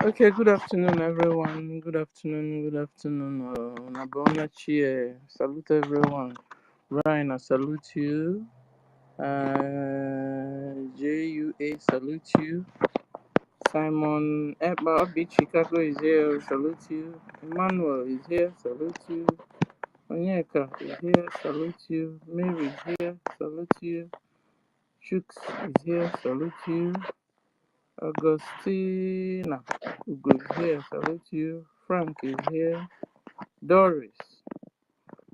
Okay, good afternoon, everyone. Good afternoon, good afternoon. Nabona Chie. Salute everyone. Ryan, I salute you. JUA, salute you. Simon Eba Obi Chicago is here, salute you. Emmanuel is here, salute you. Onyeka is here, salute you. Mary is here, salute you. Chooks is here, salute you. Augustina Ugo is here, salute you. Frank is here. Doris,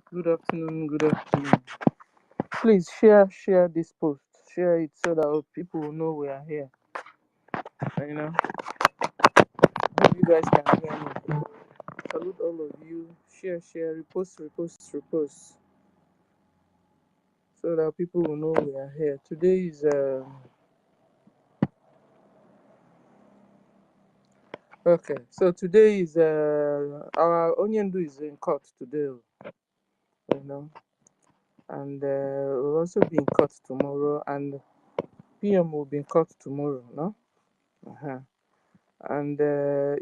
good afternoon, good afternoon. Please share this post. Share it so that people will know we are here. You know, hope you guys can hear me. Salute all of you. Share, repost. So that people will know we are here. Today is okay. So today is our Onyendu is in court today. You know, and we'll also be in court tomorrow, and PM will be in court tomorrow. No. Uh-huh. And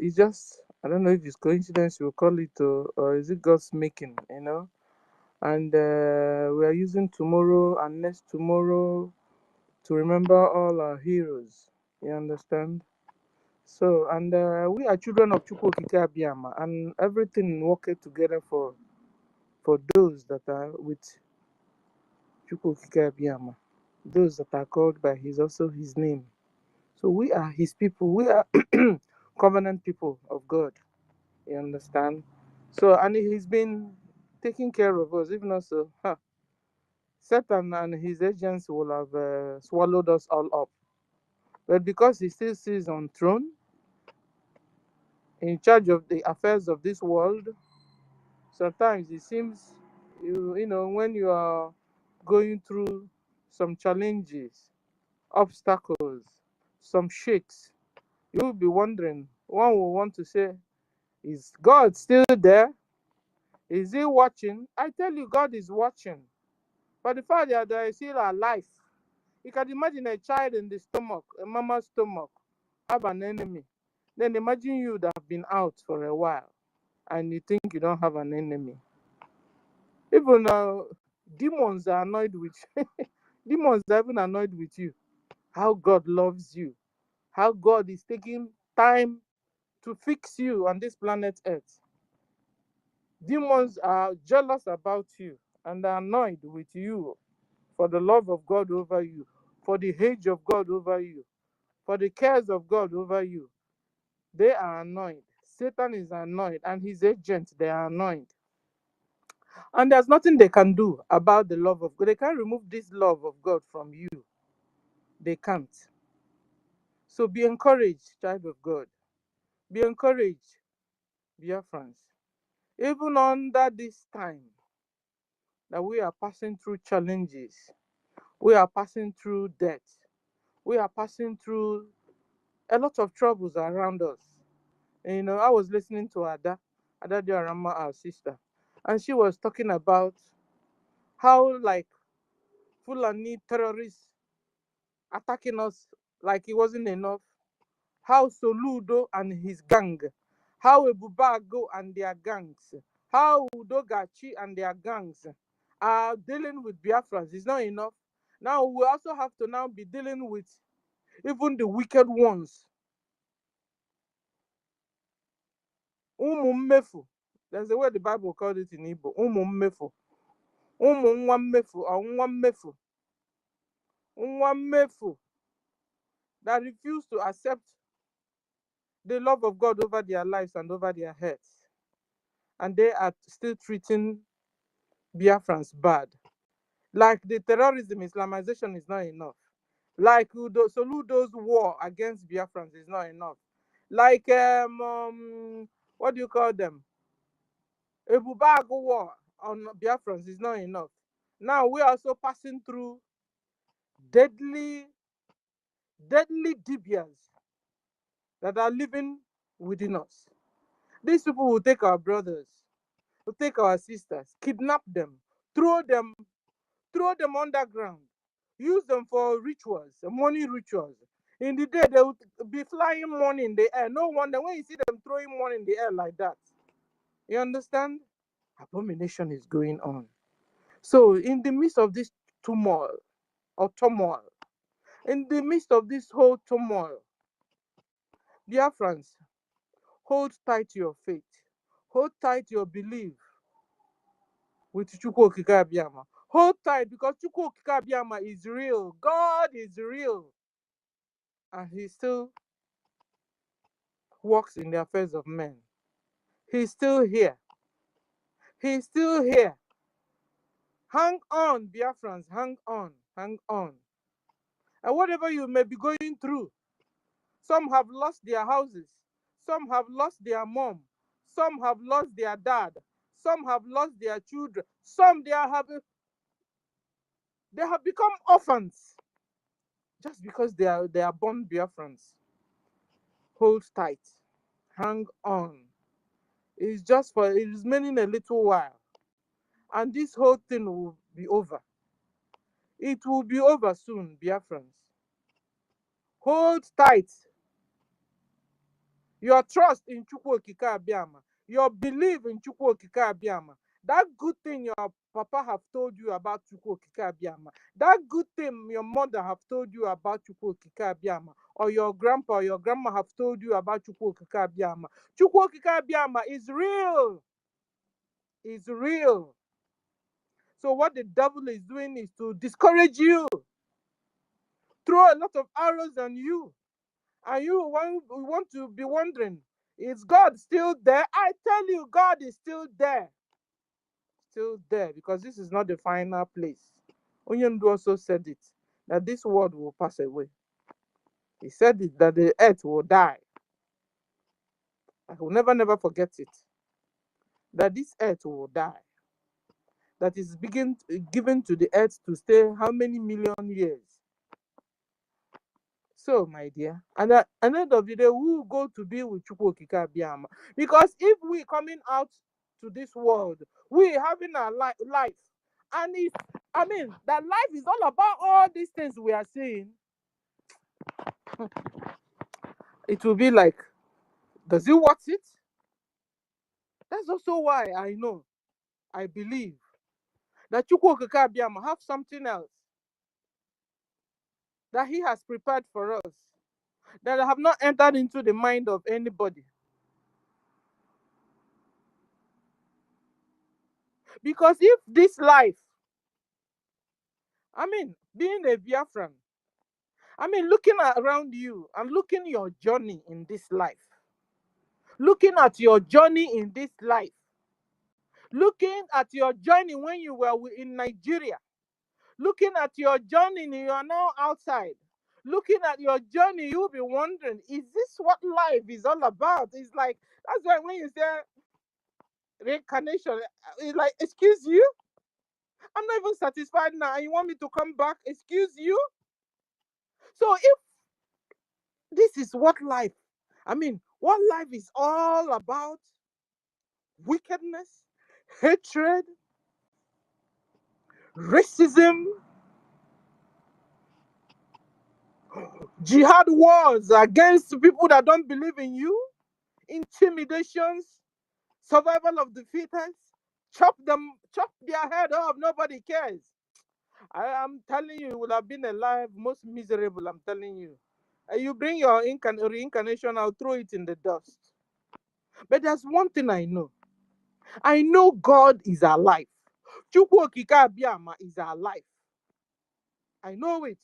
it's just, I don't know if it's coincidence we'll call it, or is it God's making, you know. And we are using tomorrow and next tomorrow to remember all our heroes, you understand. So, and we are children of Chukwu Okike Abiyama, and everything working together for those that are with Chukwu Okike Abiyama, those that are called by also his name. So we are his people, we are covenant people of God. You understand? So, and he's been taking care of us. If not so, Satan and his agents will have swallowed us all up. But because he still sits on throne, in charge of the affairs of this world, sometimes it seems, you know, when you are going through some challenges, obstacles, some shakes, you will be wondering, one will want to say, is God still there? Is he watching? I tell you, God is watching. But the fact that they are still alive, you can imagine a child in the stomach, a mama's stomach, have an enemy. Then imagine you that have been out for a while and you think you don't have an enemy. Even demons are annoyed with you. Demons are even annoyed with you. How God loves you. How God is taking time to fix you on this planet Earth. Demons are jealous about you and are annoyed with you for the love of God over you, for the hate of God over you, for the cares of God over you. They are annoyed. Satan is annoyed, and his agents, they are annoyed. And there's nothing they can do about the love of God. They can't remove this love of God from you. They can't. So be encouraged, child of God. Be encouraged, Biafrans. Even under this time that we are passing through challenges, we are passing through death, we are passing through a lot of troubles around us. And, you know, I was listening to Ada Diarama, our sister, and she was talking about how, like, Fulani terrorists attacking us like it wasn't enough. How Soludo and his gang, how Ebubago and their gangs, how Udogachi and their gangs are dealing with Biafrans is not enough. Now we also have to now be dealing with even the wicked ones. Umummefu. There's a way the Bible called it in Igbo. Umummefu. Umummefu or Umummefu. Umummefu. That refuse to accept the love of God over their lives and over their heads. And they are still treating Biafrans bad. Like the terrorism, Islamization is not enough. Like Soludo's war against Biafrans is not enough. Like what do you call them? Ebubago war on Biafrans is not enough. Now we are also passing through deadly Dibias that are living within us. These people will take our brothers, will take our sisters, kidnap them, throw them underground, use them for rituals, money rituals, In the day, they would be flying money in the air. No wonder when you see them throwing money in the air like that. You understand? Abomination is going on. So, in the midst of this turmoil or turmoil, in the midst of this whole turmoil, Biafrans, hold tight to your faith. Hold tight to your belief with Chukwu Okike Abiyama. Hold tight because Chukwu Okike Abiyama is real. God is real. And He still works in the affairs of men. He's still here. He's still here. Hang on, Biafrans. Hang on. Hang on. And whatever you may be going through, some have lost their houses. Some have lost their mom. Some have lost their dad. Some have lost their children. Some they have become orphans just because they are born Biafrans. Hold tight. Hang on. It's just for it is meaning a little while. And this whole thing will be over. It will be over soon, Biafrans. Hold tight. Your trust in Chukwu Okike Abiyama. Your belief in Chukwu Okike Abiyama. That good thing your papa have told you about Chukwu Okike Abiyama. That good thing your mother have told you about Chukwu Okike Abiyama. Or your grandpa or your grandma have told you about Chukwu Okike Abiyama. Chukwu Okike Abiyama is real. Is real. So what the devil is doing is to discourage you. Throw a lot of arrows on you. And you want to be wondering, is God still there? I tell you, God is still there. Still there, because this is not the final place. Onyendu also said it, that this world will pass away. He said it, that the earth will die. I will never forget it. That this earth will die. That is given to the earth to stay how many million years? So, my dear, and at the end of the day, we will go to be with Chukwu Okike Abiyama. Because if we coming out to this world, we having a life. And that life is all about all these things we are seeing. It will be like, does it worth it? That's also why I believe that Chukwu Okike Abiyama have something else that He has prepared for us, that have not entered into the mind of anybody. Because if this life, being a Biafran, looking around you and looking your journey in this life, looking at your journey in this life, looking at your journey when you were in Nigeria, looking at your journey, you are now outside, looking at your journey, you'll be wondering, is this what life is all about? It's like, that's why when you say reincarnation, it's like, excuse you? I'm not even satisfied now, and you want me to come back? Excuse you? So if this is what life, what life is all about, wickedness, hatred, racism, jihad wars against people that don't believe in you, intimidations, survival of the fittest, chop their head off, nobody cares. I am telling you, you would have been alive most miserable, I'm telling you. You bring your reincarnation, I'll throw it in the dust. But there's one thing I know. I know God is alive. Chukwu Okike Abiyama is alive. I know it.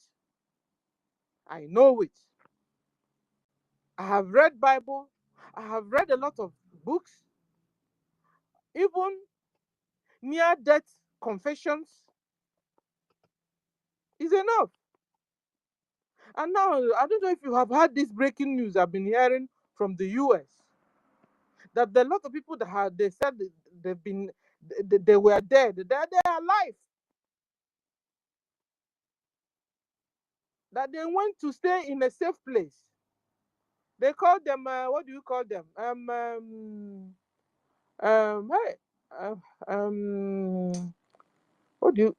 I know it. I have read Bible. I have read a lot of books. Even near-death confessions is enough. And now, I don't know if you have heard this breaking news I've been hearing from the US, that there are a lot of people they said they were dead. They're alive. That they went to stay in a safe place. They call them, what do you call them? Hey,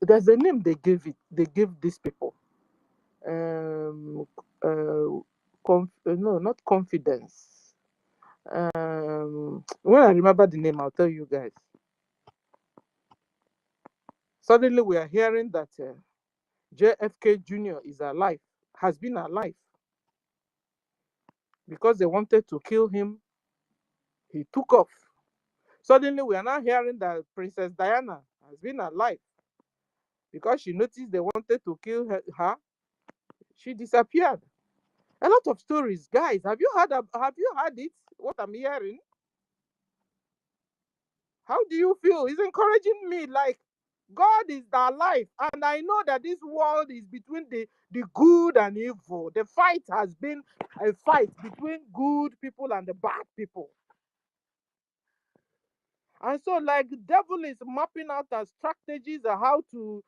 there's a name they gave these people. no, not confidence. When I remember the name, I'll tell you guys. Suddenly, we are hearing that JFK Jr. is alive, has been alive, because they wanted to kill him. He took off. Suddenly, we are now hearing that Princess Diana has been alive because she noticed they wanted to kill her. She disappeared. A lot of stories, guys. Have you heard? Have you heard it? What I'm hearing? How do you feel? It's encouraging me. Like, God is alive, and I know that this world is between the good and evil. The fight has been a fight between good people and the bad people. And so, like, the devil is mapping out strategies on how to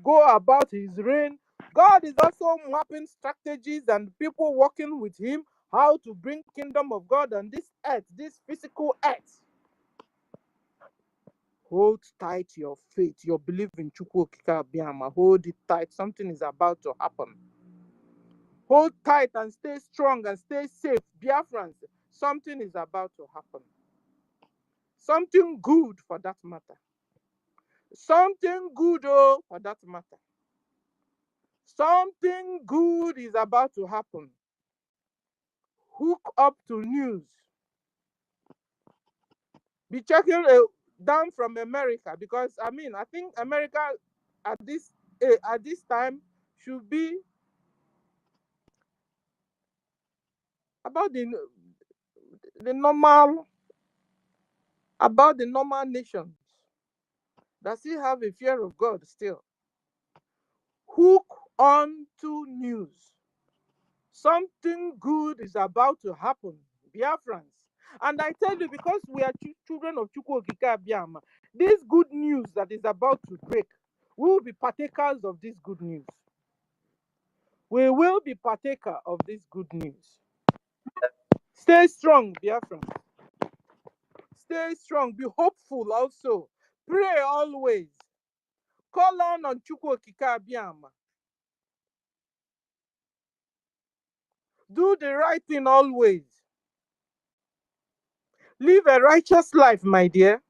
go about his reign. God is also mapping strategies and people working with him how to bring kingdom of God on this earth, this physical earth. Hold tight your faith, your belief in Chukwu Okike Abiyama. Hold it tight. Something is about to happen. Hold tight and stay strong and stay safe. Biafrans, something is about to happen. Something good for that matter. Something good, oh, for that matter. Something good is about to happen. Hook up to news. Be checking down from America, because I think America at this time should be about the normal about the normal nations that still have a fear of God still. Hook on to news. Something good is about to happen, Biafrans. And I tell you, because we are children of Chukwu Okike Abiyama, this good news that is about to break, we will be partakers of this good news. We will be partaker of this good news. Stay strong, Biafrans. Stay strong. Be hopeful also. Pray always. Call on Chukwu Okike Abiyama. Do the right thing always. Live a righteous life, my dear.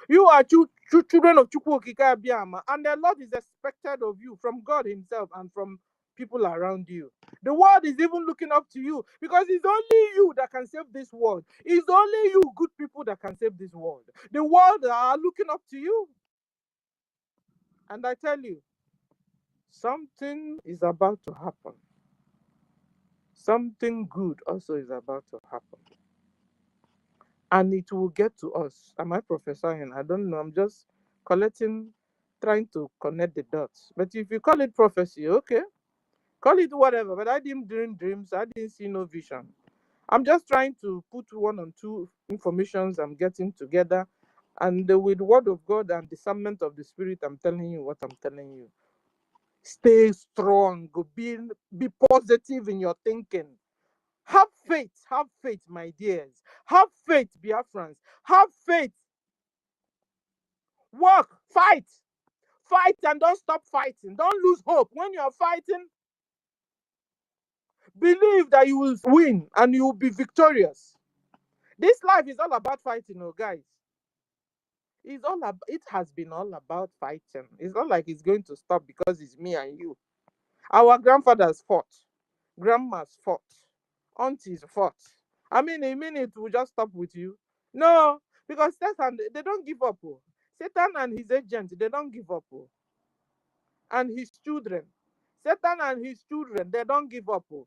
You are children of Chukwu Okike Abiyama, and a lot is expected of you from God himself and from people around you. The world is even looking up to you, because it's only you that can save this world. It's only you good people that can save this world. The world are looking up to you. And I tell you, something is about to happen. Something good also is about to happen. And it will get to us. Am I prophesying? I don't know. I'm just trying to connect the dots. But if you call it prophecy, okay, call it whatever. But I didn't dream dreams. I didn't see no vision. I'm just trying to put one or two informations I'm getting together. And with the word of God and discernment of the spirit, I'm telling you what I'm telling you. Stay strong. Be positive in your thinking. Have faith, my dears. Have faith, Biafrans. Have faith. Work, fight and don't stop fighting. Don't lose hope. When you are fighting, believe that you will win and you will be victorious. This life is all about fighting, oh guys. It has been all about fighting. It's not like it's going to stop because it's me and you. Our grandfathers fought, grandmas fought, aunties fought. I mean, a minute will just stop with you. No, because Satan, they don't give up. Oh. Satan and his agents, they don't give up. Oh. And his children. Satan and his children, they don't give up. Oh.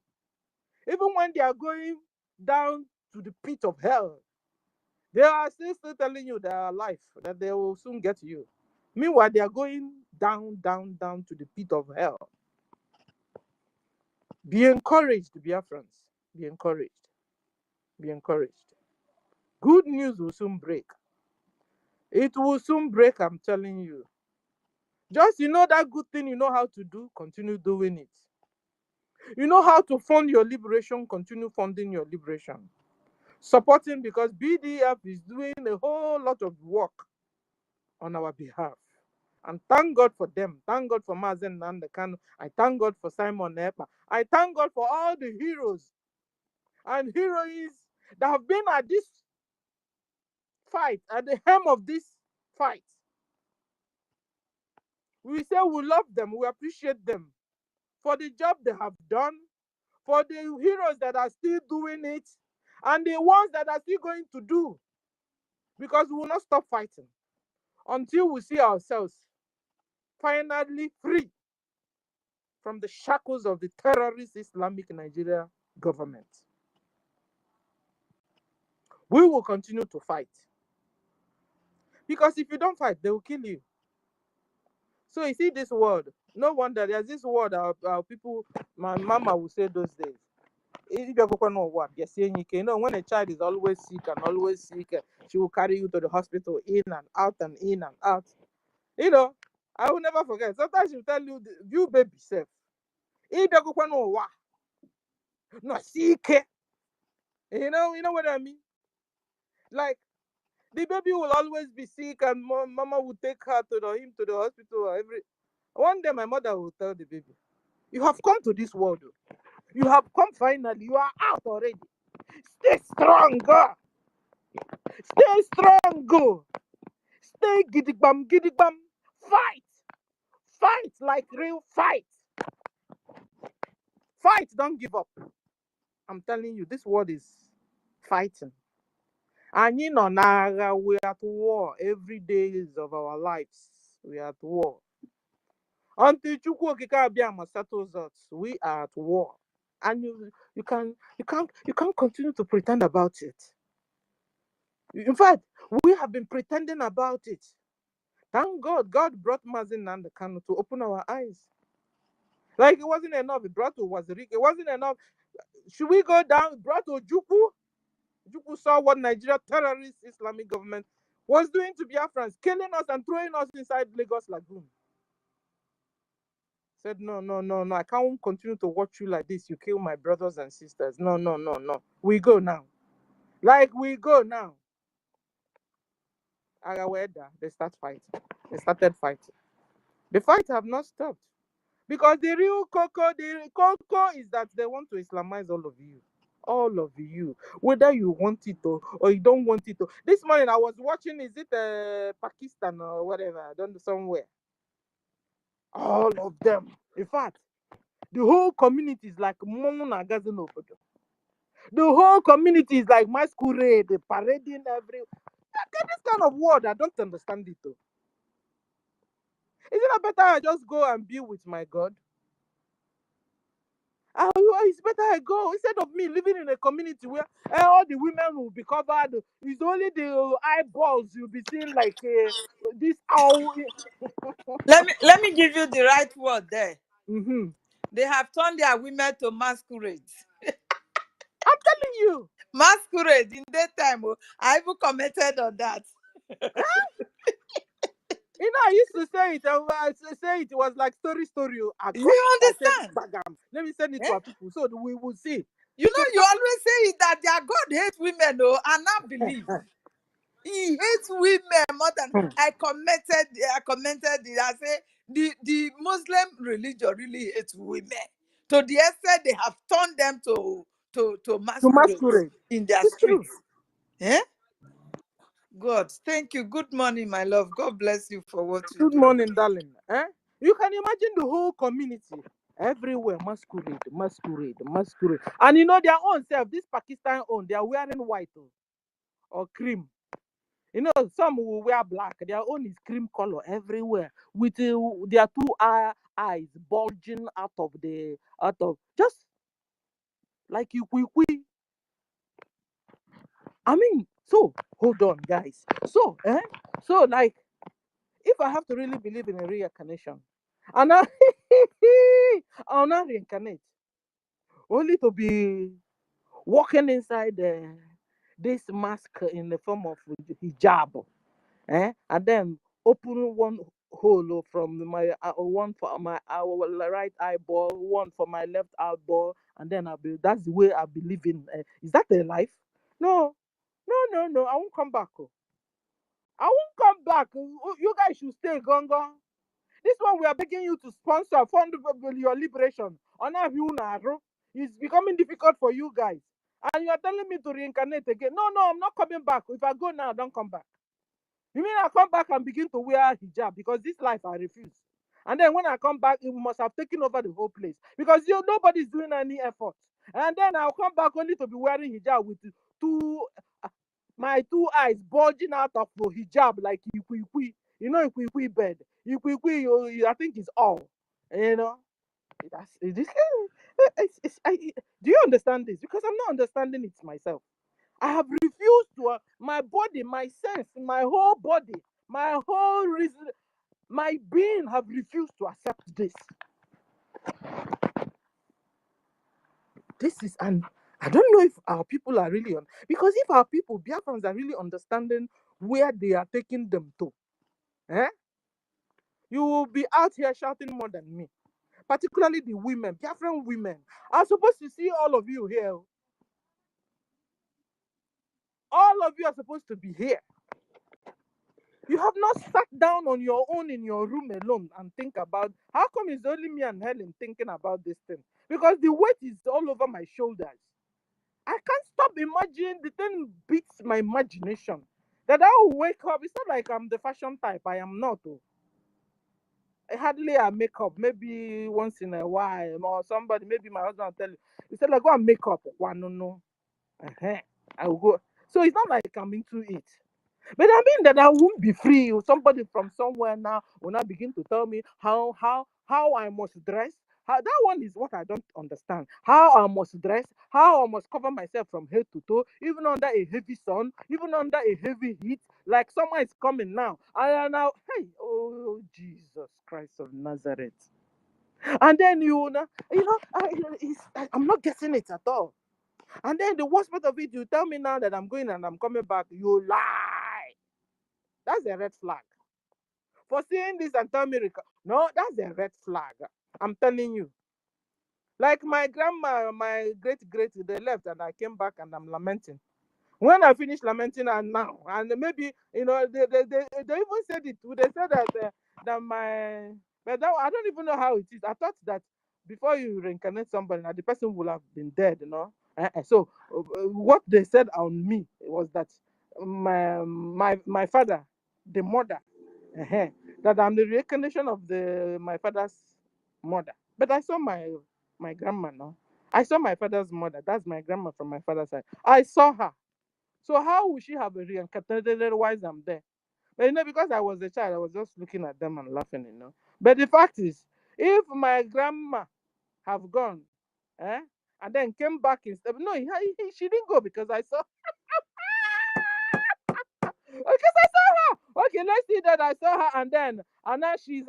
Even when they are going down to the pit of hell, they are still telling you they are alive, that they will soon get to you. Meanwhile, they are going down to the pit of hell. Be encouraged, Biafrans. Be encouraged. Be encouraged. Good news will soon break. It will soon break, I'm telling you. Just, that good thing you know how to do, continue doing it. You know how to fund your liberation, continue funding your liberation. Supporting, because BDF is doing a whole lot of work on our behalf. And thank God for them. Thank God for Mazen Nandekano. I thank God for Simon Epa. I thank God for all the heroes and heroines that have been at this fight, at the helm of this fight. We say we love them, we appreciate them for the job they have done, for the heroes that are still doing it, and the ones that are still going to do. Because we will not stop fighting until we see ourselves finally free from the shackles of the terrorist Islamic Nigeria government. We will continue to fight. Because if you don't fight, they will kill you. So you see this word. No wonder there's this word our people, my mama would say those days. You know, when a child is always sick and always sick, she will carry you to the hospital in and out and in and out. You know, I will never forget. Sometimes she will tell you, you baby self. No sick. You know what I mean? Like the baby will always be sick, and mama will take her to him to the hospital every. One day, my mother will tell the baby, "You have come to this world. You have come finally. You are out already. Stay strong, girl. Stay strong, go. Stay gidigbam, gidigbam. Fight, fight like real fight. Fight. Don't give up. I'm telling you, this world is fighting. And you know, now we're at war every day of our lives. We are at war. Until Chukwu Okike Abiyama settles us, we are at war. And you can't continue to pretend about it. In fact, we have been pretending about it. Thank God, God brought Mazin Nandekano to open our eyes. Like it wasn't enough. It brought to Wazirike. It wasn't enough. Should we go down? It brought to Juku. Juku saw what Nigeria terrorist Islamic government was doing to Biafrans, killing us and throwing us inside Lagos Lagoon. Said, no, I can't continue to watch you like this. You kill my brothers and sisters. No. We go now. Like we go now. Agaweda, they start fighting. They started fighting. The fight have not stopped. Because the real cocoa is that they want to Islamize all of you. All of you. Whether you want it or you don't want it. This morning I was watching, is it Pakistan or whatever, I don't know, somewhere. All of them. In fact, the whole community is like Mona Gazino. The whole community is like masquerade, parading every. This kind of word, I don't understand it though. Isn't it better I just go and be with my God? It's better I go instead of me living in a community where all the women will be covered. It's only the eyeballs you'll be seeing like this owl. Let me give you the right word there. Mm-hmm. They have turned their women to masquerades. I'm telling you. Masquerade in daytime. I even commented on that. You know, I used to say it. I used to say it was like story. I got You it. I said, understand? Bagam. Let me send it to Eh? our people so that we will see. You know, you always say it that their God hates women, and not believe. He hates women more than I commented it. I say the Muslim religion really hates women. To the extent they have turned them to To masquerade masquerade. in their It's true. streets. Eh? God, thank you. Good morning, my love. God bless you for what you Good do. morning, darling. You can imagine the whole community everywhere masquerade. And you know their own self, this Pakistan own, they are wearing white or cream. You know, some will wear black. Their own is cream color everywhere with their two eyes bulging out of just like you quick. I mean, so hold on, guys. So like, if I have to really believe in a reincarnation, and I'll not reincarnate, only to be walking inside this mask in the form of hijab, and then open one hole from my one for my right eyeball, one for my left eyeball, and then that's the way I believe in. Is that a life? No, no. I won't come back. I won't come back. You guys should stay, Gongo. This one we are begging you to sponsor, fund your liberation. It's becoming difficult for you guys. And you are telling me to reincarnate again. No, I'm not coming back. If I go now, don't come back. You mean I come back and begin to wear hijab? Because this life I refuse. And then when I come back, it must have taken over the whole place. Because nobody's doing any effort. And then I'll come back only to be wearing hijab with my two eyes bulging out of the hijab like Ikwi. You know Ikwi bed. Ikwi, I think it's all. You know? Do you understand this? Because I'm not understanding it myself. I have refused to, my body, my sense, my whole body, my whole reason, my being have refused to accept this. This is, and I don't know if our people are really on, because if our people, Biafrans, are really understanding where they are taking them to, you will be out here shouting more than me, particularly the women, Biafran women. I'm supposed to see all of you here. All of you are supposed to be here. You have not sat down on your own in your room alone and think about how come it's only me and Helen thinking about this thing? Because the weight is all over my shoulders. I can't stop imagining. The thing beats my imagination. That I will wake up. It's not like I'm the fashion type. I am not. Hardly I make up. Maybe once in a while, or somebody, maybe my husband will tell you. He said, like, go and make up. No. I will go. So it's not like I'm into it. But I mean that I won't be free. Somebody from somewhere now will not begin to tell me how I must dress. That one is what I don't understand. How I must dress, how I must cover myself from head to toe, even under a heavy sun, even under a heavy heat. Like someone is coming now. And now, hey, oh Jesus Christ of Nazareth. And then I'm not getting it at all. And then the worst part of it, you tell me now that I'm going and I'm coming back. You lie. That's a red flag. For seeing this and tell me, no, that's a red flag. I'm telling you. Like my grandma, my great, they left and I came back and I'm lamenting. When I finished lamenting and now, and maybe, they even said it. They said that but that, I don't even know how it is. I thought that before you reincarnate somebody, now the person will have been dead. So what they said on me was that my father, the mother, that I'm the reincarnation of my father's mother. But I saw my grandma now. I saw my father's mother. That's my grandma from my father's side. I saw her. So how would she have reincarnated while I'm there? But because I was a child, I was just looking at them and laughing. But the fact is, if my grandma have gone, and then came back instead, no, she didn't go because I saw. Because I saw her. Okay, let's see that I saw her, and now she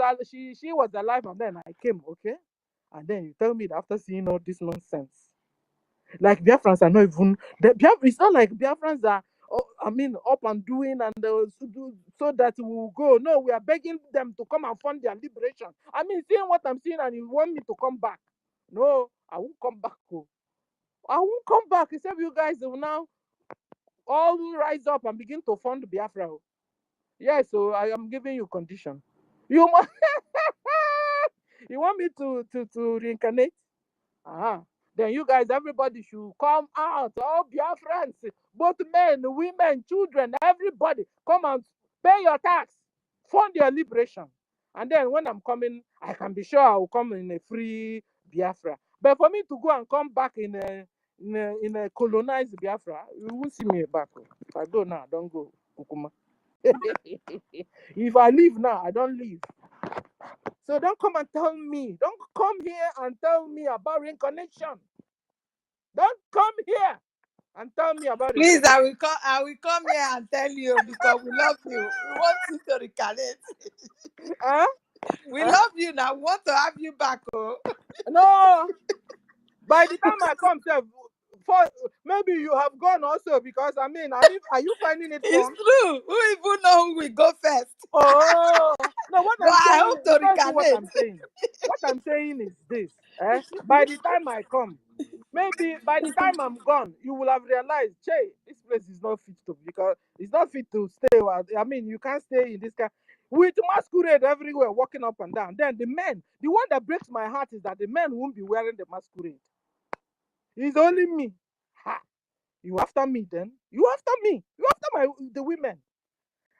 was alive, and then I came. Okay, and then you tell me that after seeing all this nonsense, like Biafrans are not even. It's not like Biafrans are. Up and doing and so that we will go. No, we are begging them to come and fund their liberation. Seeing what I'm seeing, and you want me to come back? No, I won't come back. I won't come back. Except you guys will now all rise up and begin to fund Biafra. Yes, so I am giving you condition. You want you want me to reincarnate? Then you guys, everybody should come out. All Biafrans, both men, women, children, everybody, come and pay your tax, fund your liberation. And then when I'm coming, I can be sure I will come in a free Biafra. But for me to go and come back in a colonized Biafra, you won't see me back. If I go now, I don't go. Ukuma. If I leave now, I don't leave. So don't come and tell me. Don't come here and tell me about reincarnation. Don't come here and tell me about Please, reincarnation. I will come here and tell you because we love you. We want you to reincarnate. Huh? We love you now. We want to have you back. Oh. No. By the time I come, maybe you have gone also because are you finding it It's fun? true. Who even know who will go first? Oh no! What But I'm I saying, hope to you know even what reincarnate. I'm saying. What I'm saying is this: by the time I come, maybe by the time I'm gone, you will have realized, Che, this place is not fit to because it's not fit to stay. You can't stay in this kind. with masquerade everywhere, walking up and down. Then the men, the one that breaks my heart is that the men won't be wearing the masquerade. It's only me. Ha! You after me then? You after me? You after the women?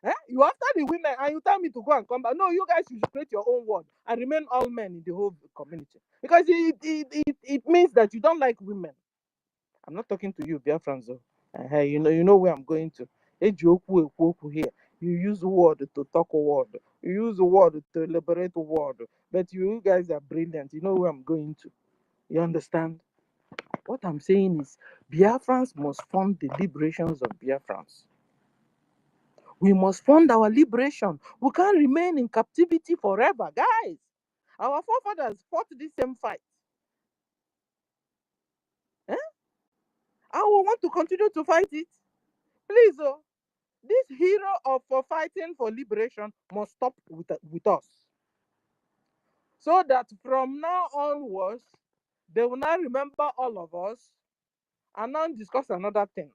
Eh? You after the women and you tell me to go and come back? No, you guys should create your own world and remain all men in the whole community because it means that you don't like women. I'm not talking to you, Biafrans. Hey, you know where I'm going to. Here. You use word to talk a word. You use a word to liberate a word. But you guys are brilliant. You know where I'm going to. You understand? What I'm saying is, Biafrans must fund the liberations of Biafrans. We must fund our liberation. We can't remain in captivity forever, guys. Our forefathers fought this same fight. Eh? And we want to continue to fight it. Please, this hero for fighting for liberation must stop with us. So that from now onwards, they will not remember all of us and not discuss another thing.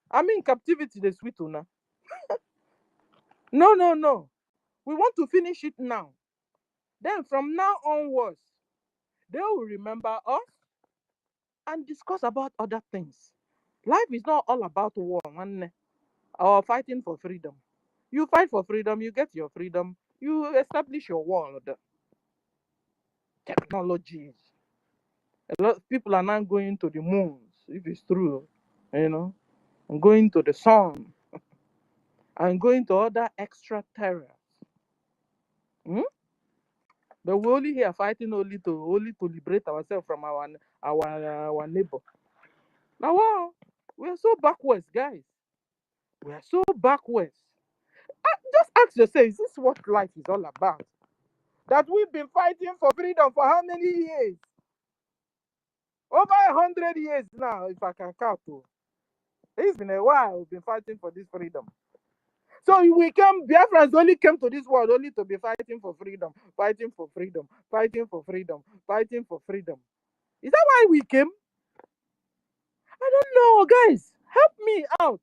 I'm in captivity, the sweet una. No. We want to finish it now. Then from now onwards, they will remember us and discuss about other things. Life is not all about war, man, or fighting for freedom. You fight for freedom, you get your freedom, you establish your world. Technologies. A lot of people are now going to the moons, if it's true, and going to the sun, and going to other extraterrestrials. But we're only here fighting only to liberate ourselves from our neighbor. Now, wow, we are so backwards, guys. We are so backwards. Just ask yourself, is this what life is all about? That we've been fighting for freedom for how many years? Over 100 years now, if I can count. It's been a while we've been fighting for this freedom. So Biafrans only came to this world only to be fighting for freedom, fighting for freedom, fighting for freedom, fighting for freedom. Is that why we came? I don't know, guys. Help me out.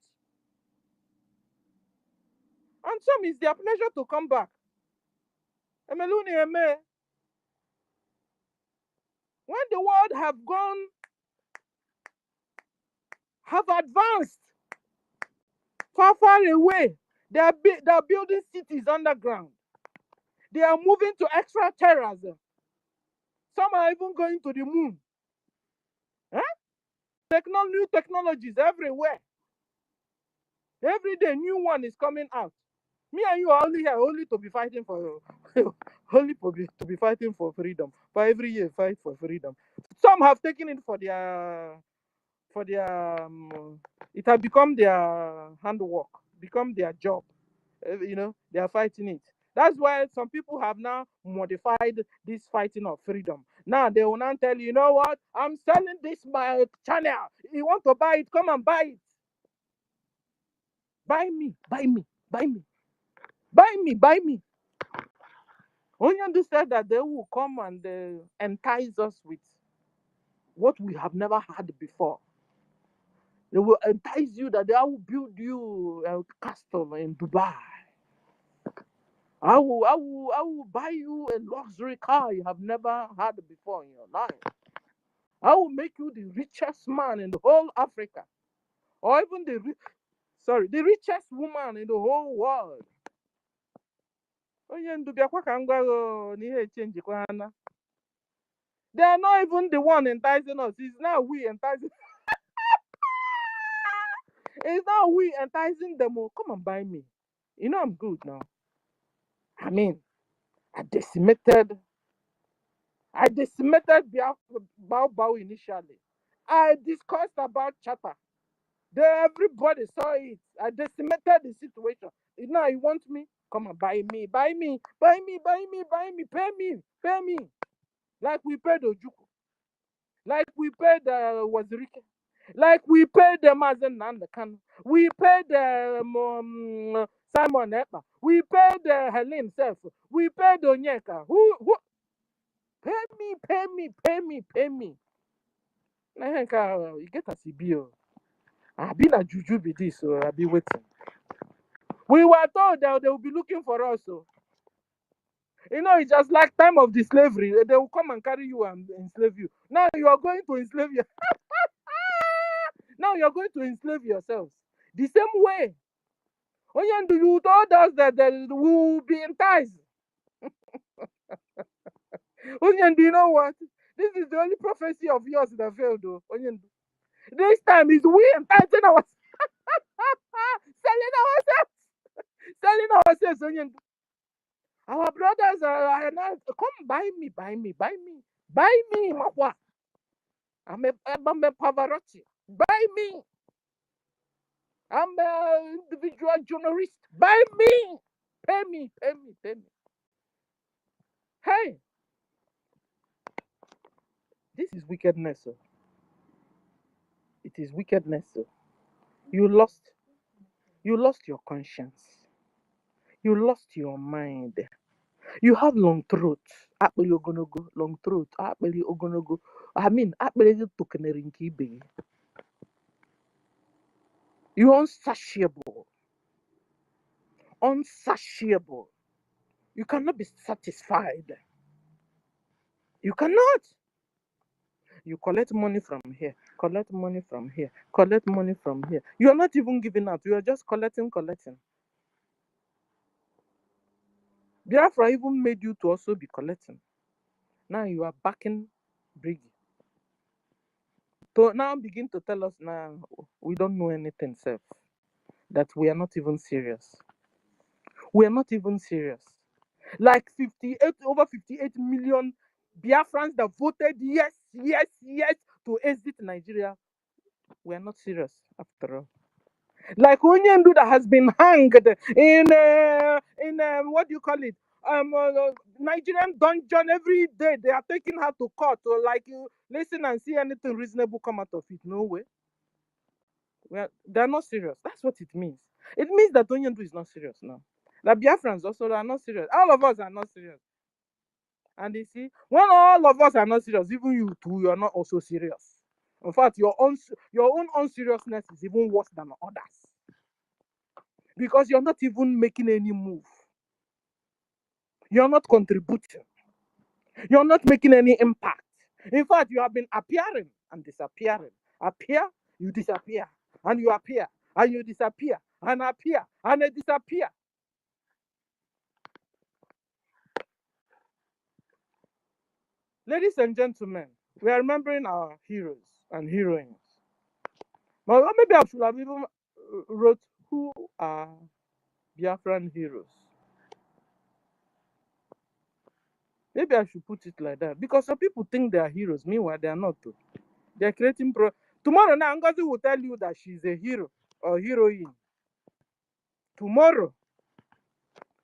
And some it's their pleasure to come back. Emeluni Eme. When the world have advanced far away, they are building cities underground. They are moving to extraterrestrials. Some are even going to the moon. New technologies everywhere. Every day, new one is coming out. Me and you are only here only to be fighting for to be fighting for freedom. For every year, fight for freedom. Some have taken it for their it has become their handwork, become their job. They are fighting it. That's why some people have now modified this fighting of freedom. Now they will not tell you know what? I'm selling this my channel. You want to buy it? Come and buy it. Buy me, buy me, buy me, buy me, buy me. Onyandu said that they will come and entice us with what we have never had before. They will entice you that they will build you a castle in Dubai. I will buy you a luxury car you have never had before in your life. I will make you the richest man in the whole Africa, or even the richest woman in the whole world. They are not even the one enticing us. It's now we enticing. It's now we enticing them. Oh, come and buy me. I'm good now. I mean, I decimated Bao initially. I discussed about Chatter. Then everybody saw it. I decimated the situation. Now you want me? Come and buy me, buy me, buy me, buy me, buy me, pay me, pay me. Like we paid Ojuku. Like we paid Wazirike. Like we paid the Mazen Nandakan. We paid Simon Epa. We paid Helen himself. We paid Onyeka. Who? Pay me, pay me, pay me, pay me. You get a CBO. I been a juju be this, so I be waiting. We were told that they will be looking for us. So, you know, it's just like time of the slavery. They will come and carry you and enslave you. Now you are going to enslave you. Now you are going to enslave yourselves. The same way. Onyendu, you told us that we will be enticed. Onyendu, you know what? This is the only prophecy of yours that failed, though. Onyendu. This time is we enticing ourselves. Selling ourselves, Onyendu. Our brothers are now, come buy me. Makwa. I'm a Pavarotti. Buy me. I'm an individual journalist. Buy me. Pay me. Hey, this is wickedness. Sir. It is wickedness. Sir. You lost your conscience. You lost your mind. You have long throat. Akpeli ogonogo, long throat. Akpeli ogonogo. I mean, akpeli tokenere nke ibe gị. You're unsatiable. Unsatiable. You cannot be satisfied. You cannot. You collect money from here, collect money from here, collect money from here. You're not even giving out. You are just collecting. Biafra even made you to also be collecting. Now you are backing BRGIE. So now begin to tell us now we don't know anything, self. That we are not even serious. We are not even serious. Like over 58 million Biafrans that voted yes to exit Nigeria. We are not serious after all. Like Onyendu that has been hanged in what do you call it? Nigerian dungeon every day. They are taking her to court. So like you listen and see anything reasonable come out of it. No way. They're not serious. That's what it means. It means that Onyendu is not serious now. The Biafrans also are not serious. All of us are not serious. And you see, when all of us are not serious, even you too, you are not also serious. In fact, your own unseriousness is even worse than others. Because you're not even making any move. You're not contributing. You're not making any impact. In fact, you have been appearing and disappearing. Appear, you disappear. And you appear, and you disappear. And appear, and they disappear. Ladies and gentlemen, we are remembering our heroes and heroines. Well, maybe I should have even wrote who are Biafran heroes. Maybe I should put it like that. Because some people think they are heroes. Meanwhile, they are not. They are creating Tomorrow now, NGOZI will tell you that she's a hero or heroine. Tomorrow.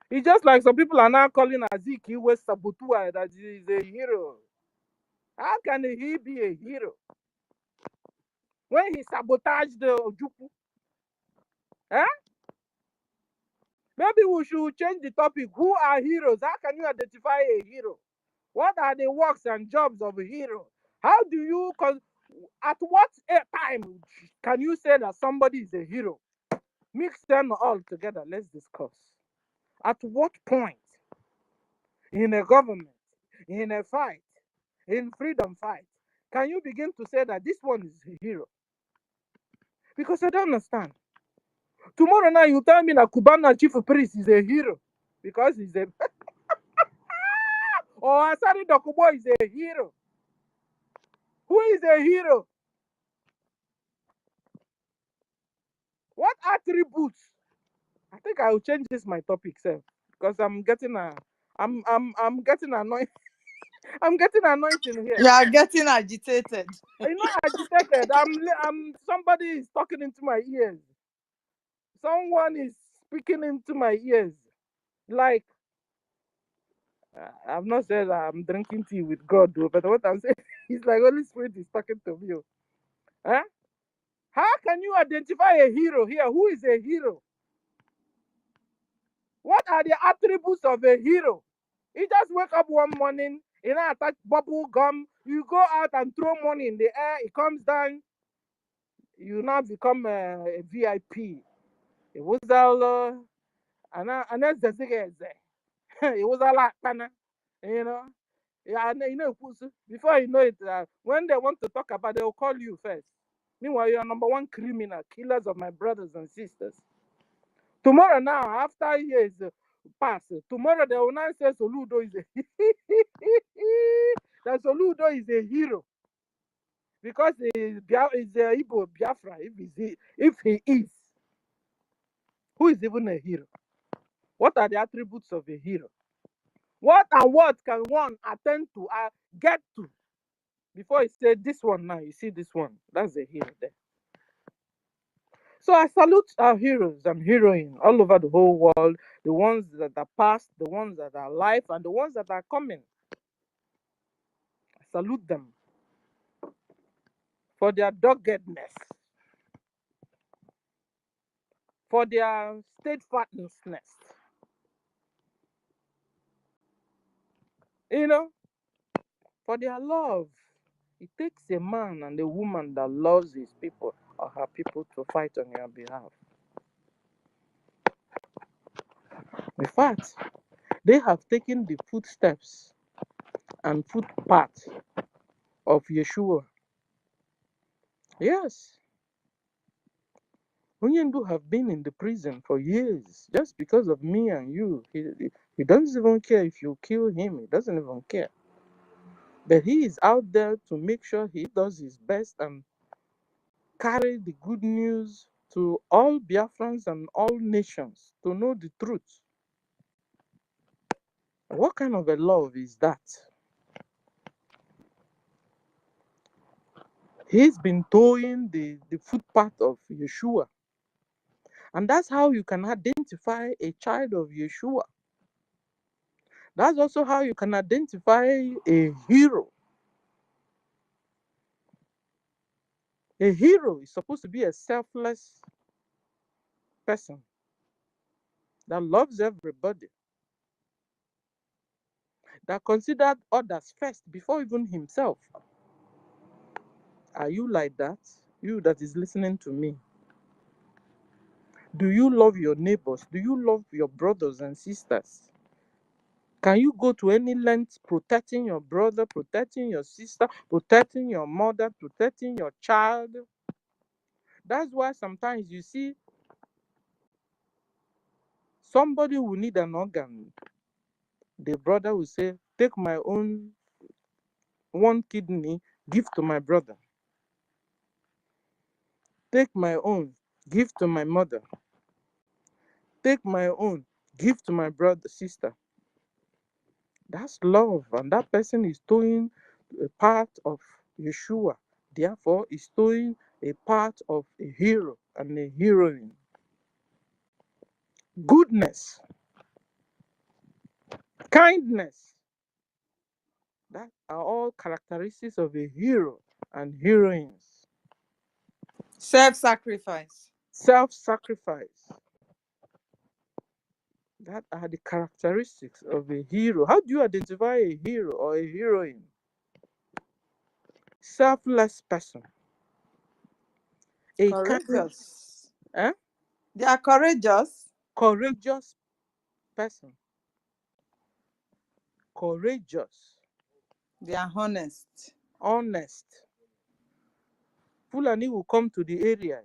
It's just like some people are now calling EFIK-IBIBIO Sabotua that he is a hero. How can he be a hero? When he sabotaged the Ojukwu? Eh? Maybe we should change the topic. Who are heroes? How can you identify a hero? What are the works and jobs of a hero? How do you, at what time can you say that somebody is a hero? Mix them all together. Let's discuss. At what point in a government, in a fight, in freedom fight, can you begin to say that this one is a hero? Because I don't understand. Tomorrow now you tell me that Cubana chief priest is a hero because he's a or Asari Dokubo is a hero. Who is a hero? What attributes? I think I will change this my topic, sir, because I'm getting annoyed. I'm getting annoyed in here. You are getting agitated. I'm not agitated. Somebody is talking into my ears. Someone is speaking into my ears. Like I've not said I'm drinking tea with God, though, but what I'm saying is like Holy Spirit is talking to me. Huh? How can you identify a hero here? Who is a hero? What are the attributes of a hero? You just wake up one morning, attach bubble gum, you go out and throw money in the air, it comes down, you now become a VIP. A Wuzalo, And that's the thing. It was a lot, you know. Yeah, and you know, before you know it, when they want to talk about, they will call you first. Meanwhile, you are number one criminal, killers of my brothers and sisters. Tomorrow now, after years pass, tomorrow they will now say Soludo is a that Soludo is a hero because he is a Igbo Biafra. If he is, who is even a hero? What are the attributes of a hero? What and what can one attend to, get to before he said this one now? You see this one, that's a hero there. So I salute our heroes and heroines all over the whole world, the ones that are past, the ones that are alive, and the ones that are coming. I salute them for their doggedness, for their steadfastness. You know, for their love. It takes a man and a woman that loves his people or her people to fight on your behalf. In fact, they have taken the footsteps and footpath of Yeshua. Yes, Onyendu have been in the prison for years just because of me and you. He doesn't even care if you kill him. He doesn't even care. But he is out there to make sure he does his best and carry the good news to all Biafrans and all nations to know the truth. What kind of a love is that? He's been towing the footpath of Yeshua. And that's how you can identify a child of Yeshua. That's also how you can identify a hero. A hero is supposed to be a selfless person that loves everybody, that considers others first before even himself. Are you like that? You that is listening to me. Do you love your neighbors? Do you love your brothers and sisters? Can you go to any length protecting your brother, protecting your sister, protecting your mother, protecting your child? That's why sometimes you see somebody will need an organ. The brother will say, take my own one kidney, give to my brother. Take my own, give to my mother. Take my own, give to my brother, sister. That's love, and that person is doing a part of Yeshua. Therefore, is doing a part of a hero and a heroine. Goodness, kindness, that are all characteristics of a hero and heroines. Self-sacrifice. Self-sacrifice, that are the characteristics of a hero. How do you identify a hero or a heroine? Selfless person. A kind, Courageous. eh? They are courageous. Courageous person. Courageous. They are honest. Honest. Fulani will come to the area.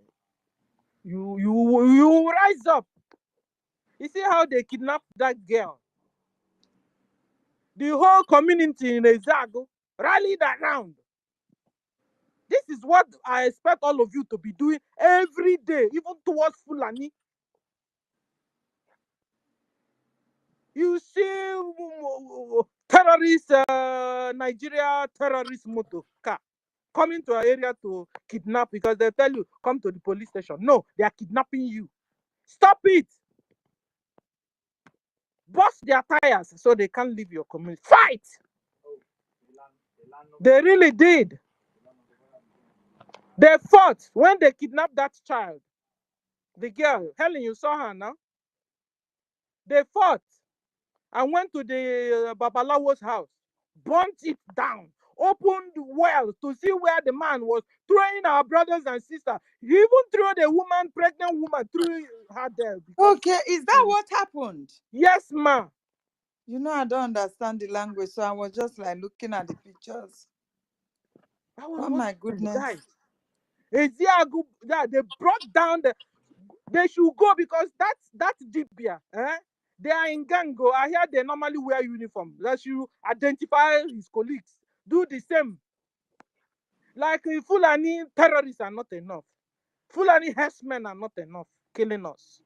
You rise up. You see how they kidnapped that girl? The whole community in Ezago rallied around. This is what I expect all of you to be doing every day, even towards Fulani. You see terrorist, Nigeria terrorist motor car coming to our area to kidnap because they tell you, come to the police station. No, they are kidnapping you. Stop it. Bust their tires so they can't leave your community. Fight. They really did. They fought when they kidnapped that child. The girl, Helen, you saw her now. They fought and went to the Babalawo's house, burnt it down, opened well to see where the man was throwing our brothers and sisters. He even threw the woman, pregnant woman, threw her there because. Okay, is that what happened? Yes, ma. You know, I don't understand the language, so I was just like looking at the pictures. That was Oh what my happened, goodness. guys. Eziagu, yeah, they brought down the. They should go because that's Dibia. They are in Gango. I hear they normally wear uniform. They should identify his colleagues. Do the same. Like Fulani terrorists are not enough. Fulani herdsmen are not enough killing us.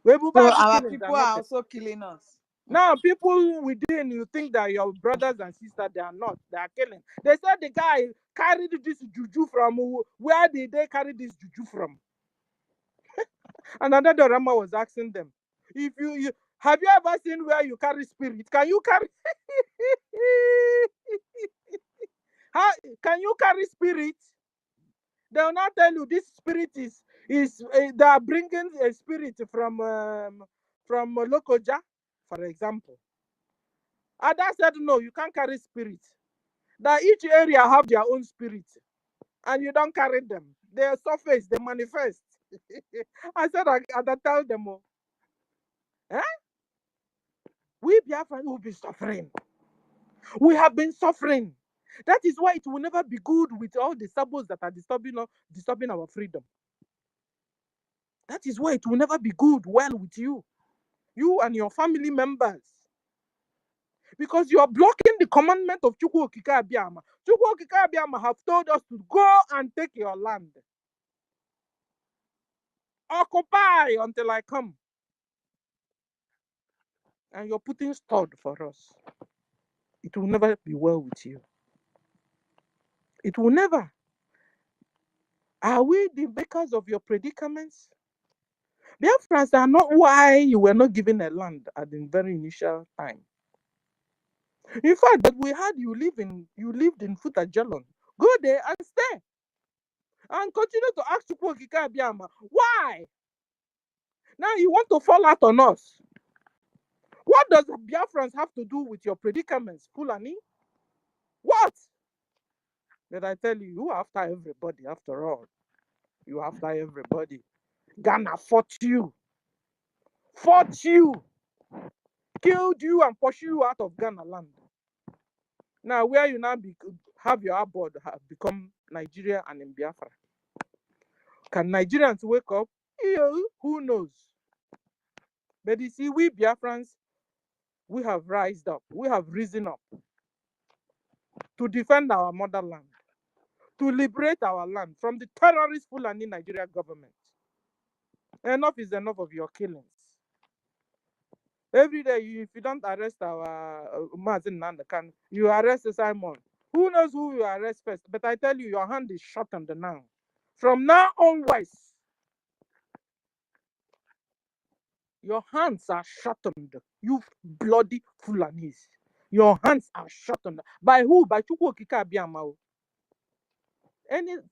So Webubagu our killings are people not are enough. also killing us. Now, people within you think that your brothers and sisters, they are not. They are killing. They said the guy carried this juju from. Where did they carry this juju from? And another Rama was asking them, if you have you ever seen where you carry spirit? Can you carry? How can you carry spirit? They will not tell you this spirit is they are bringing a spirit from Lokoja, for example. Ada said no, you can't carry spirit. That each area have their own spirit, and you don't carry them. They surface, they manifest. I said I tell them, oh, eh? We Biafran will be suffering. We have been suffering. That is why it will never be good with all the sabos that are disturbing our freedom. That is why it will never be good well with you and your family members. Because you are blocking the commandment of Chukwu Okike Abiyama. Chukwu Okike Abiyama have told us to go and take your land. Occupy until I come. And you're putting stud for us. It will never be well with you. It will never. Are we the makers of your predicaments? Biafrans are not why you were not given a land at the very initial time. In fact, that we had you lived in Futajalon. Go there and stay. And continue to ask Chukwu Okike Abiyama, why? Now you want to fall out on us. What does Biafrans have to do with your predicaments, Fulani? What? Did I tell you, you are after everybody after all. You are after everybody. Ghana fought you. Killed you and pushed you out of Ghana land. Now, where you now have your abode have become Nigeria and in Biafra. Can Nigerians wake up? Who knows? But you see, we Biafrans, we have risen up to defend our motherland, to liberate our land from the terrorist Fulani Nigeria government. Enough is enough of your killings. Every day, if you don't arrest our Mazin Nandakan, you arrest Simon. Who knows who you arrest first? But I tell you, your hand is shortened now. From now onwards, your hands are shortened. You bloody Fulanis. Your hands are shortened. By who? By Chukwu Okike Abiyama.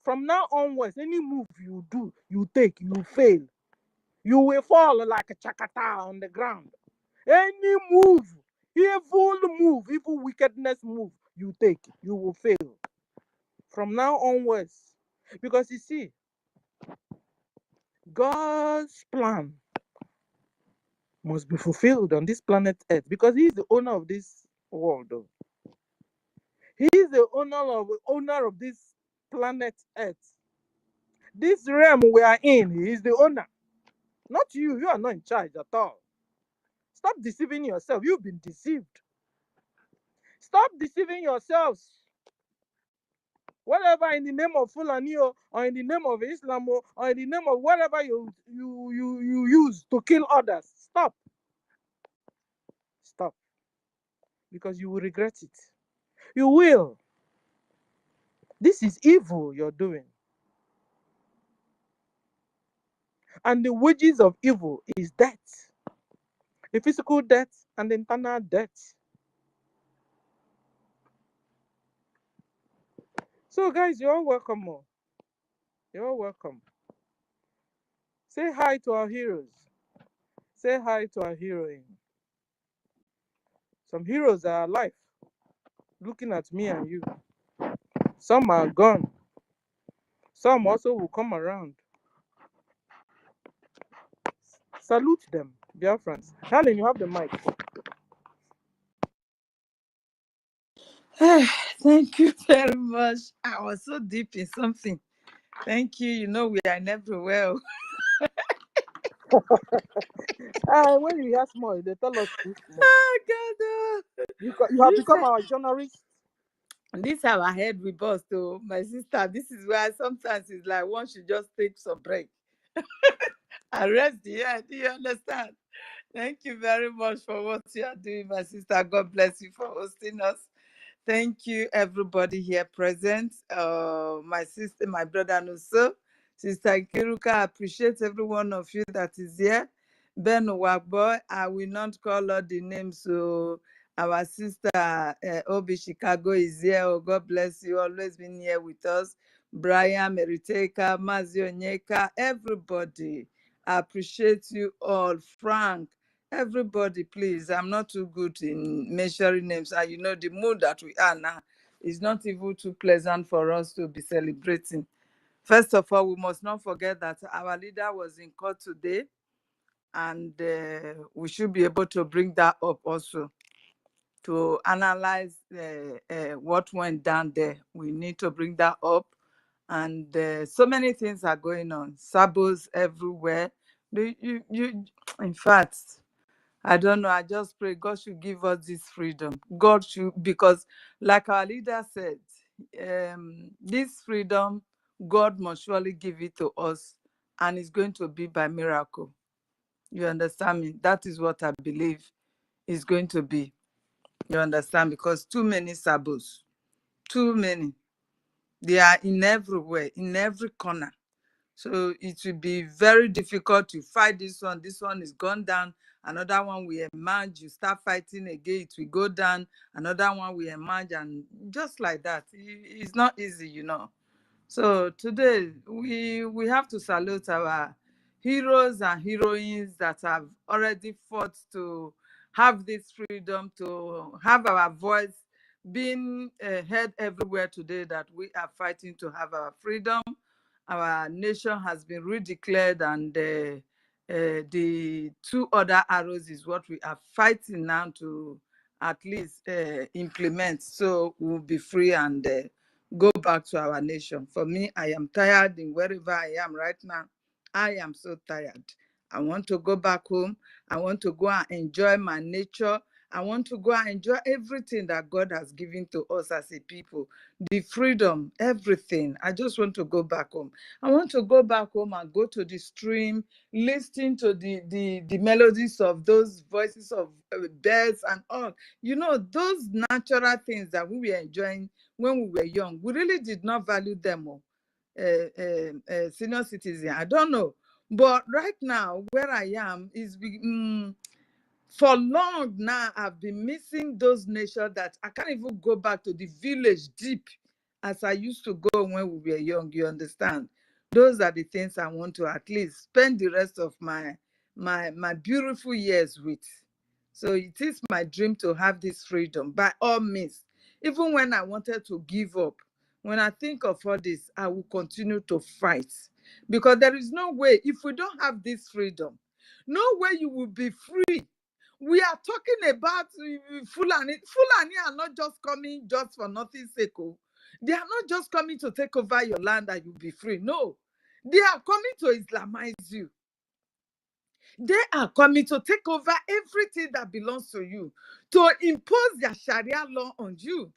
From now onwards, any move you do, you take, you fail. You will fall like a chakata on the ground. Any move, evil wickedness move you take, you will fail. From now onwards. Because you see, God's plan must be fulfilled on this planet Earth because He is the owner of this world. He is the owner of this planet Earth. This realm we are in, He is the owner. Not you. You are not in charge at all. Stop deceiving yourself. You've been deceived. Stop deceiving yourselves. Whatever in the name of Fulani or in the name of Islam or in the name of whatever you use to kill others. Stop. Stop. Because you will regret it. You will. This is evil you're doing. And the wages of evil is death. The physical death and the internal death. So guys, you're all welcome. You're all welcome. Say hi to our heroes. Say hi to our heroine. Some heroes are alive, looking at me and you. Some are gone. Some also will come around. Salute them, Biafrans. Helen, you have the mic. Thank you very much. I was so deep in something. Thank you. You know, we are never well. When you hear small, they tell us to small. Oh, God. You have become our journalist. This our head we bust, oh, my sister. This is why sometimes it's like one should just take some break and rest the head. Do you understand? Thank you very much for what you are doing, my sister. God bless you for hosting us. Thank you, everybody here present. My sister, my brother Nuso, Sister Kiruka, I appreciate every one of you that is here. Ben Wagboy, I will not call out the names. So our sister Obi Chicago is here. Oh, God bless you. Always been here with us. Brian Meriteka, Mazio Nyeka, everybody. I appreciate you all. Frank, everybody, please. I'm not too good in measuring names. And you know, the mood that we are now is not even too pleasant for us to be celebrating. First of all, we must not forget that our leader was in court today, and we should be able to bring that up also to analyze what went down there. We need to bring that up. And so many things are going on. Sabos everywhere. In fact, I don't know. I just pray God should give us this freedom. God should, because like our leader said, this freedom, God must surely give it to us, and it's going to be by miracle. You understand me? That is what I believe is going to be. You understand? Because too many sabos, too many. They are in everywhere, in every corner. So it will be very difficult to fight this one. This one is gone down. Another one will emerge. You start fighting again, it will go down. Another one will emerge, and just like that. It's not easy, you know. So today we have to salute our heroes and heroines that have already fought to have this freedom, to have our voice being heard everywhere today, that we are fighting to have our freedom. Our nation has been redeclared, and the two other arrows is what we are fighting now to at least implement, so we'll be free and go back to our nation. For me, I am tired in wherever I am right now. I am so tired. I want to go back home. I want to go and enjoy my nature. I want to go and enjoy everything that God has given to us as a people. The freedom, everything. I just want to go back home. I want to go back home and go to the stream, listen to the melodies of those voices of birds and all. You know, those natural things that we were enjoying when we were young. We really did not value them. Senior citizen, I don't know. But right now, where I am is for long now, I've been missing those nature that I can't even go back to the village deep as I used to go when we were young. You understand? Those are the things I want to at least spend the rest of my beautiful years with. So it is my dream to have this freedom by all means. Even when I wanted to give up, when I think of all this, I will continue to fight, because there is no way, if we don't have this freedom, no way you will be free. We are talking about Fulani. Fulani are not just coming just for nothing's sake. Oh. They are not just coming to take over your land and you'll be free. No. They are coming to Islamize you. They are coming to take over everything that belongs to you, to impose their Sharia law on you.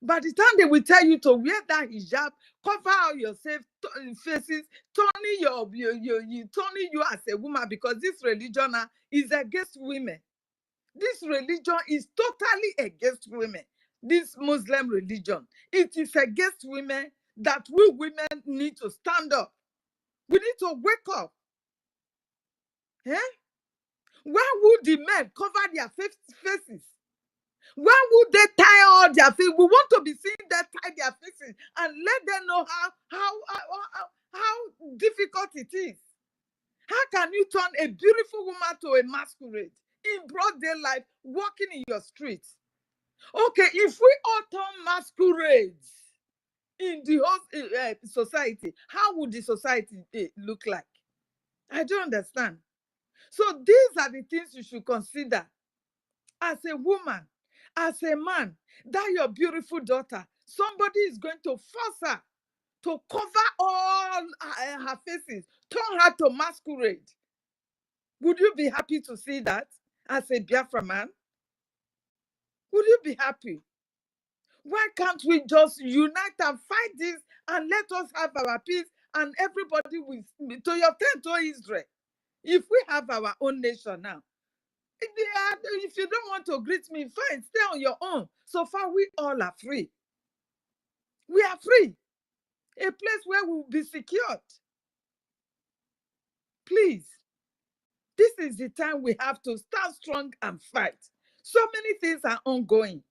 By the time they will tell you to wear that hijab, cover all your faces, turning turning you as a woman, because this religion is against women. This religion is totally against women. This Muslim religion, it is against women, that we women need to stand up. We need to wake up. Eh? Why would the men cover their faces? Why would they tie all their faces? We want to be seeing them tie their faces and let them know how difficult it is. How can you turn a beautiful woman to a masquerade in broad daylight, walking in your streets? Okay, if we all turn masquerades, in the whole society, how would the society look like? I don't understand. So these are the things you should consider as a woman, as a man, that your beautiful daughter, somebody is going to force her to cover all her faces, turn her to masquerade. Would you be happy to see that as a Biafra man? Would you be happy? Why can't we just unite and fight this and let us have our peace and everybody will, to your tent, to Israel? If we have our own nation now, if you don't want to greet me, fine, stay on your own. So far, we all are free. We are free. A place where we will be secured. Please, this is the time we have to stand strong and fight. So many things are ongoing.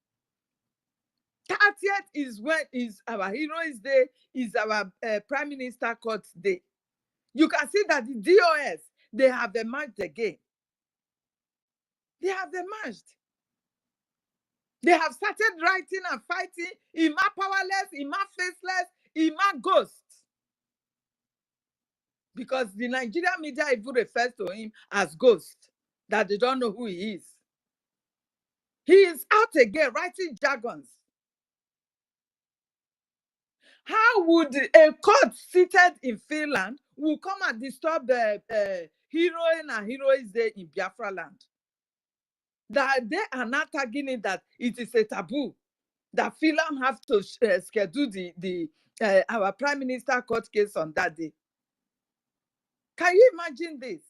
30th is our Heroes Day, is our Prime Minister Court Day. You can see that the DOS, they have emerged again. They have emerged. They have started writing and fighting, Ima powerless, Ima faceless, Ima ghost. Because the Nigerian media even refers to him as ghost, that they don't know who he is. He is out again writing jargons. How would a court seated in Finland will come and disturb the heroine and Heroes Day in Biafra land? That they are not tagging it that it is a taboo, that Finland have to schedule our Prime Minister court case on that day. Can you imagine this?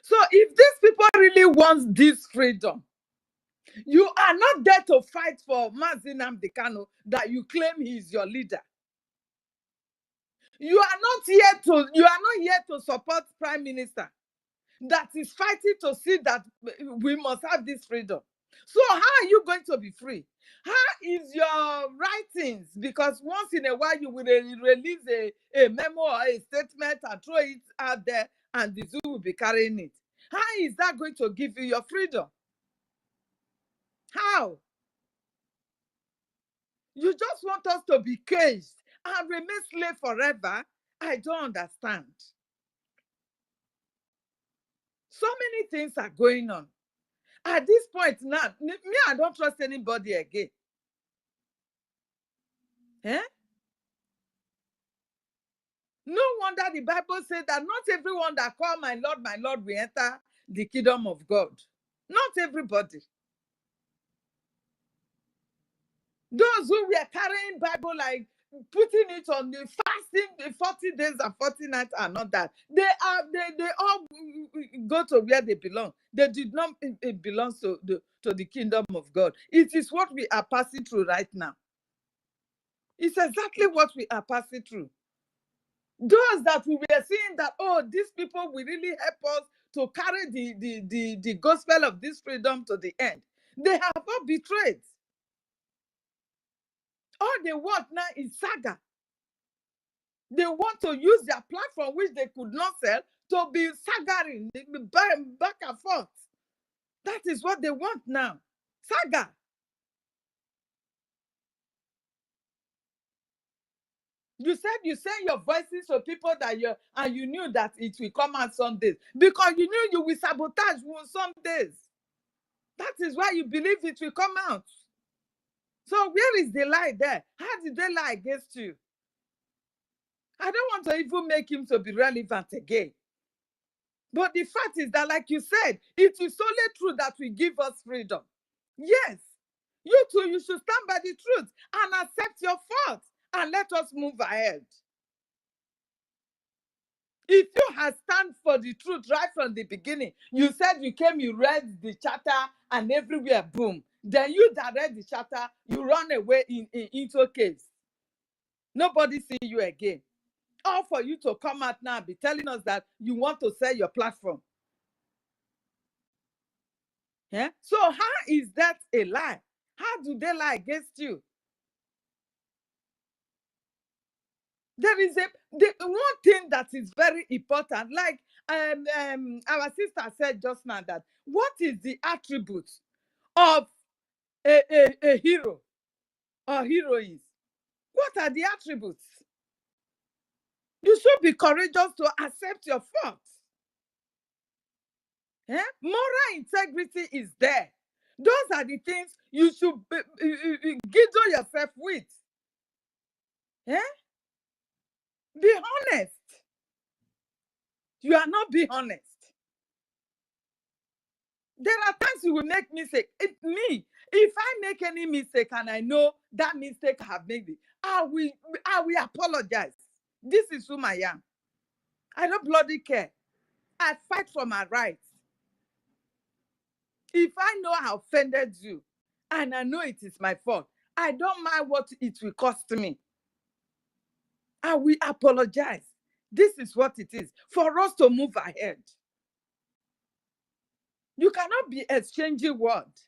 So if these people really want this freedom, you are not there to fight for Mazi Nnamdi Kanu that you claim he is your leader. You are not here to support Prime Minister that is fighting to see that we must have this freedom. So how are you going to be free? How is your writings? Because once in a while you will release a memo or a statement and throw it out there and the zoo will be carrying it. How is that going to give you your freedom? How? You just want us to be caged and remain slave forever? I don't understand. So many things are going on. At this point now, me, I don't trust anybody again. Eh? No wonder the Bible says that not everyone that call my Lord will enter the kingdom of God. Not everybody. Those who were carrying Bible, like putting it on the fasting, the 40 days and 40 nights are not that. They all go to where they belong. They did not belong to the kingdom of God. It is what we are passing through right now. It's exactly what we are passing through. Those that we were seeing that, oh, these people will really help us to carry the gospel of this freedom to the end. They have all betrayed. All they want now is saga. They want to use their platform, which they could not sell, to be sagaring back and forth. That is what they want now. Saga. You said you send your voices to people that you knew that it will come out some days. Because you knew you will sabotage some days. That is why you believe it will come out. So where is the lie there? How did they lie against you? I don't want to even make him to be relevant again. But the fact is that, like you said, it is only true that will give us freedom. Yes. You too, you should stand by the truth and accept your fault and let us move ahead. If you had stand for the truth right from the beginning, you said you came, you read the charter, and everywhere, boom. Then you that read the charter, you run away into caves. Nobody see you again. All for you to come out now and be telling us that you want to sell your platform. Yeah? So how is that a lie? How do they lie against you? There is one thing that is very important, like our sister said just now, that what is the attribute of a hero or heroine? What are the attributes? You should be courageous to accept your faults. Moral integrity is there. Those are the things you should guido yourself with. Be honest. You are not being honest. There are times you will make mistake. If I make any mistake and I know that mistake I have made it, I will apologize. This is whom I am. I don't bloody care. I fight for my rights. If I know I offended you and I know it is my fault, I don't mind what it will cost me. I will apologize. This is what it is for us to move ahead. You cannot be exchanging words.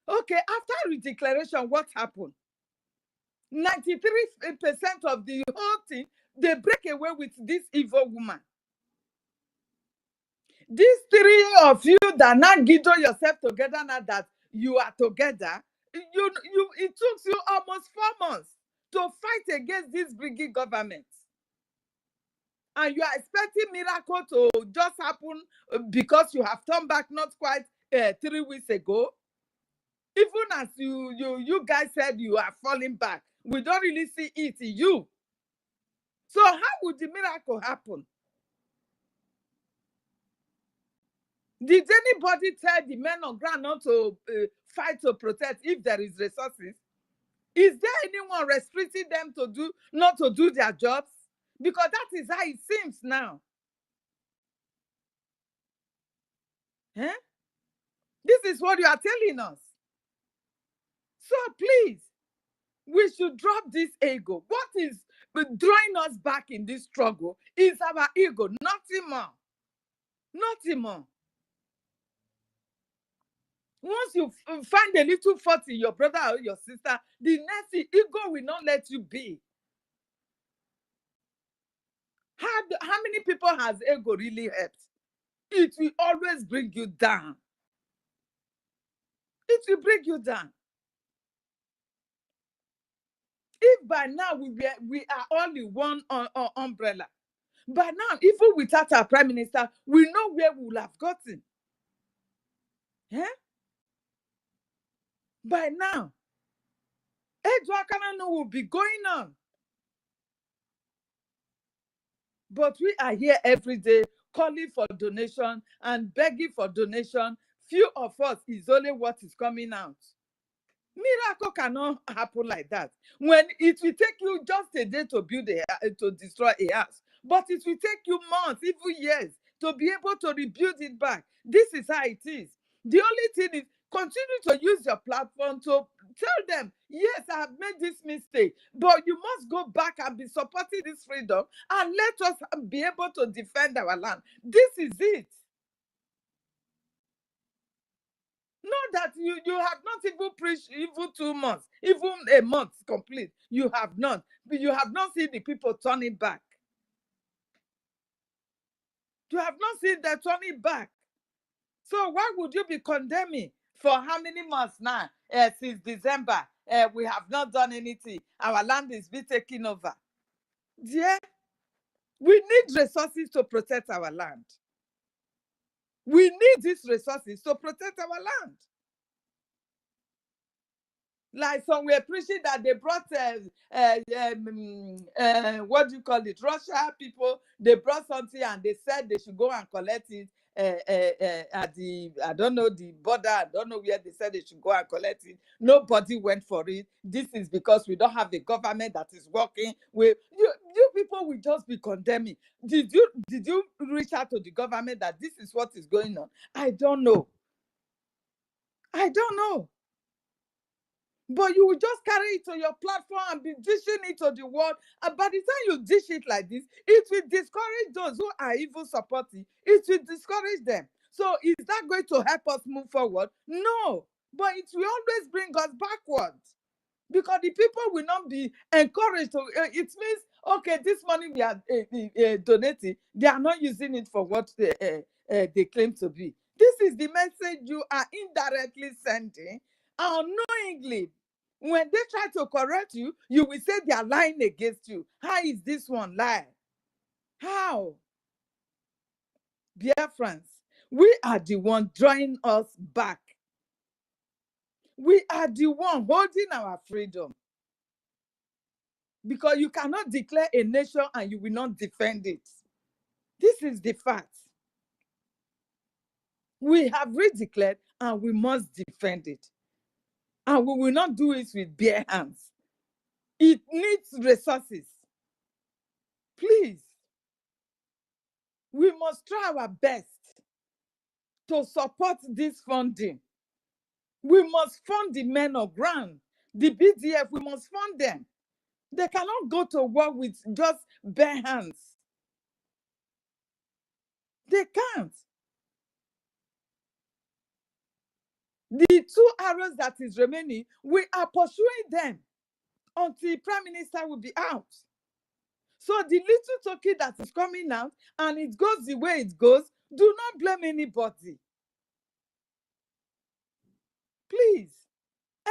Okay, after redeclaration, what happened? 93% of the whole thing, they break away with this evil woman. These three of you that now guido yourself together now that you are together, it took you almost 4 months to fight against this BRGIE government. And you are expecting miracle to just happen because you have turned back not quite 3 weeks ago. Even as you guys said you are falling back, we don't really see it in you. So how would the miracle happen? Did anybody tell the men on ground not to fight to protect if there is resources? Is there anyone restricting them not to do their jobs? Because that is how it seems now. This is what you are telling us. So please, we should drop this ego. What is drawing us back in this struggle is our ego, nothing more. Nothing more. Once you find a little fault in your brother or your sister, the next ego will not let you be. How many people has ego really helped? It will always bring you down. It will bring you down. If by now we are all in one umbrella, by now, even without our prime minister, we know where we will have gotten. By now, Edwakana will be going on. But we are here every day calling for donation and begging for donation. Few of us is only what is coming out. Miracle cannot happen like that. When it will take you just a day to build to destroy a house, but it will take you months, even years, to be able to rebuild it back. This is how it is. The only thing is continue to use your platform to tell them, yes, I have made this mistake, but you must go back and be supporting this freedom and let us be able to defend our land. This is it. Not that you have not even preached even 2 months, even a month complete. You have not. You have not seen the people turning back. You have not seen them turning back. So why would you be condemning for how many months now? Since December, we have not done anything. Our land is being taken over. Yeah, we need resources to protect our land. We need these resources to protect our land. Like some were preaching that they brought what do you call it? Russia people. They brought something and they said they should go and collect it at the I don't know the border. I don't know where they said they should go and collect it. Nobody went for it. This is because we don't have a government that is working. You people will just be condemning. Did you reach out to the government that this is what is going on? I don't know. I don't know. But you will just carry it to your platform and be dishing it to the world. And by the time you dish it like this, it will discourage those who are even supporting. It will discourage them. So is that going to help us move forward? No. But it will always bring us backwards. Because the people will not be encouraged to, it means, okay, this money we are donating, they are not using it for what they claim to be. This is the message you are indirectly sending unknowingly. When they try to correct you, you will say they are lying against you. How is this one lie? How? Biafrans, we are the one drawing us back. We are the one holding our freedom. Because you cannot declare a nation and you will not defend it. This is the fact. We have redeclared and we must defend it. And we will not do it with bare hands. It needs resources. Please, we must try our best to support this funding. We must fund the men of ground. The BDF, we must fund them. They cannot go to war with just bare hands. They can't. The 2 arrows that is remaining, we are pursuing them until Prime Minister will be out. So the little token that is coming out and it goes the way it goes, do not blame anybody. Please,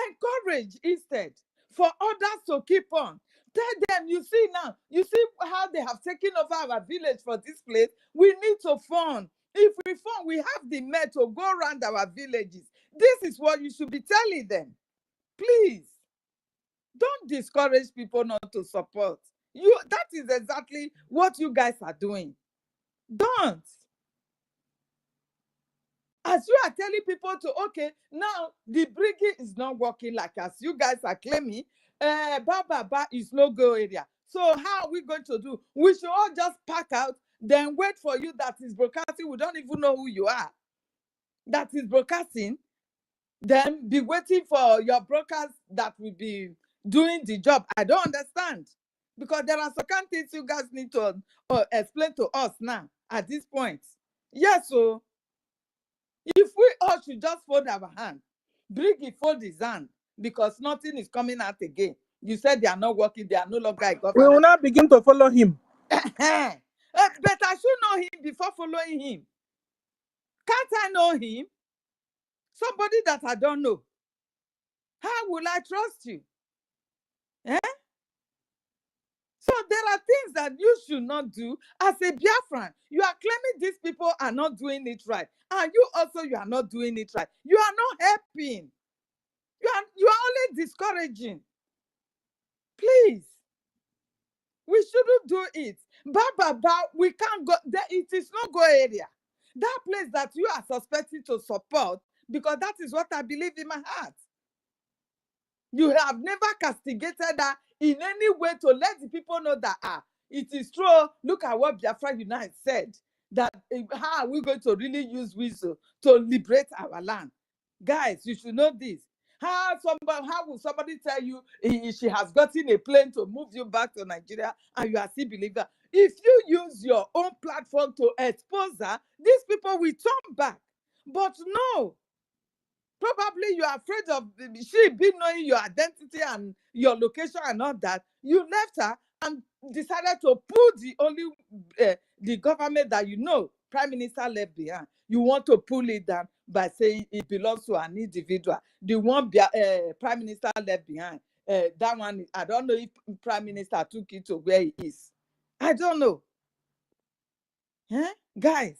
encourage instead for others to keep on. Tell them, you see now, you see how they have taken over our village for this place. We need to fund. If we fund, we have the men to go around our villages. This is what you should be telling them. Please, don't discourage people not to support. That is exactly what you guys are doing. Don't. As you are telling people to, okay, now the BRGIE is not working like as you guys are claiming, Baba is no-go area. So how are we going to do? We should all just pack out, then wait for you that is broadcasting. We don't even know who you are. That is broadcasting. Then be waiting for your brokers that will be doing the job. I don't understand. Because there are certain things you guys need to explain to us now at this point. Yes, so if we all should just fold our hand, BRGIE fold his hand because nothing is coming out again. You said they are not working, they are no longer a We government. will not begin to follow him. But I should know him before following him. Can't I know him? Somebody that I don't know. How will I trust you? Eh? So there are things that you should not do as a Biafran. You are claiming these people are not doing it right. And you also, you are not doing it right. You are not helping. You are only discouraging. Please. We shouldn't do it. We can't go there. It is no go area. That place that you are suspecting to support, because that is what I believe in my heart. You have never castigated that in any way to let the people know that it is true. Look at what Biafra Unite said, that how are we going to really use wisdom to liberate our land? Guys, you should know this. How will somebody tell you she has gotten a plane to move you back to Nigeria and you are still believer? If you use your own platform to expose her, these people will turn back. But no, probably you are afraid of she being knowing your identity and your location and all that. You left her and decided to pull the only the government that you know, Prime Minister left behind. You want to pull it down by saying it belongs to an individual. The one Prime Minister left behind, that one, I don't know if Prime Minister took it to where he is. I don't know. Guys,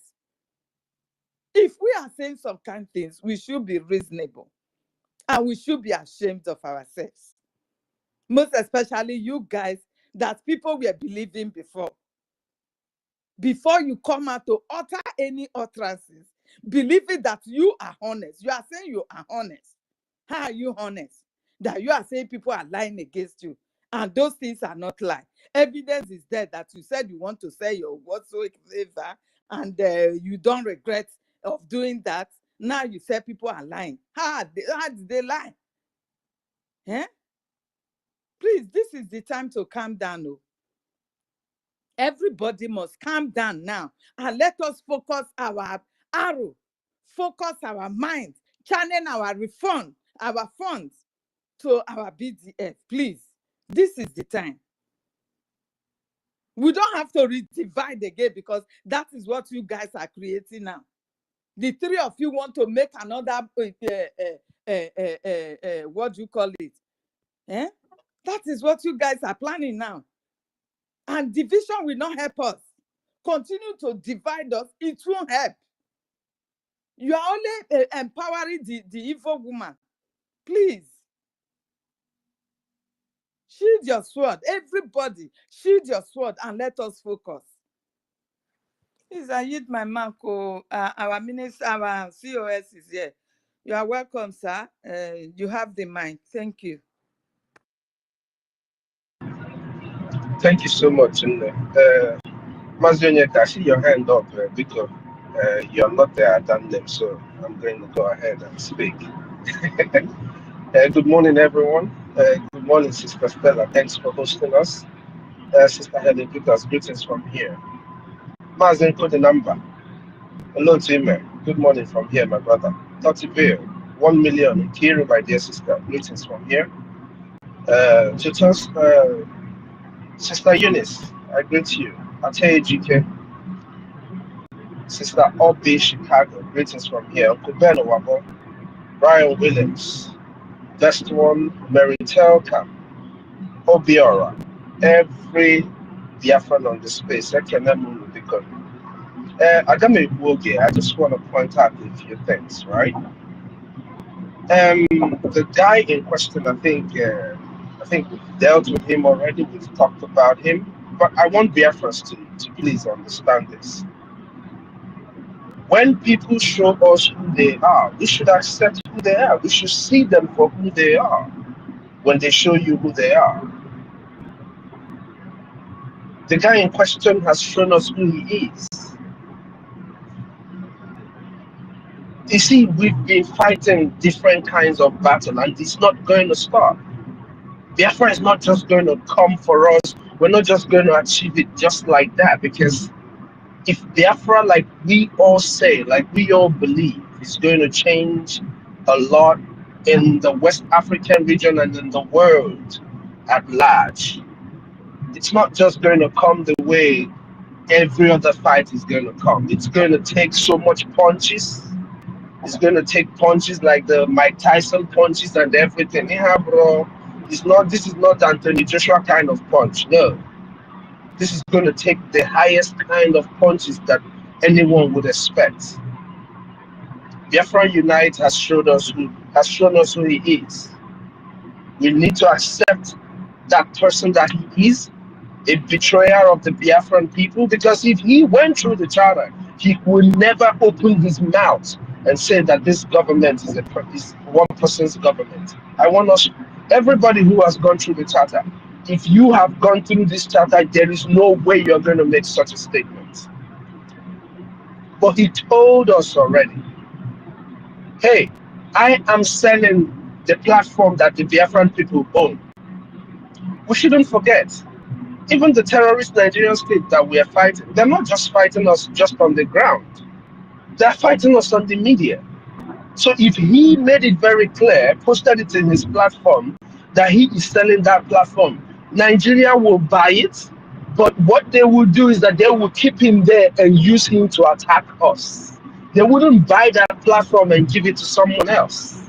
if we are saying some kind of things, we should be reasonable. And we should be ashamed of ourselves. Most especially you guys that people were believing before. Before you come out to utter any utterances, believing that you are honest. You are saying you are honest. How are you honest? That you are saying people are lying against you. And those things are not lying. Evidence is there that you said you want to sell your whatsoever and you don't regret of doing that. Now you say people are lying. How did they lie? Please, this is the time to calm down. Everybody must calm down now and let us focus our arrow, focus our mind, channel our refund, our funds to our BDF. Please, this is the time. We don't have to divide again because that is what you guys are creating now. The three of you want to make another, what do you call it? Eh? That is what you guys are planning now. And division will not help us. Continue to divide us, it won't help. You are only empowering the evil woman. Please. Shield your sword. Everybody, shield your sword and let us focus. Please, I yield my mic. Our minister, our COS is here. You are welcome, sir. You have the mic. Thank you. Thank you so much. And Mazunyeka, I see your hand up because you're not there at that name, so I'm going to go ahead and speak. Good morning, everyone. Good morning, Sister Stella. Thanks for hosting us. Sister Helen Peters, greetings from here. Mazenko, the number. Hello, Jimmy. Good morning from here, my brother. Toti Bill, 1 million. Kiri, my dear sister, greetings from here. Sister Eunice, I greet you. Ateye GK, Sister Obi Chicago, greetings from here. Uncle Ben Owabo, Brian Williams, Best One, Mary Telka, Obiora, every Biafran on the space. I just want to point out a few things, right? The guy in question, I think we've dealt with him already. We've talked about him, but I want Biafrans to please understand this. When people show us who they are, we should accept who they are. We should see them for who they are when they show you who they are. The guy in question has shown us who he is. You see, we've been fighting different kinds of battle, and it's not going to stop. Biafra is not just going to come for us. We're not just going to achieve it just like that, because if Biafra, like we all say, like we all believe, is going to change a lot in the West African region and in the world at large, it's not just going to come the way every other fight is going to come. It's going to take so much punches. It's going to take punches like the Mike Tyson punches and everything. Yeah, bro. This is not Anthony Joshua kind of punch. No. This is going to take the highest kind of punches that anyone would expect. Biafra Unite has shown us who he is. We need to accept that person that he is, a betrayer of the Biafran people, because if he went through the charter, he would never open his mouth and say that this government is one person's government. I want us, everybody who has gone through the charter, if you have gone through this charter, there is no way you're going to make such a statement. But he told us already, hey, I am selling the platform that the Biafran people own. We shouldn't forget, even the terrorist Nigerian state that we are fighting, they're not just fighting us just on the ground. They're fighting us on the media. So if he made it very clear, posted it in his platform, that he is selling that platform, Nigeria will buy it, but what they will do is that they will keep him there and use him to attack us. They wouldn't buy that platform and give it to someone else.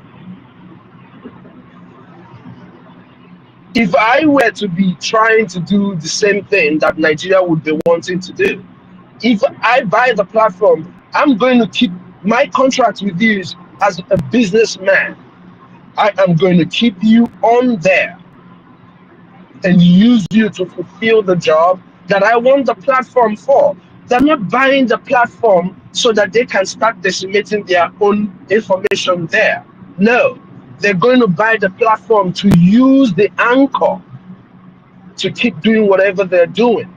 If I were to be trying to do the same thing that Nigeria would be wanting to do, if I buy the platform, I'm going to keep my contract with you as a businessman. I am going to keep you on there and use you to fulfill the job that I want the platform for. They're not buying the platform so that they can start disseminating their own information there. No, they're going to buy the platform to use the anchor to keep doing whatever they're doing.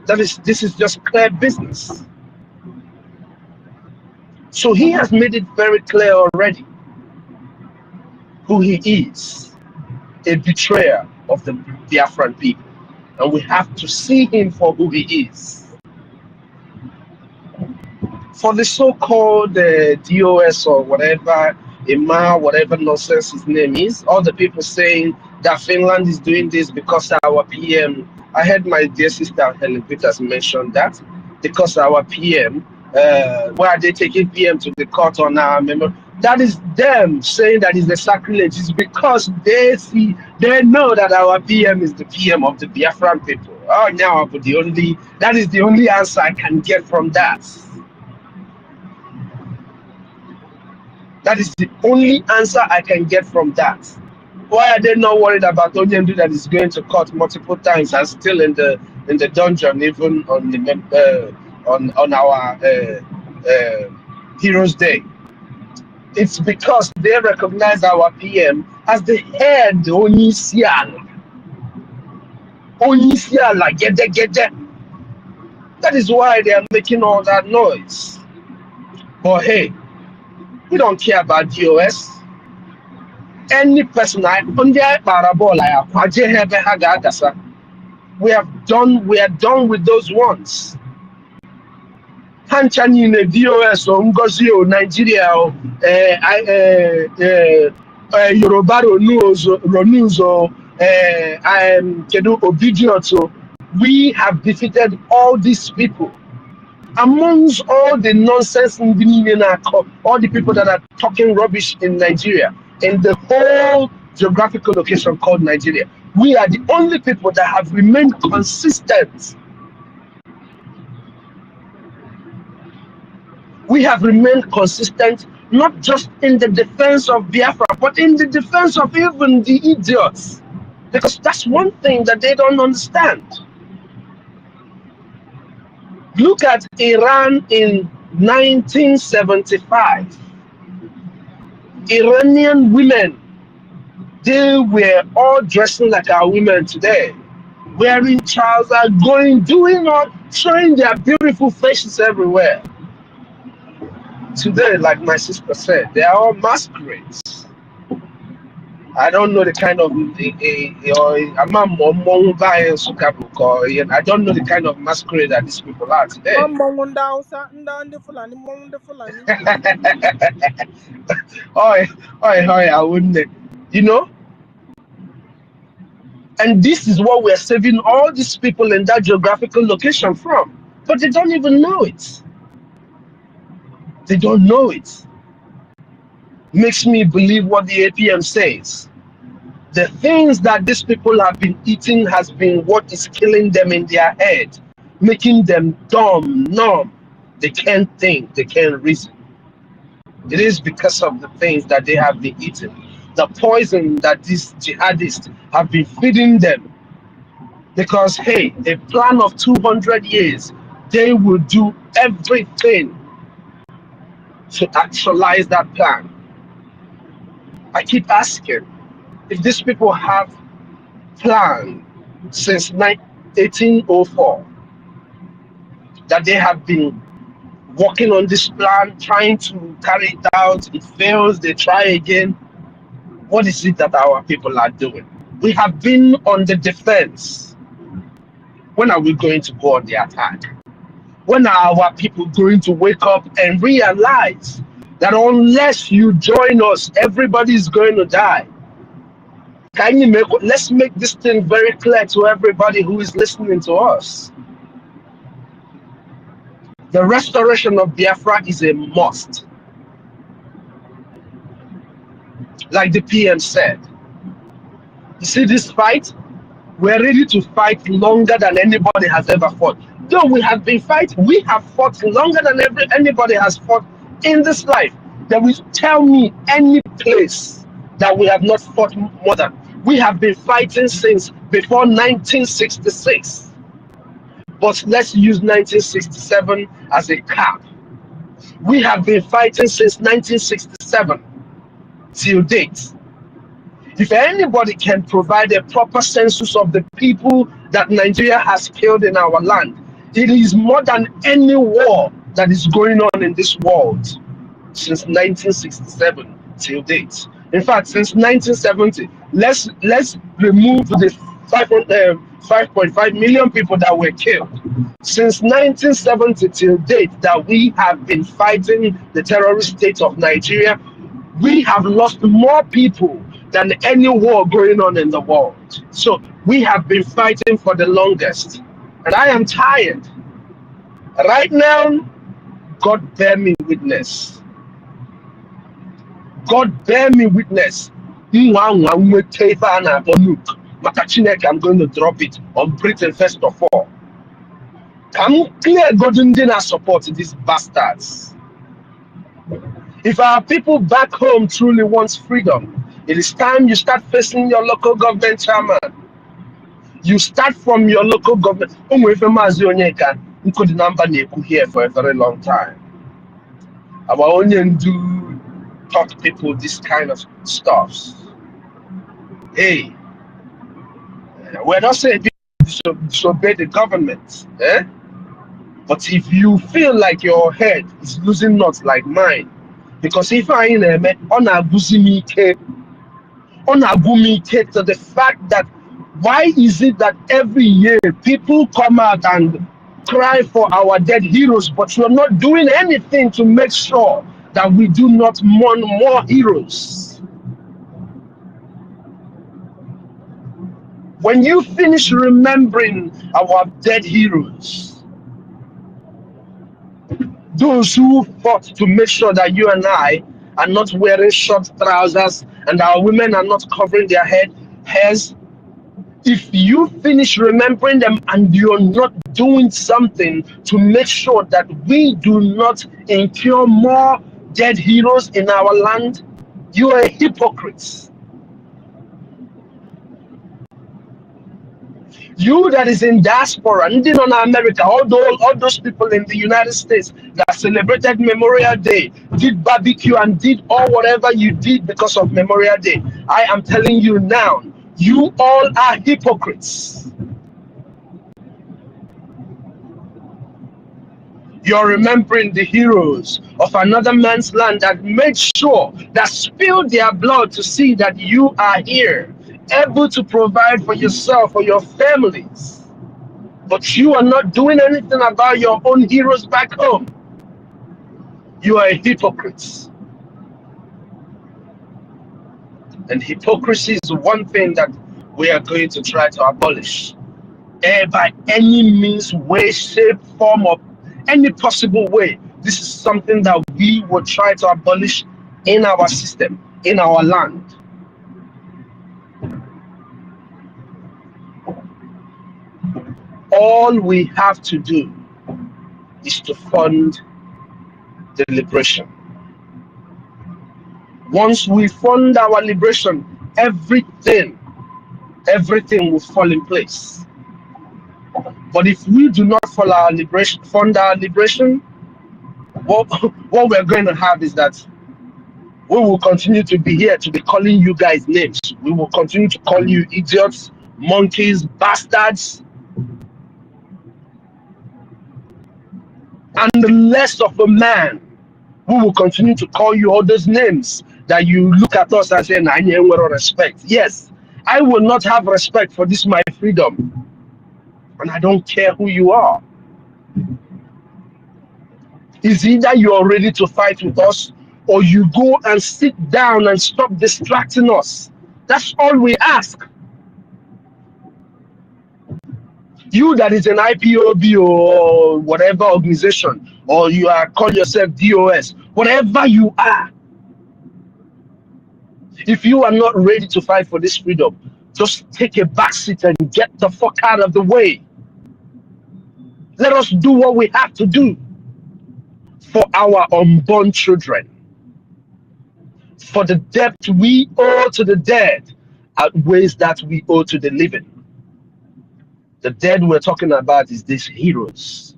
This is just clear business. So he has made it very clear already who he is, a betrayer of the Biafran people. And we have to see him for who he is. For the so-called DOS or whatever, Ima, whatever nonsense his name is, all the people saying that Finland is doing this because our PM, I heard my dear sister Helen Peters mention that, because our PM why are they taking PM to the court on our member? That is them saying that is the sacrilege. It's because they know that our PM is the PM of the Biafran people. Oh, now, but that is the only answer I can get from that. That is the only answer I can get from that. Why are they not worried about Onyendu that is going to court multiple times and still in the dungeon, even on the on our Heroes Day? It's because they recognize our PM as the head Onisiala. Gede. That is why they are making all that noise. But hey, we don't care about DOS. Any person we are done with those ones. Hanchani in the DOS or NGOZI or Nigeria or Yoruba Ronuzo or Kedu Obidioto. We have defeated all these people. Amongst all the nonsense in the all the people that are talking rubbish in Nigeria, in the whole geographical location called Nigeria, we are the only people that have remained consistent. We have remained consistent, not just in the defense of Biafra, but in the defense of even the idiots. Because that's one thing that they don't understand. Look at Iran in 1975. Iranian women, they were all dressing like our women today, wearing trousers, doing all, showing their beautiful faces everywhere. Today, like my sister said, they are all masquerades. I don't know the kind of I don't know the kind of masquerade that these people are today. I wouldn't, you know. And this is what we're saving all these people in that geographical location from, but they don't even know it. They don't know it. Makes me believe what the APM says. The things that these people have been eating has been what is killing them in their head, making them dumb, numb. They can't think, they can't reason. It is because of the things that they have been eating, the poison that these jihadists have been feeding them. Because, hey, a plan of 200 years, they will do everything to actualize that plan. I keep asking, if these people have planned since 1804, that they have been working on this plan, trying to carry it out, it fails, they try again, what is it that our people are doing? We have been on the defense. When are we going to go on the attack? When are our people going to wake up and realize that unless you join us, everybody is going to die? Let's make this thing very clear to everybody who is listening to us. The restoration of Biafra is a must. Like the PM said, you see this fight? We're ready to fight longer than anybody has ever fought. Though we have been fighting, we have fought longer than anybody has fought in this life. That will tell me any place that we have not fought more than. We have been fighting since before 1966. But let's use 1967 as a cap. We have been fighting since 1967 till date. If anybody can provide a proper census of the people that Nigeria has killed in our land, it is more than any war that is going on in this world since 1967 till date. In fact, since 1970, let's remove the 5.5 million people that were killed. Since 1970 till date that we have been fighting the terrorist state of Nigeria, we have lost more people than any war going on in the world. So we have been fighting for the longest. And I am tired. Right now, God bear me witness. God bear me witness. I'm going to drop it on Britain first of all. Come clear golden dinner support these bastards. If our people back home truly wants freedom, it is time you start facing your local government chairman. You start from your local government. Here for a very long time. Our onion do taught people this kind of stuff. Hey, we're not saying disobey the government, eh? But if you feel like your head is losing nuts like mine, because if I ain't on a to the fact that why is it that every year people come out and cry for our dead heroes, but you're not doing anything to make sure that we do not mourn more heroes? When you finish remembering our dead heroes, those who fought to make sure that you and I are not wearing short trousers and our women are not covering their hairs, if you finish remembering them and you're not doing something to make sure that we do not incur more dead heroes in our land, you are a hypocrite. You that is in diaspora, and in America, all those people in the United States that celebrated Memorial Day, did barbecue and did all whatever you did because of Memorial Day, I am telling you now, you all are hypocrites. You're remembering the heroes of another man's land that made sure, that spilled their blood to see that you are here, able to provide for yourself or your families. But you are not doing anything about your own heroes back home. You are a hypocrite. And hypocrisy is one thing that we are going to try to abolish. By any means, way, shape, form, or any possible way. This is something that we will try to abolish in our system, in our land. All we have to do is to fund the liberation. Once we fund our liberation, everything will fall in place. But if we do not fund our liberation, what we're going to have is that we will continue to be here to be calling you guys names. We will continue to call you idiots, monkeys, bastards, and less of a man. We will continue to call you all those names that you look at us and say, "I need respect." Yes, I will not have respect for this my freedom, and I don't care who you are. It's either you are ready to fight with us, or you go and sit down and stop distracting us. That's all we ask. You that is an IPOB or whatever organization, or you are call yourself DOS, whatever you are, if you are not ready to fight for this freedom, just take a back seat and get the fuck out of the way. Let us do what we have to do for our unborn children. For the debt we owe to the dead outweighs that we owe to the living. The dead we're talking about is these heroes.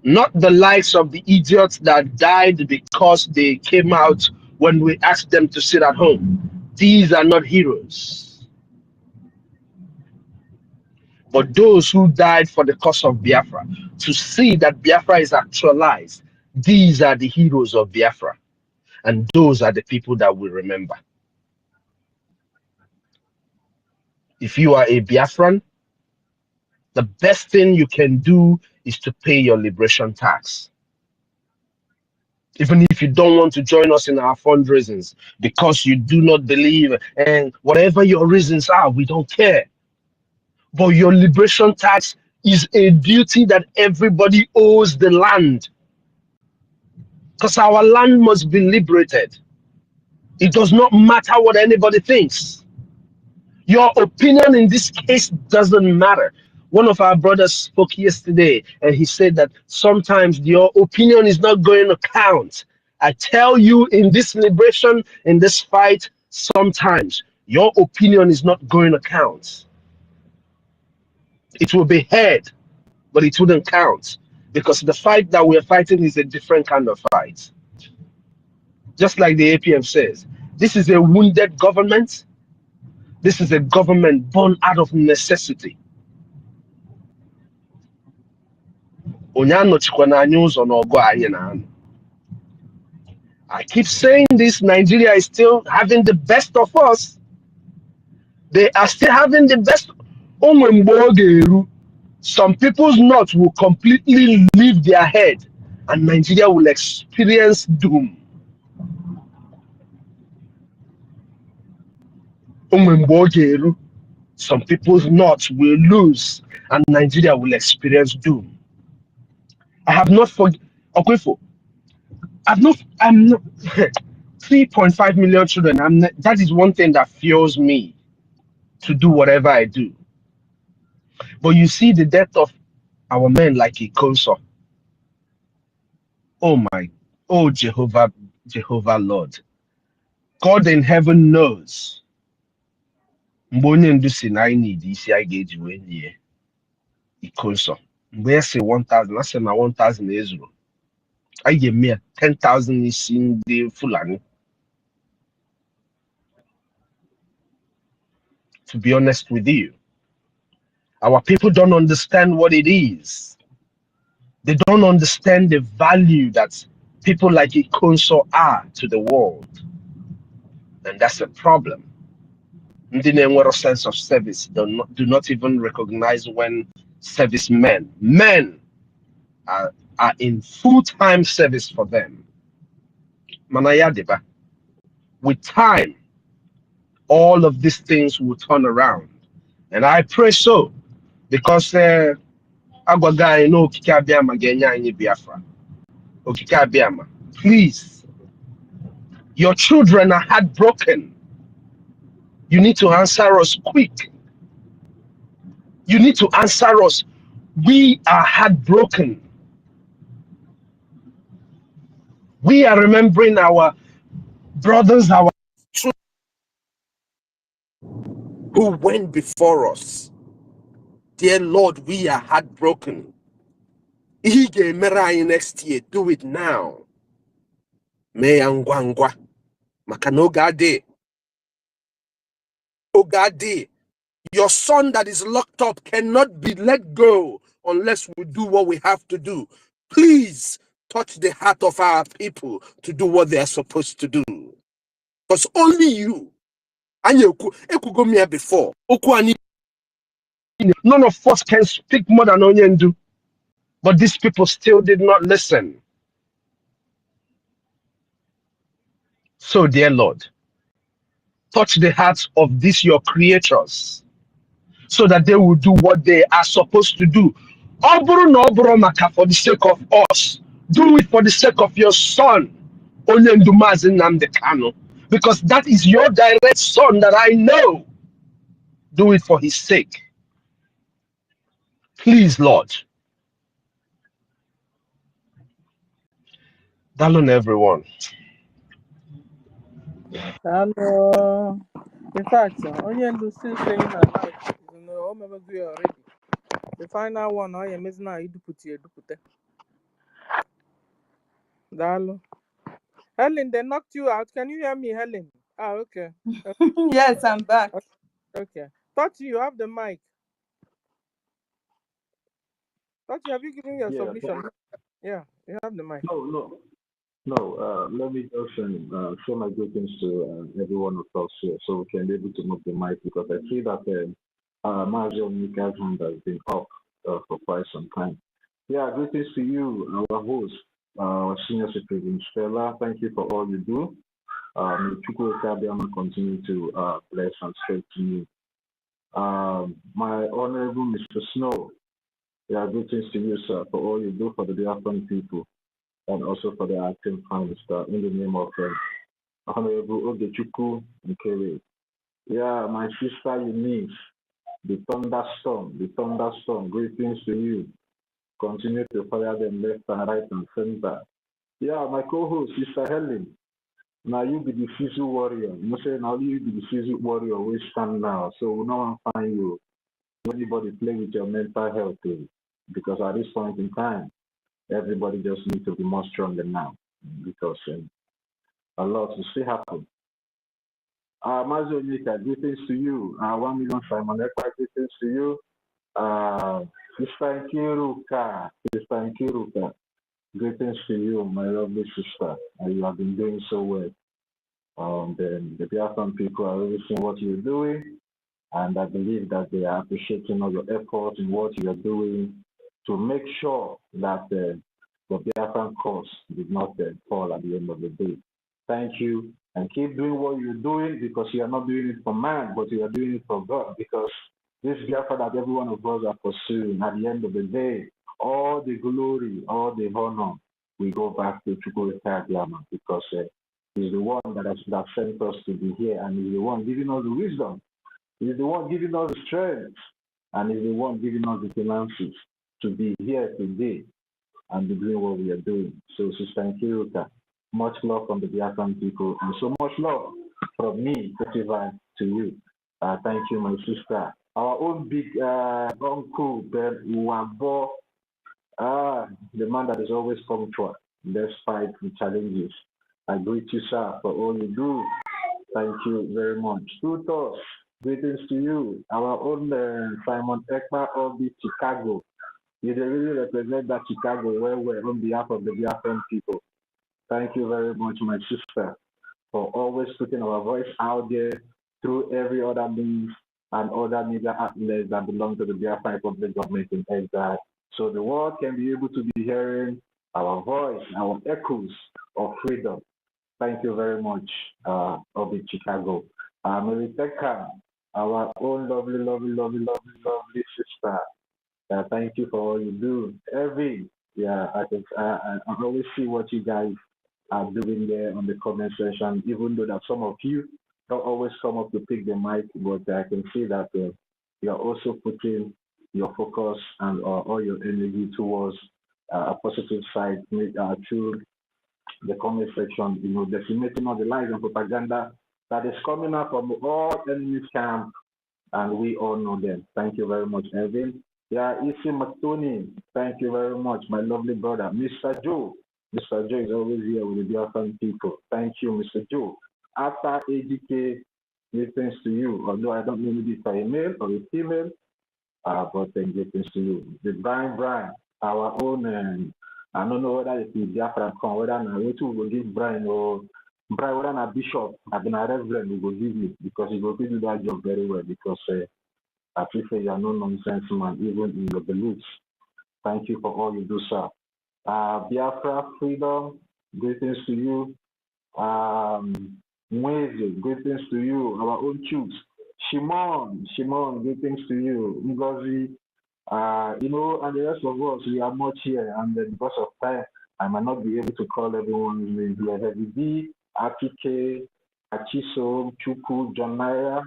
Not the likes of the idiots that died because they came out when we asked them to sit at home. These are not heroes. But those who died for the cause of Biafra, to see that Biafra is actualized, these are the heroes of Biafra. And those are the people that we remember. If you are a Biafran, the best thing you can do is to pay your liberation tax. Even if you don't want to join us in our fundraisings because you do not believe, and whatever your reasons are, we don't care. But your liberation tax is a duty that everybody owes the land. Because our land must be liberated. It does not matter what anybody thinks. Your opinion in this case doesn't matter. One of our brothers spoke yesterday and he said that sometimes your opinion is not going to count. I tell you, in this liberation, in this fight, sometimes your opinion is not going to count. It will be heard, but it wouldn't count, because the fight that we're fighting is a different kind of fight. Just like the APM says, this is a wounded government. This is a government born out of necessity. I keep saying this, Nigeria is still having the best of us. They are still having the best. Some people's nuts will completely leave their head and Nigeria will experience doom. Some people's nuts will lose and Nigeria will experience doom. I have not forgotten. I'm not 3.5 million children. That is one thing that fuels me to do whatever I do. But you see the death of our men like IKOM. Oh Jehovah Lord. God in heaven knows. I need IKOM. Where say 1,000? I say my 1,000 Israel. I give me 10,000 is in the Fulani. To be honest with you, our people don't understand what it is. They don't understand the value that people like IKOM are to the world. And that's a problem. A sense of service do not even recognize when men are in full-time service for them. Manayadiba. With time, all of these things will turn around. And I pray so, because Agwaga, no Kikabiama Genya in Biafra. Okikabiama, please, your children are heartbroken. You need to answer us quick. You need to answer us. We are heartbroken. We are remembering our brothers, our children who went before us. Dear Lord, we are heartbroken. Next year, do it now. Me angwangwa. Makanogade. Ogade. Your son that is locked up cannot be let go unless we do what we have to do. Please touch the heart of our people to do what they are supposed to do. Because only you, and you could go here before. None of us can speak more than Onyendu. But these people still did not listen. So, dear Lord, touch the hearts of these your creatures, so that they will do what they are supposed to do. Maka, for the sake of us. Do it for the sake of your son, Onyendumazi Nnamdi Kanu, because that is your direct son that I know. Do it for his sake. Please, Lord. Darling, everyone. Hello. In fact, Onyendu still saying that you know, all members we already. The final one, I am missing now. You put it. Dalo. Helen, they knocked you out. Can you hear me, Helen? Ah, okay. Yes, I'm back. Okay. Touch, you have the mic. Touch, have you given your submission? Yeah, you have the mic. No. Let me just show my greetings to every one of us here, so we can be able to move the mic, because I see that Mario Mika's hand has been up for quite some time. Yeah, greetings to you, our host, our senior citizen Stella. Thank you for all you do. May Chukwu Ekabiama continue to bless and strengthen you. My honorable Mr. Snow, yeah, greetings to you, sir, for all you do for the Biafran people. and also for the acting Prime Minister in the name of Honorable Ogechukwu Nkere. Yeah, my sister Eunice, the thunderstorm, greetings to you. Continue to fire them left and right and center. Yeah, my co-host, Sister Helen. Now you be the Fizu warrior. You say now you be the Fizu warrior. We stand now, so we don't find you. Anybody play with your mental health too, because at this point in time, everybody just needs to be more stronger now, because a lot will still happen. Mazo Nika, greetings to you. 1 million Simon Ekpa, greetings to you. Sister Nkiruka, greetings to you, my lovely sister. You have been doing so well. The Biafran people are really seeing what you're doing, and I believe that they are appreciating all your efforts in what you are doing to make sure that the Biafran cause did not fall at the end of the day. Thank you, and keep doing what you're doing, because you are not doing it for man, but you are doing it for God, because this Biafra that every one of us are pursuing, at the end of the day, all the glory, all the honor, we go back to Chukwuka Diama, because he's the one that has sent us to be here, and he's the one giving us the wisdom. He's the one giving us the strength, and he's the one giving us the finances to be here today and be doing what we are doing. So, Sister Nkiruka, much love from the Biafran people, and so much love from me, Kotivan, to you. Thank you, my sister. Our own big uncle, Ben Uwabo, the man that is always punctual despite the challenges. I greet you, sir, for all you do. Thank you very much. Tutos, greetings to you. Our own Simon Ekpa of the Chicago. You really represent that Chicago well on behalf of the Biafran people. Thank you very much, my sister, for always putting our voice out there through every other means and other media outlets that belong to the Biafran public government in exile. So the world can be able to be hearing our voice, our echoes of freedom. Thank you very much, Obi Chicago. Meriteka, our own lovely sister. Thank you for all you do. I always see what you guys are doing there on the comment section, even though that some of you don't always come up to pick the mic, but I can see that you're also putting your focus and all your energy towards a positive side through the comment section, decimating all the lies and propaganda that is coming up from all enemies camp, and we all know them. Thank you very much, Evan. Yeah, Isi Matoni, thank you very much, my lovely brother. Mr. Joe. Mr. Joe is always here with the Biafran people. Thank you, Mr. Joe. After ADK, greetings to you, although I don't know if it's a male or a female, but then greetings to you. The Brian, our own, I don't know whether it's BIAFRACOIN, whether we will give Brian or Brian, whether a bishop, I've been a reverend, we will give you, because he will do that job very well, because I prefer you are no nonsense man, even in your beliefs. Thank you for all you do, sir. Biafra Freedom, greetings to you. Mweze, greetings to you. Our own troops. Shimon, greetings to you. NGOZI, and the rest of us, we are much here, and because of time, I might not be able to call everyone's name here. Heavy D, Atike, Achiso, Chuku, John Naira,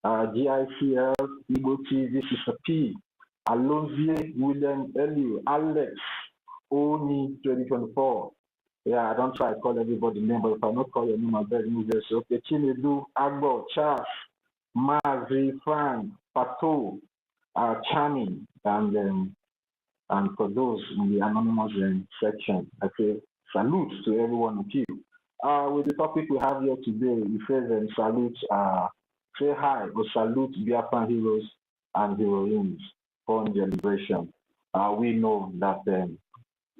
GICL, Igbo TV, Sister P, Alonzie, William Eliu, Alex, Oni 2024. Yeah, I don't try to call everybody name, but if I not call your name, I better move this. Okay, Chinedu, Agbo, Charles, Mazi, Frank, Pato, Chani, and for those in the anonymous section, I say salute to every one of you. With the topic we have here today, it says salute, say hi or salute Biafran heroes and heroines on their liberation. We know that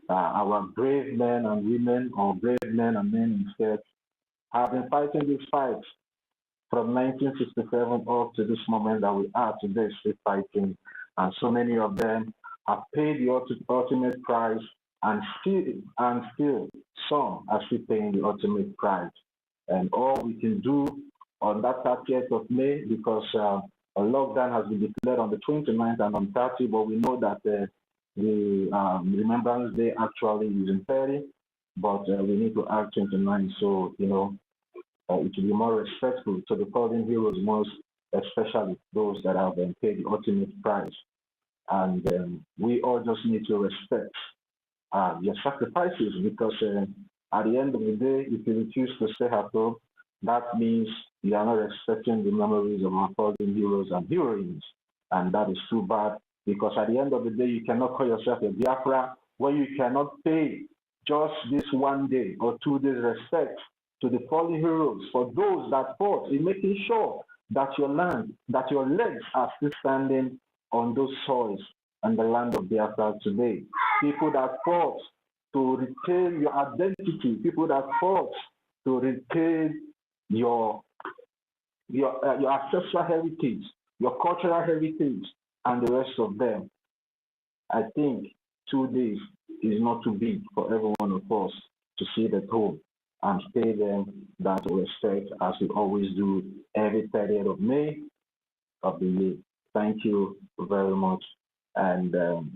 our brave men and women, or brave men and men instead, have been fighting this fight from 1967 up to this moment that we are today still fighting, and so many of them have paid the ultimate price, and still some are still paying the ultimate price. And all we can do on that 30th of May, because a lockdown has been declared on the 29th and on 30, but we know that the Remembrance Day actually is in 30. but we need to act 29. So, you know, it will be more respectful to the fallen heroes, most especially those that have paid the ultimate price. And we all just need to respect your sacrifices, because at the end of the day, if you refuse to stay at home, that means you are not respecting the memories of our fallen heroes and heroines. And that is too bad, because at the end of the day, you cannot call yourself a Biafra when you cannot pay just this 1 day or 2 days respect to the fallen heroes, for those that fought in making sure that your land, that your legs are still standing on those soils and the land of Biafra today. People that fought to retain your identity, people that fought to retain your ancestral heritage, your cultural heritage, and the rest of them. I think 2 days is not too big for every one of us to sit at home and pay them that respect, as we always do every 30th of May of the year. Thank you very much. And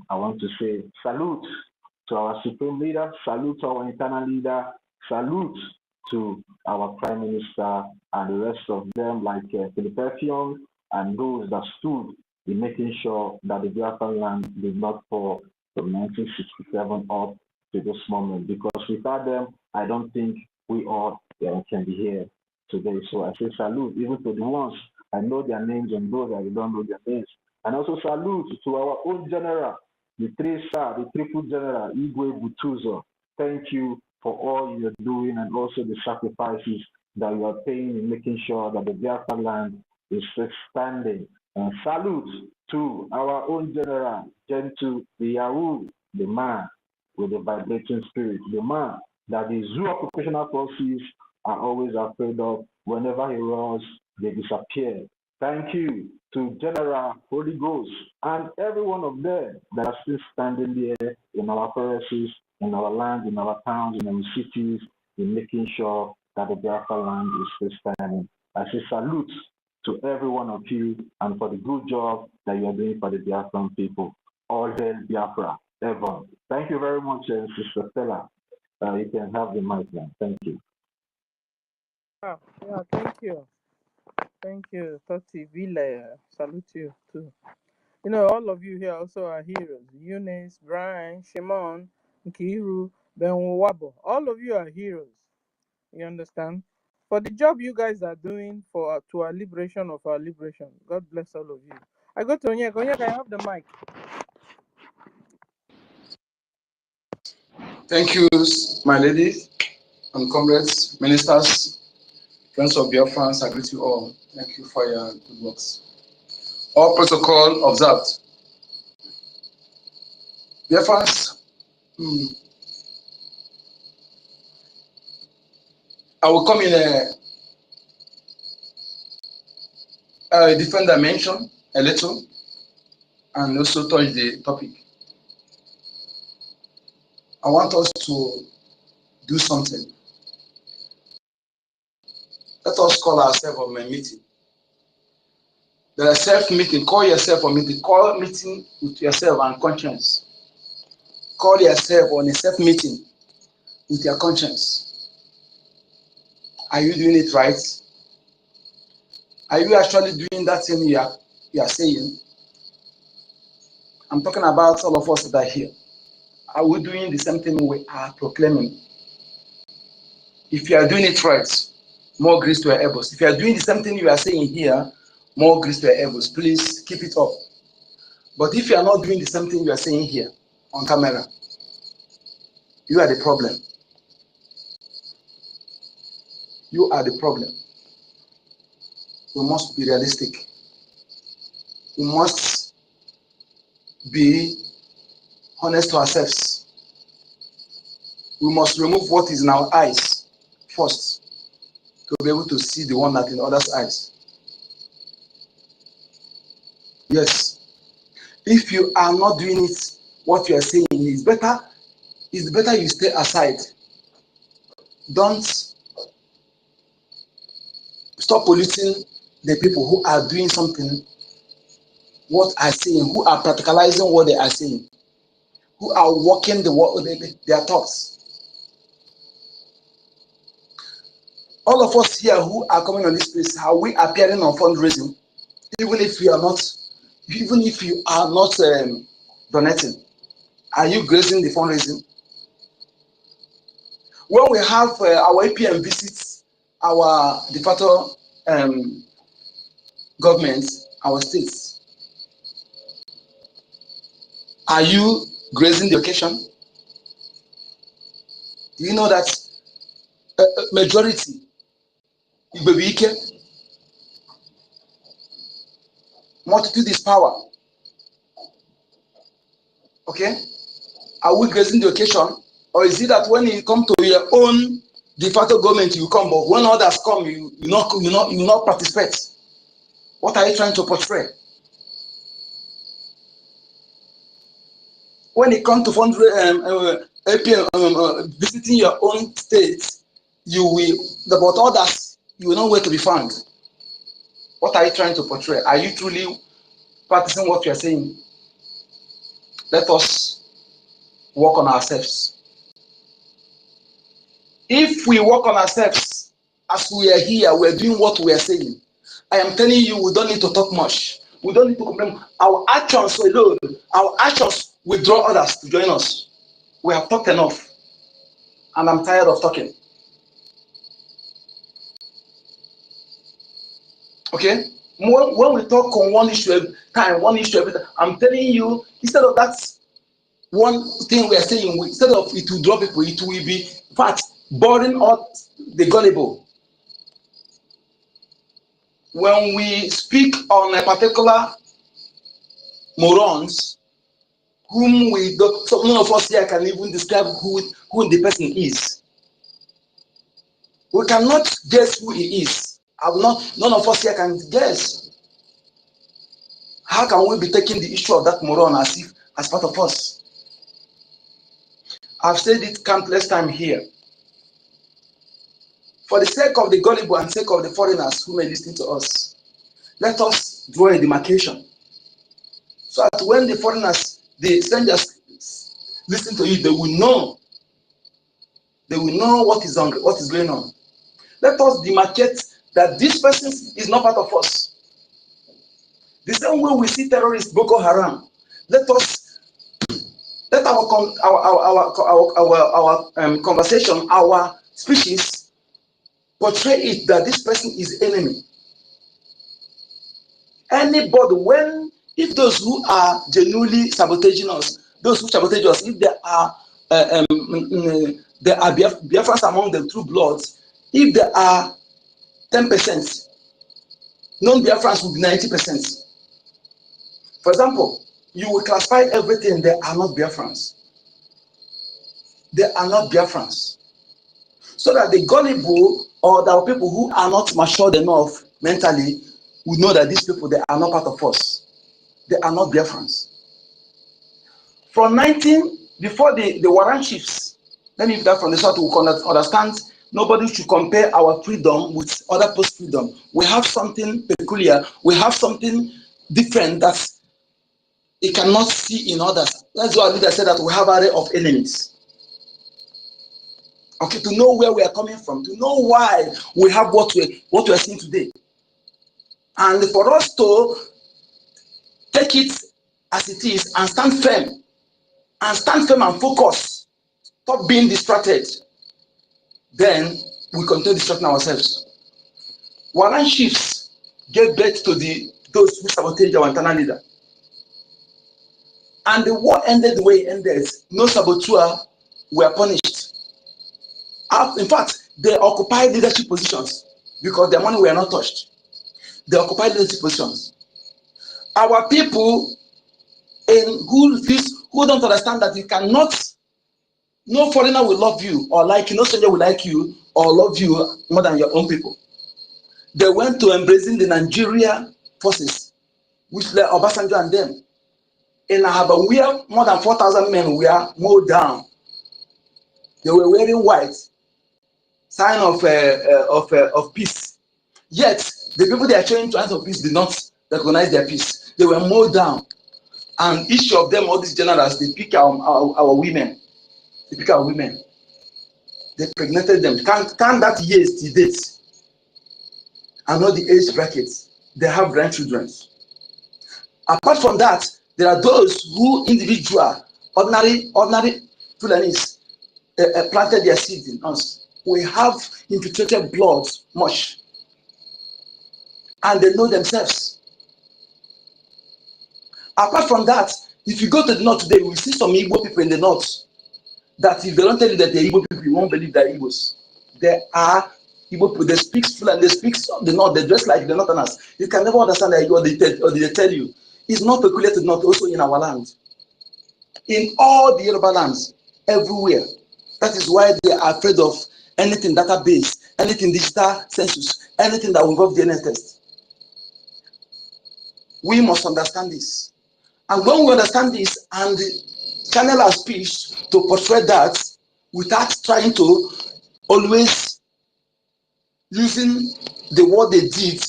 I want to say salute to our supreme leader, salute to our internal leader, salute to our prime minister and the rest of them, like Philippe and those that stood in making sure that the Biafra land did not fall from 1967 up to this moment. Because without them, I don't think we all can be here today. So I say salute even to the ones I know their names and those that I don't know their names. And also salute to our own general, the 3-star, the triple general, Igwe Butuzo. Thank you for all you're doing and also the sacrifices that you are paying in making sure that the Biafra land is standing. And salute to our own general, Gentle the Yahoo, the man with the vibrating spirit, the man that the zoo occupational forces are always afraid of. Whenever he runs, they disappear. Thank you to General Holy Ghost and every one of them that are still standing there in our forests, in our land, in our towns, in our cities, in making sure that the Biafra land is still standing. I say salute to every one of you and for the good job that you are doing for the Biafran people. All hail Biafra, ever. Thank you very much, Sister Stella. You can have the mic now. Thank you. Yeah, thank you. Thank you, Toti Villa. Salute you too. You know, all of you here also are heroes. Eunice, Brian, Shimon, Nkiru, Benwabo. All of you are heroes. You understand? For the job you guys are doing to our liberation of our liberation. God bless all of you. I go to Onyeka. Onyeka, I have the mic. Thank you, my ladies and comrades, ministers, friends of Biafrans. I greet you all. Thank you for your good works. All protocol observed. Biafrans, I will come in a different dimension a little and also touch the topic. I want us to do something. Let us call ourselves on a meeting. There are self-meeting. Call yourself a meeting. Call a meeting with yourself and conscience. Call yourself on a self-meeting with your conscience. Are you doing it right? Are you actually doing that thing you are saying? I'm talking about all of us that are here. Are we doing the same thing we are proclaiming? If you are doing it right, more grace to your elbows. If you are doing the same thing you are saying here, more grace to your elbows. Please keep it up. But if you are not doing the same thing you are saying here on camera, you are the problem. You are the problem. We must be realistic. We must be honest to ourselves. We must remove what is in our eyes first to be able to see the one that is in others' eyes. Yes. If you are not doing it, what you are saying is better. It's better you stay aside. Don't stop polluting the people who are doing something, what are saying, who are practicalizing what they are saying, who are working their thoughts. All of us here who are coming on this place, are we appearing on fundraising? Even if you are not, donating, are you gracing the fundraising? When we have our APM visits our de facto governments, our states, are you gracing the occasion? Do you know that majority, IKOM, multitude is power? Okay? Are we gracing the occasion? Or is it that when you come to your own de facto government, you come, but when others come, you not participate? What are you trying to portray? When it comes to visiting your own state, you will, but others, you will know where to be found. What are you trying to portray? Are you truly practicing what you are saying? Let us work on ourselves. If we work on ourselves, as we are here, we're doing what we are saying. I am telling you, we don't need to talk much. We don't need to complain. Our actions alone, our actions will draw others to join us. We have talked enough, and I'm tired of talking. Okay? When we talk on one issue every time, I'm telling you, instead of that one thing we are saying, instead of it will draw people, it will be, in fact, boring out the gullible. When we speak on a particular morons, whom we don't, so none of us here can even describe who the person is. We cannot guess who he is. None of us here can guess. How can we be taking the issue of that moron as part of us? I've said it countless times here. For the sake of the gullible and sake of the foreigners who may listen to us, let us draw a demarcation. So that when the foreigners, the strangers listen to you, they will know what is going on. Let us demarcate that this person is not part of us. The same way we see terrorists, Boko Haram, let our conversation, our species, portray it that this person is enemy. Anybody, if those who are genuinely sabotaging us, those who sabotage us, if there are Biafrans among them through blood, if there are 10%, non-Biafrans will be 90%. For example, you will classify everything, they are not Biafrans. They are not Biafrans. So that the gullible or the people who are not matured enough mentally will know that these people, they are not part of us. They are not Biafrans. Before the warrant chiefs, let me put that from the start, we can understand nobody should compare our freedom with other people's freedom. We have something peculiar. We have something different that it cannot see in others. That's why our leader said that we have an array of enemies. Okay, to know where we are coming from, to know why we have what we are seeing today. And for us to take it as it is and stand firm and focus, stop being distracted, then we continue distracting ourselves. Warrant chiefs gave birth to those who sabotage our internal leader. And the war ended the way it ended. No saboteur were punished. In fact, they occupied leadership positions because their money were not touched. They occupied leadership positions. Our people who don't understand that you cannot, no foreigner will love you or like you, no stranger will like you or love you more than your own people. They went to embracing the Nigeria forces, which led Obasanjo and them. In Ahaba, where more than 4,000 men were mowed down. They were wearing white, sign of peace. Yet, the people they are showing signs of peace did not recognize their peace. They were mowed down. And each of them, all these generals, they pick our women. They pick our women. They pregnanted them. Count that years to date. And not the age brackets. They have grandchildren. Apart from that, there are those who individual, ordinary Fulanis planted their seed in us. We have infiltrated blood much. And they know themselves. Apart from that, if you go to the north today, we see some Igbo people in the north that if they don't tell you that they're Igbo people, you won't believe they're Igbos. They are Igbo people. They speak Fulani, they speak the north, they dress like the northerners. You can never understand that or they tell you. It's not peculiar to the north, also in our land. In all the Yoruba lands, everywhere. That is why they are afraid of anything database, anything digital census, anything that will involve DNA test. We must understand this. And when we understand this and channel our speech to portray that without trying to always using the word they did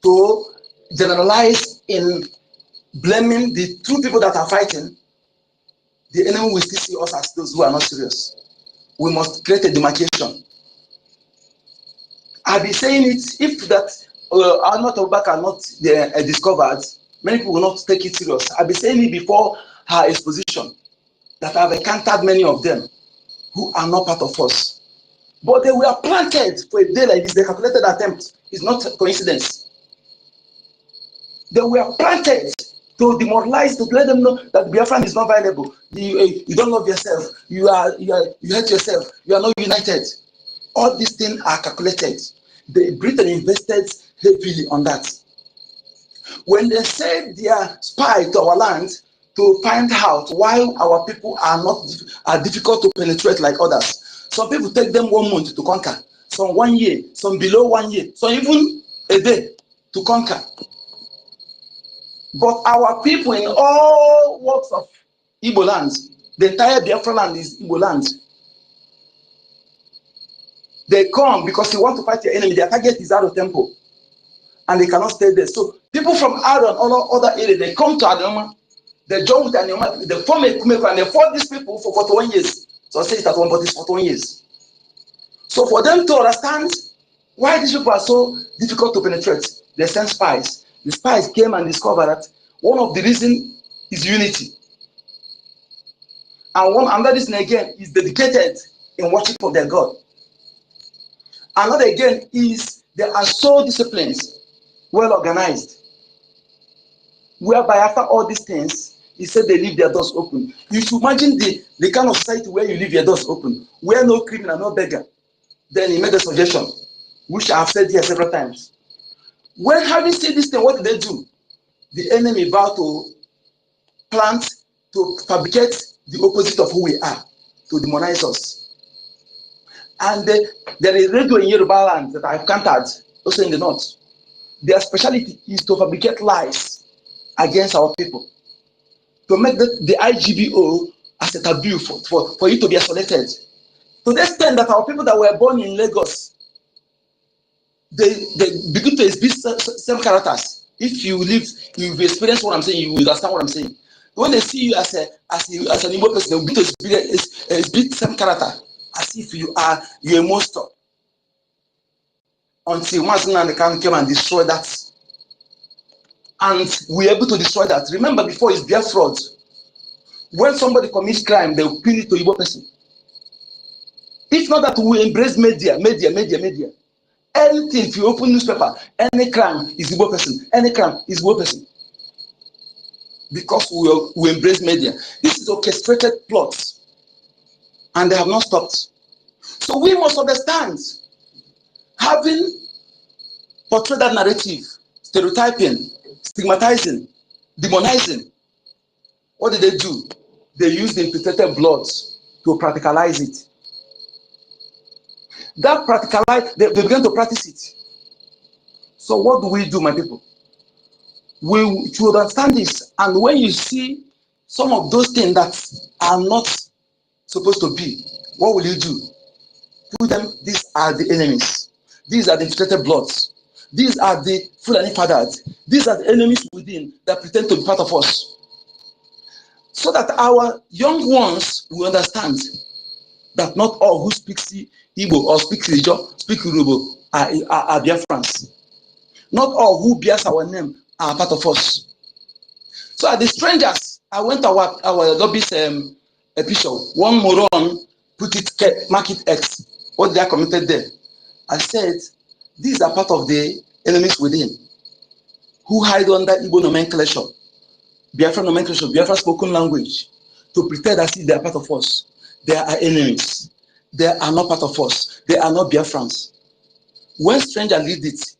to generalize in blaming the two people that are fighting, the enemy will still see us as those who are not serious. We must create a demarcation. I've been saying it, if that Alma Tobak are not discovered, many people will not take it serious. I've been saying it before her exposition, that I've encountered many of them who are not part of us. But they were planted for a day like this. The calculated attempt is not a coincidence. They were planted to demoralize, to let them know that Biafran is not viable. You don't love yourself. You hate yourself. You are not united. All these things are calculated. Britain invested heavily on that. When they send their spy to our land to find out why our people are difficult to penetrate like others, some people take them 1 month to conquer, some 1 year, some below 1 year, some even a day to conquer. But our people in all walks of Igbo lands, the entire Biafra land is Igbo land. They come because they want to fight their enemy. Their target is Ado Temple. And they cannot stay there. So people from Ado and all other areas, they come to Adoma, they join with Adoma, they form a Kumeko, and they fought these people for 41 years. So I say it at one, but it's 41 years. So for them to understand why these people are so difficult to penetrate, they send spies. The spies came and discovered that one of the reasons is unity. And another reason again is dedicated in worship of their God. Another again is they are so disciplined, well organized, whereby after all these things, he said they leave their doors open. You should imagine the kind of society where you leave your doors open, where no criminal, no beggar. Then he made a suggestion, which I have said here several times. When having said this thing, what did they do? The enemy vowed to plant, to fabricate the opposite of who we are, to demonize us. And there is radio in Yoruba land that I've encountered, also in the north. Their specialty is to fabricate lies against our people, to make the IGBO as a taboo for you to be isolated. To the extent that our people that were born in Lagos, they begin to exhibit same characters. If you live, you've experienced what I'm saying, you understand what I'm saying. When they see you as an Igbo person, they begin to exhibit same character, as if you're a monster. Until Mazin and the can came and destroy that. And we're able to destroy that. Remember, before it's their fraud. When somebody commits crime, they will pin it to Igbo person. If not that we embrace media. Anything, if you open newspaper, any crime is Igbo person. Any crime is Igbo person. Because we embrace media. This is orchestrated plots. And they have not stopped. So we must understand, having portrayed that narrative, stereotyping, stigmatizing, demonizing, what did they do? They used the infiltrated bloods to practicalize it. That practicalize, they began to practice it. So what do we do, my people? We should understand this. And when you see some of those things that are not supposed to be, what will you do? Put them, these are the enemies. These are the infiltrated bloods. These are the Fulani fathers. These are the enemies within that pretend to be part of us. So that our young ones will understand that not all who speak Igbo or speak Ijo, speak Yoruba are Biafrans. Not all who bears our name are part of us. So at the strangers, I went to our lobby's episode. One moron put it, mark it X. What they are committed there. I said, these are part of the enemies within who hide under Igbo nomenclature, Biafra nomenclature, Biafra spoken language, to pretend as if they are part of us. They are enemies. They are not part of us. They are not Biafrans. When stranger read it,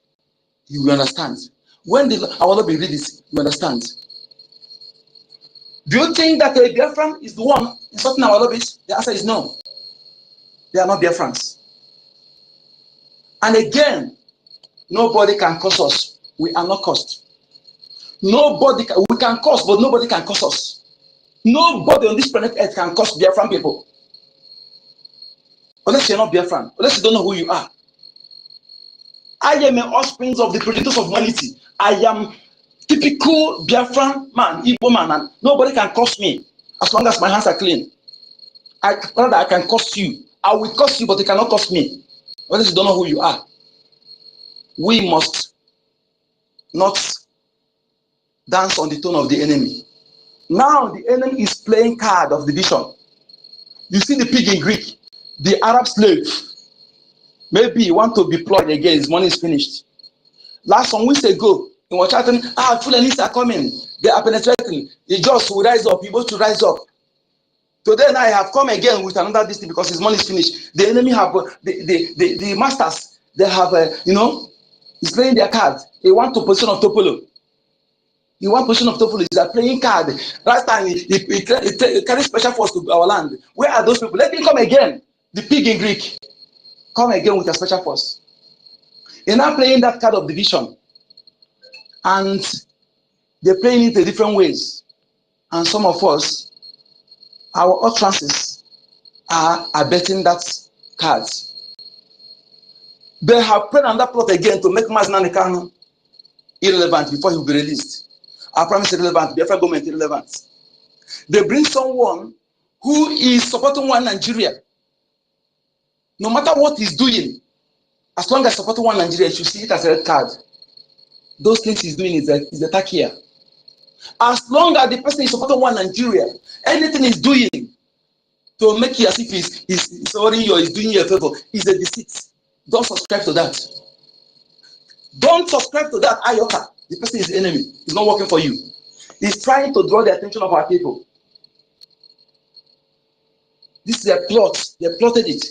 you will understand. When our lobby read it, you understand. Do you think that a Biafran is the one insulting our lobbies? The answer is no. They are not Biafrans. And again, nobody can curse us. We are not cursed. Nobody can, we can curse, but nobody can curse us. Nobody on this planet Earth can curse Biafran people. Unless you're not Biafran, unless you don't know who you are. I am an offspring of the predators of humanity. I am typical Biafran man, Igbo man, and nobody can curse me as long as my hands are clean. I can curse you. I will curse you, but they cannot curse me. Unless you don't know who you are. We must not dance on the tone of the enemy. Now the enemy is playing card of division. You see the pig in Greek, the Arab slave. Maybe you want to deploy again, his money is finished. Last some weeks ago, in Washington, Fulanis are coming. They are penetrating. The just will rise up, people to rise up. Today I have come again with another distance because his money is finished. The enemy have, the masters, they have, he's playing their cards. They want to position of Topolo. He want position of Topolo is a playing card. Last time he carried special force to our land. Where are those people? Let him come again. The pig in Greek. Come again with a special force. They're now playing that card of division. And they're playing it in different ways. And some of us, our utterances are betting that card. They have played on that plot again to make Mazinani Kanu irrelevant before he will be released. I promise irrelevant, Biafra government irrelevant. They bring someone who is supporting one Nigeria. No matter what he's doing, as long as supporting one Nigeria, you should see it as a red card. Those things he's doing is the attack here. As long as the person is supporting one Nigeria, anything he's doing to make it as if he's sorry or he's doing you a favor is a deceit. Don't subscribe to that. Don't subscribe to that iota. The person is the enemy. He's not working for you. He's trying to draw the attention of our people. This is a plot. They plotted it.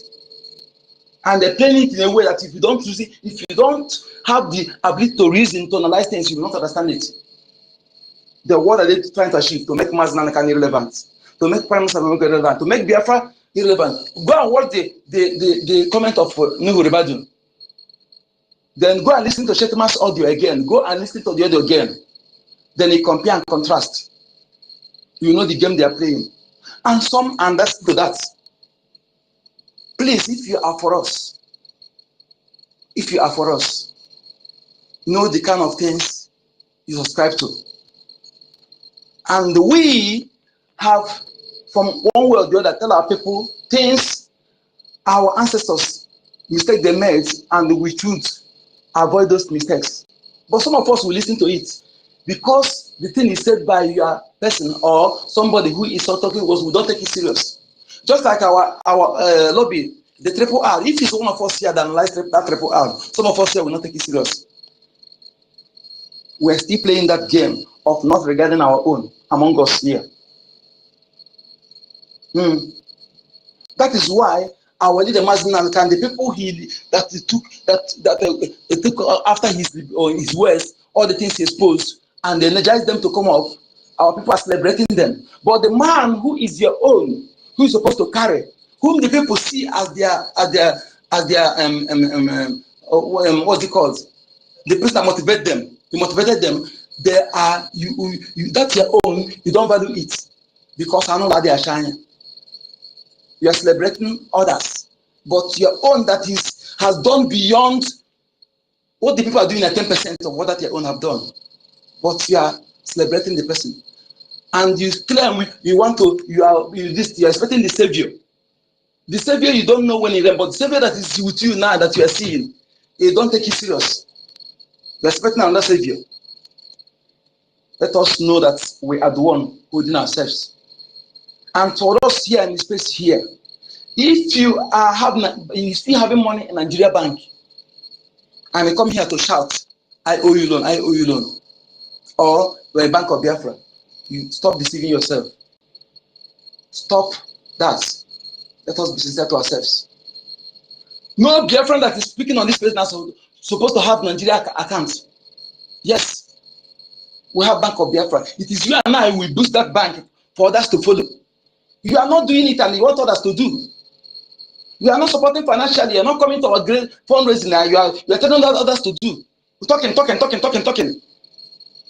And they're playing it in a way that if you don't use it, if you don't have the ability to reason, to analyze things, you will not understand it. The word are they trying to achieve to make Mazinani irrelevant, to make Prime Minister irrelevant, to make Biafra irrelevant. Go and watch the comment of Nuhu Ribadu. Then go and listen to Shetman's audio again. Go and listen to the audio again. Then you compare and contrast. You know the game they are playing. And some understand that. Please, if you are for us, know the kind of things you subscribe to. And we have, from one way or the other, tell our people things our ancestors, mistake they made, and we should avoid those mistakes. But some of us will listen to it because the thing is said by your person or somebody who is talking to us, we don't take it serious. Just like our lobby, the triple R. If it's one of us here that analyze that triple R, some of us here will not take it serious. We're still playing that game of not regarding our own among us here. That is why our leader Mazinani and the people that took after his words, all the things he exposed, and they energized them to come up. Our people are celebrating them. But the man who is your own, who is supposed to carry, whom the people see as their what's it called? The person that motivated them. You motivated them. They are you that's your own. You don't value it because I know that they are shining. You are celebrating others, but your own that has done beyond what the people are doing at 10% of what that your own have done. But you are celebrating the person, and you claim you are expecting the savior. The Savior you don't know when he reigns, but the Savior that is with you now that you are seeing, you don't take it serious. You're expecting another Savior. Let us know that we are the one holding ourselves. And for us here in the space here, if you are still having money in Nigeria bank, and you come here to shout, I owe you loan, I owe you loan, or you're a bank of Biafra, you stop deceiving yourself. Stop that. Let us be sincere to ourselves. No Biafran that is speaking on this place now supposed to have Nigeria account. Yes, we have Bank of Biafra. It is you and I will boost that bank for others to follow. You are not doing it and you want others to do. You are not supporting financially. You are not coming to our great fundraising. You are telling others to do. We're talking.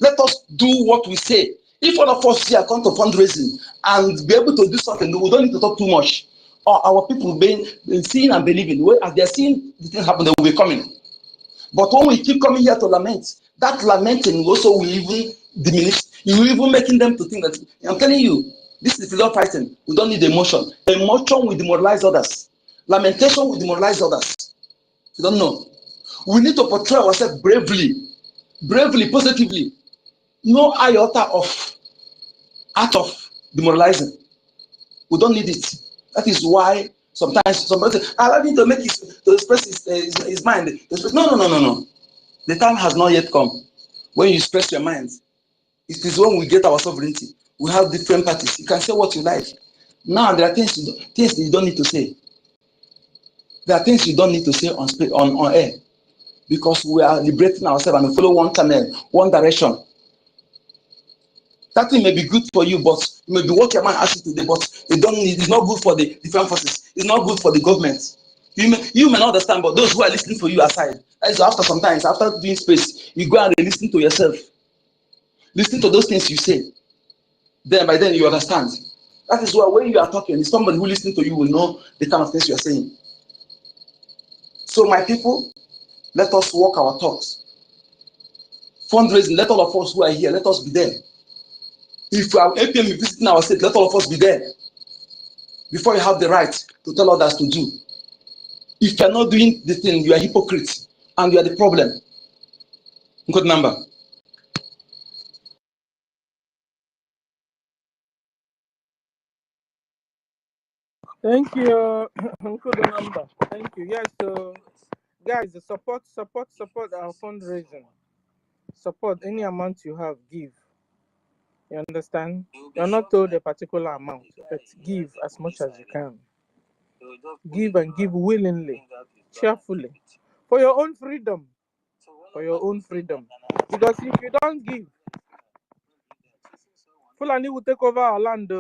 Let us do what we say. If all of us here come to fundraising and be able to do something, we don't need to talk too much. Or our people being seeing and believing. As they are seeing the thing happen, they will be coming. But when we keep coming here to lament, that lamenting also will even diminish. You will even making them to think that, I'm telling you, this is love fighting. We don't need emotion. Emotion will demoralize others. Lamentation will demoralize others. You don't know. We need to portray ourselves bravely, positively. No iota of art of demoralizing. We don't need it. That is why sometimes somebody says, I need to make to express his mind. No. The time has not yet come. When you express your mind, it is when we get our sovereignty. We have different parties. You can say what you like. Now there are things you don't need to say. There are things you don't need to say on air, because we are liberating ourselves and we follow one channel, one direction. That thing may be good for you, but it may be what your man asks you today, but it's not good for the different forces. It's not good for the government. You may not understand, but those who are listening for you aside. So after doing space, you go and listen to yourself. Listen to those things you say. Then by then you understand. That is why when you are talking, somebody who listens to you will know the kind of things you are saying. So my people, let us walk our talks. Fundraising, let all of us who are here, let us be there. If our APM is visiting our state, let all of us be there. Before you have the right to tell others to do. If you are not doing the thing, you are a hypocrite and you are the problem. Good number. Thank you, good number. Thank you. Yes, so guys, support our fundraising. Support any amount you have, give. You understand? You're not told a particular amount, but give as much as you can. Give and give willingly, cheerfully, for your own freedom. For your own freedom. Because if you don't give, Fulani will take over our land.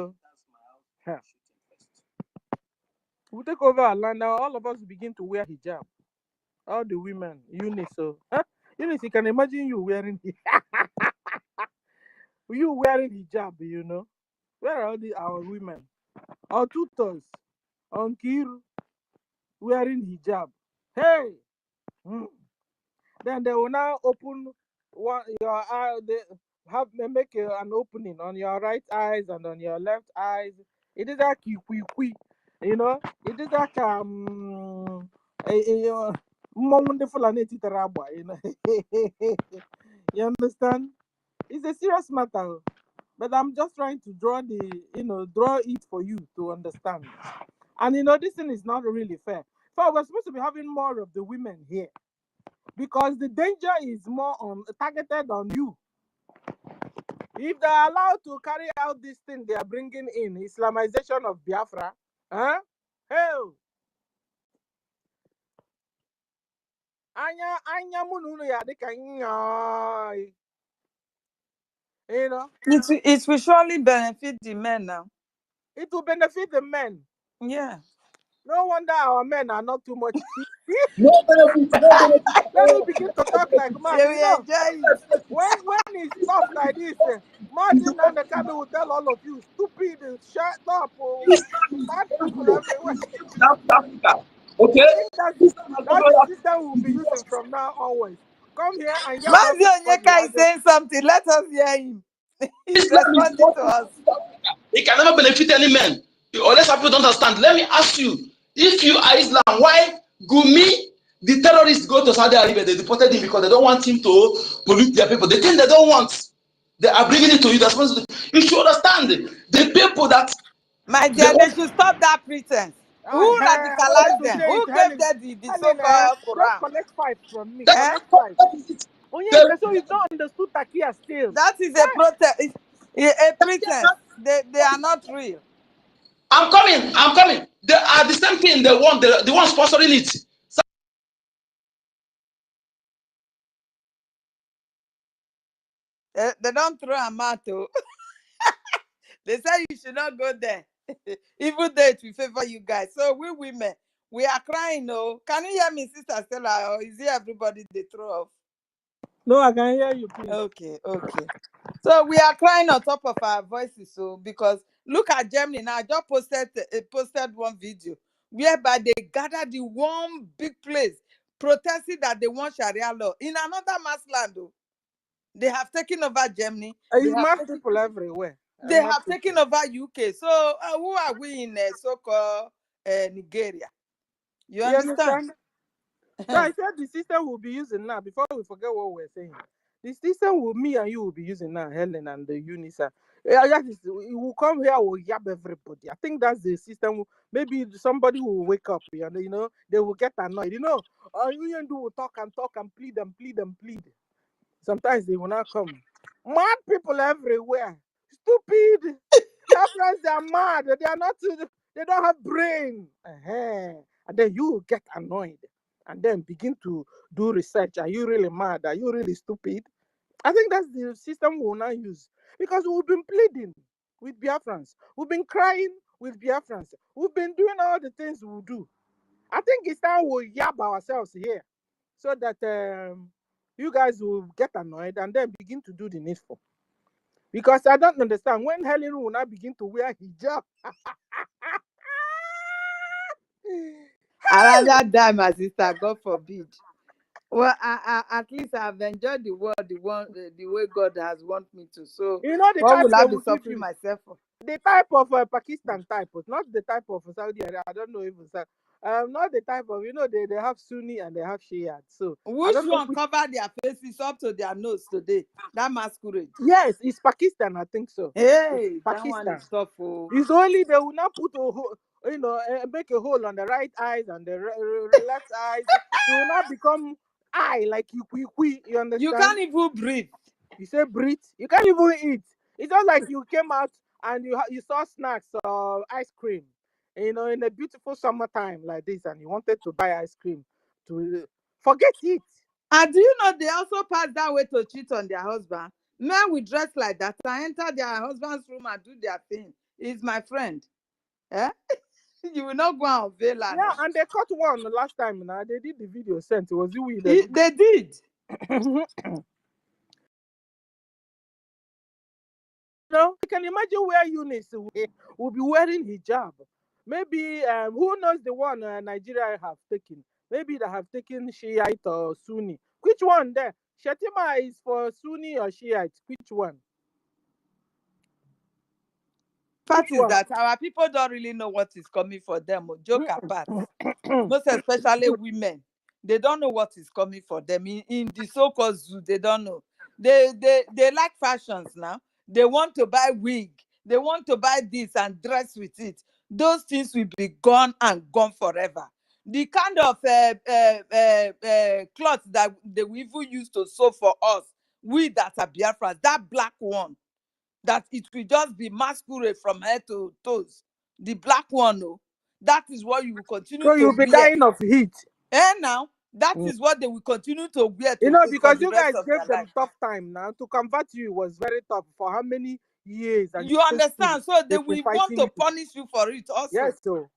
We'll take over our land. Now all of us begin to wear hijab. All the women, Eunice. Eunice, you can imagine you wearing hijab, you know. Where are our women? Our tutors, on Kiru, wearing hijab. Hey! Then they will now open your eye. They make an opening on your right eyes and on your left eyes. It is like you know. It is like wonderful and you know. You understand? It's a serious matter, but I'm just trying to draw it for you to understand. And this thing is not really fair. So we're supposed to be having more of the women here, because the danger is more targeted on you. If they're allowed to carry out this thing they are bringing in, Islamization of Biafra, hell, anya mununu ya dika nyoy. It will surely benefit the men now. It will benefit the men. Yeah. No wonder our men are not too much. No benefit. Let me begin to talk like man. They will enjoy it. When it's tough like this, Martin and the Kano will tell all of you, stupid, shut up, bad people everywhere. Okay? I think that's the system we'll be using from now onwards. Come here and yell about Onyeka is saying something. Let us hear him. He's responding to us. It can never benefit any man. Unless people don't understand. Let me ask you, If you are Islam, why Gumi, the terrorists, go to Saudi Arabia? They deported him because they don't want him to pollute their people. The thing they don't want, they are bringing it to you. That's supposed to, you should understand the people that My they dear, they should stop that pretense. Who I want radicalized to them? say Who it, gave Helen. them the Helen, so-called just Quran? collect 5 from me. that, Eh? Collect 5. that is it. Oh yeah, The, so you've not understood Takia still. That is a protest, a pretense. They are not real. I'm coming. They are the same thing. They want the one sponsoring it. So, They don't throw a mat. They say you should not go there. Even though it will favor you guys. So we women, we are crying. No, can you hear me, Sister Stella? Or is it everybody they throw off? No, I can hear you, please. Okay. So we are crying on top of our voices. So because look at Germany now. I just posted one video whereby they gathered in one big place protesting that they want Sharia law in another mass land. Oh. They have taken over Germany. It's mad people everywhere. They have taken over UK. So who are we in so-called Nigeria? You understand? So I said the system we'll be using now, before we forget what we're saying. The system will me and you will be using now, Helen and the Unisa. It will come here, will yab everybody. I think that's the system. Maybe somebody will wake up and they will get annoyed. You will talk and plead and plead and plead. Sometimes they will not come. Mad people everywhere. Stupid. Biafrans, they are mad. They are not. They don't have brain. And then you get annoyed, and then begin to do research. Are you really mad? Are you really stupid? I think that's the system we will now use, because we've been pleading with Biafrans. We've been crying with Biafrans. We've been doing all the things we do. I think it's time we yab ourselves here, so that you guys will get annoyed and then begin to do the needful. Because I don't understand when Helen will now begin to wear hijab. I rather die, my sister. God forbid. Well, at least I've enjoyed the world, the way God has wanted me to. So, You know the what type will they I be will give suffering you? myself for? The type of Pakistan type, not the type of Saudi Arabia. I don't know if it's not the type of, they have Sunni and they have Shia. So I Which don't know one cover their faces up to their nose today? That masquerade. Yes, it's Pakistan, I think so. Hey, that one Pakistan. is tough. Oh. It's only they will not put a hole, make a hole on the right eyes and the left eyes. It will not become eye like you. You understand? You can't even breathe. You say breathe. You can't even eat. It's not like you came out and you saw snacks or ice cream, in a beautiful summertime like this, and you wanted to buy ice cream. To forget it. And do you know they also pass that way to cheat on their husband? Men will dress like that and enter their husband's room and do their thing. He's my friend. Eh? You will not go and veil her. Yeah, and they caught one last time. Now they did the video sent. It was you. They did. I can imagine where Eunice will be wearing hijab. Maybe who knows the one Nigeria have taken? Maybe they have taken Shiite or Sunni. Which one there? Shetima is for Sunni or Shiite? Which one? Fact is that our people don't really know what is coming for them. Joke apart. Most especially women. They don't know what is coming for them. In the so-called zoo, they don't know. They like fashions now. They want to buy wig. They want to buy this and dress with it. Those things will be gone and gone forever. The kind of cloth that they will even use to sew for us, we that are Biafrans, that black one, that it will just be masquerade from head to toes. The black one, oh, that is what you will continue So to you'll be wear. dying of heat. And now, that is what they will continue to wear for Because the you rest guys of gave their them life. tough time now. To convert you was very tough. For how many years? And You understand? So they they've been will want fighting to you. punish you for it also. Yes, so.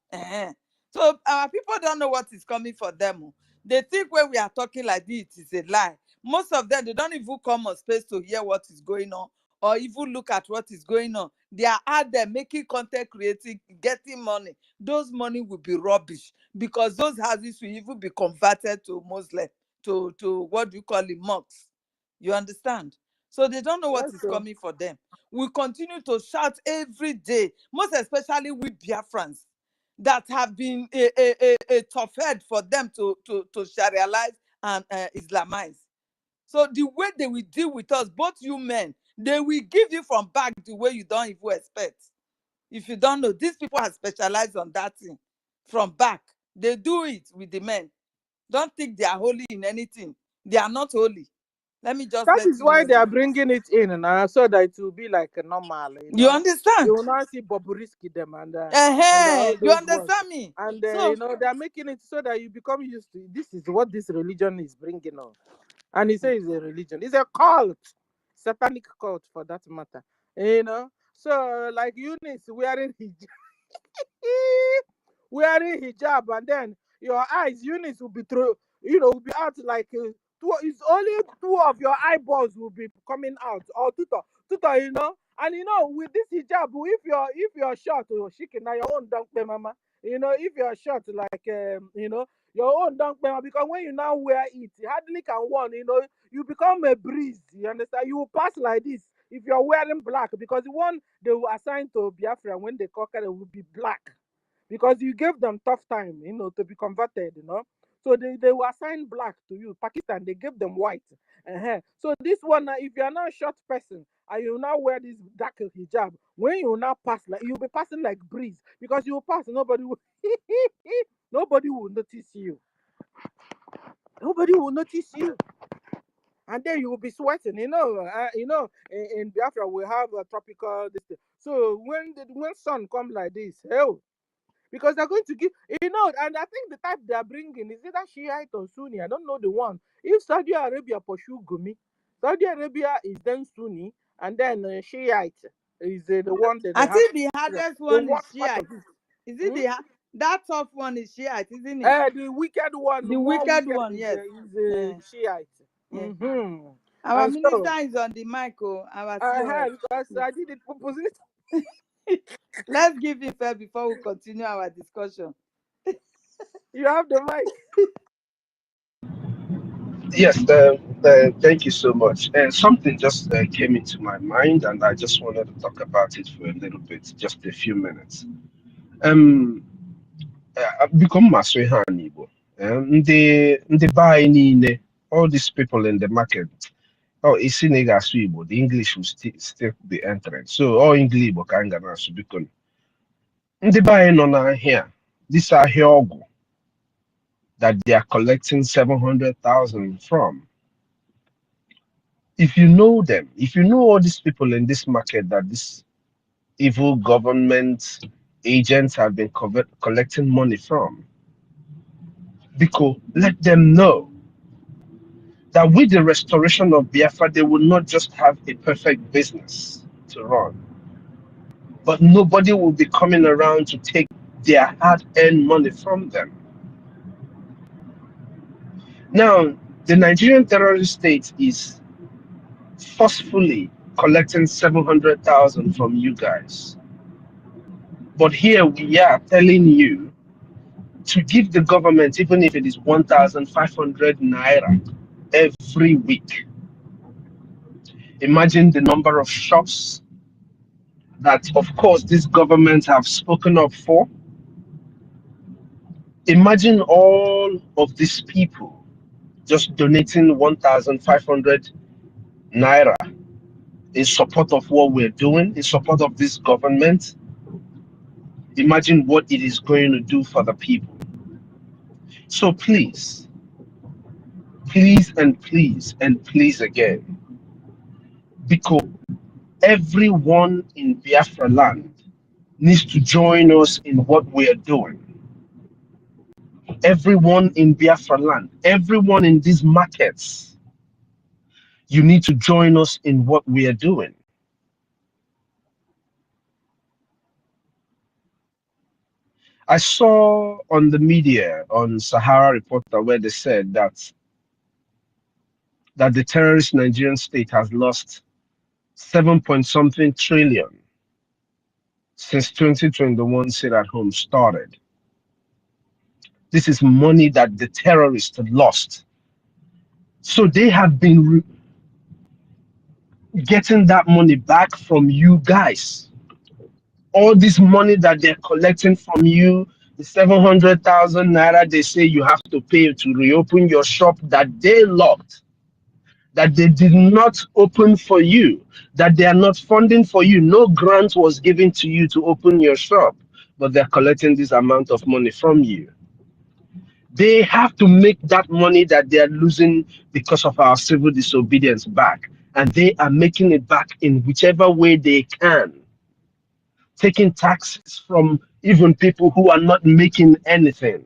So our people don't know what is coming for them. Oh. They think when we are talking like this, it is a lie. Most of them, they don't even come on space to hear what is going on or even look at what is going on. They are out there making content, creating, getting money. Those money will be rubbish because those houses will even be converted to Muslim, to what do you call it, mosques. You understand? So they don't know what is coming for them. We continue to shout every day, most especially with Biafrans. that have been a tough head for them to Sharialize and Islamize. So the way they will deal with us, both you men, they will give you from back the way you don't even expect. If you don't know, these people are specialized on that thing. From back, they do it with the men. Don't think they are holy in anything. They are not holy. Let me just That let is you why know they are this. bringing it in now, so that it will be like a normal, You You understand? will not see Bobrisky them and all You those ones. understand me? And So they are making it so that you become used to it. This is what this religion is bringing on. And he says it's a religion. It's a cult, satanic cult for that matter. So like Eunice wearing hijab, wearing hijab, and then your eyes, Eunice will be through, will be out like two. It's only two of your eyeballs will be coming out, or tutor. And with this hijab, if you're short or shaking, now your own don't pay, mama. If you're short, like your own don't pay, because when you now wear it, you hardly can one. You become a breeze. You understand? You will pass like this if you're wearing black, because the one they will assign to Biafra when they conquer it will be black, because you gave them tough time, to be converted. So they will assign black to you. Pakistan, they gave them white. So this one, if you are not a short person and you now wear this dark hijab, when you now pass, like you'll be passing like breeze, because you will pass, nobody will, nobody will notice you. Nobody will notice you. And then you will be sweating. In Biafra we have a tropical this thing. So when sun comes like this, hell, because they're going to give, and I think the type they are bringing is either Shiite or Sunni. I don't know the one. If Saudi Arabia pursue Gumi, Saudi Arabia is then Sunni, and then Shiite is the one that they I have. think the hardest The one is worst part of Shiite. it. Is it that tough one is Shiite, isn't it? The wicked one, The more wicked wicked one, yes. Shiite. Yeah. Our And so, minister is on the mic, our COS. because I did it purposely. Let's give him fair before we continue our discussion. You have the mic. Yes, thank you so much. And something just came into my mind, and I just wanted to talk about it for a little bit, just a few minutes. Um, Become Maswe Igbo. The buy all these people in the market. Oh, it's in Igbo. The English will still be entering. So all English Igbo can get us become. The buying on here. These are here that they are collecting 700,000 from. If you know them, if you know all these people in this market that this evil government agents have been collecting money from, because let them know that with the restoration of Biafra, they will not just have a perfect business to run, but nobody will be coming around to take their hard-earned money from them. Now, the Nigerian terrorist state is forcefully collecting 700,000 from you guys. But here we are telling you to give the government, even if it is 1,500 naira every week. Imagine the number of shops that, of course, this government have spoken up for. Imagine all of these people just donating 1,500 naira in support of what we're doing, in support of this government. Imagine what it is going to do for the people. So please, please and please and please again, because everyone in Biafra land needs to join us in what we are doing. Everyone in Biafra land, everyone in these markets, you need to join us in what we are doing. I saw on the media, on Sahara Reporter, where they said that the terrorist Nigerian state has lost 7 point something trillion since 2021 Sit at Home started. This is money that the terrorists lost. So they have been getting that money back from you guys. All this money that they're collecting from you, 700,000 naira they say you have to pay to reopen your shop that they locked, that they did not open for you, that they are not funding for you. No grant was given to you to open your shop, but they're collecting this amount of money from you. They have to make that money that they are losing because of our civil disobedience back, and they are making it back in whichever way they can, taking taxes from even people who are not making anything.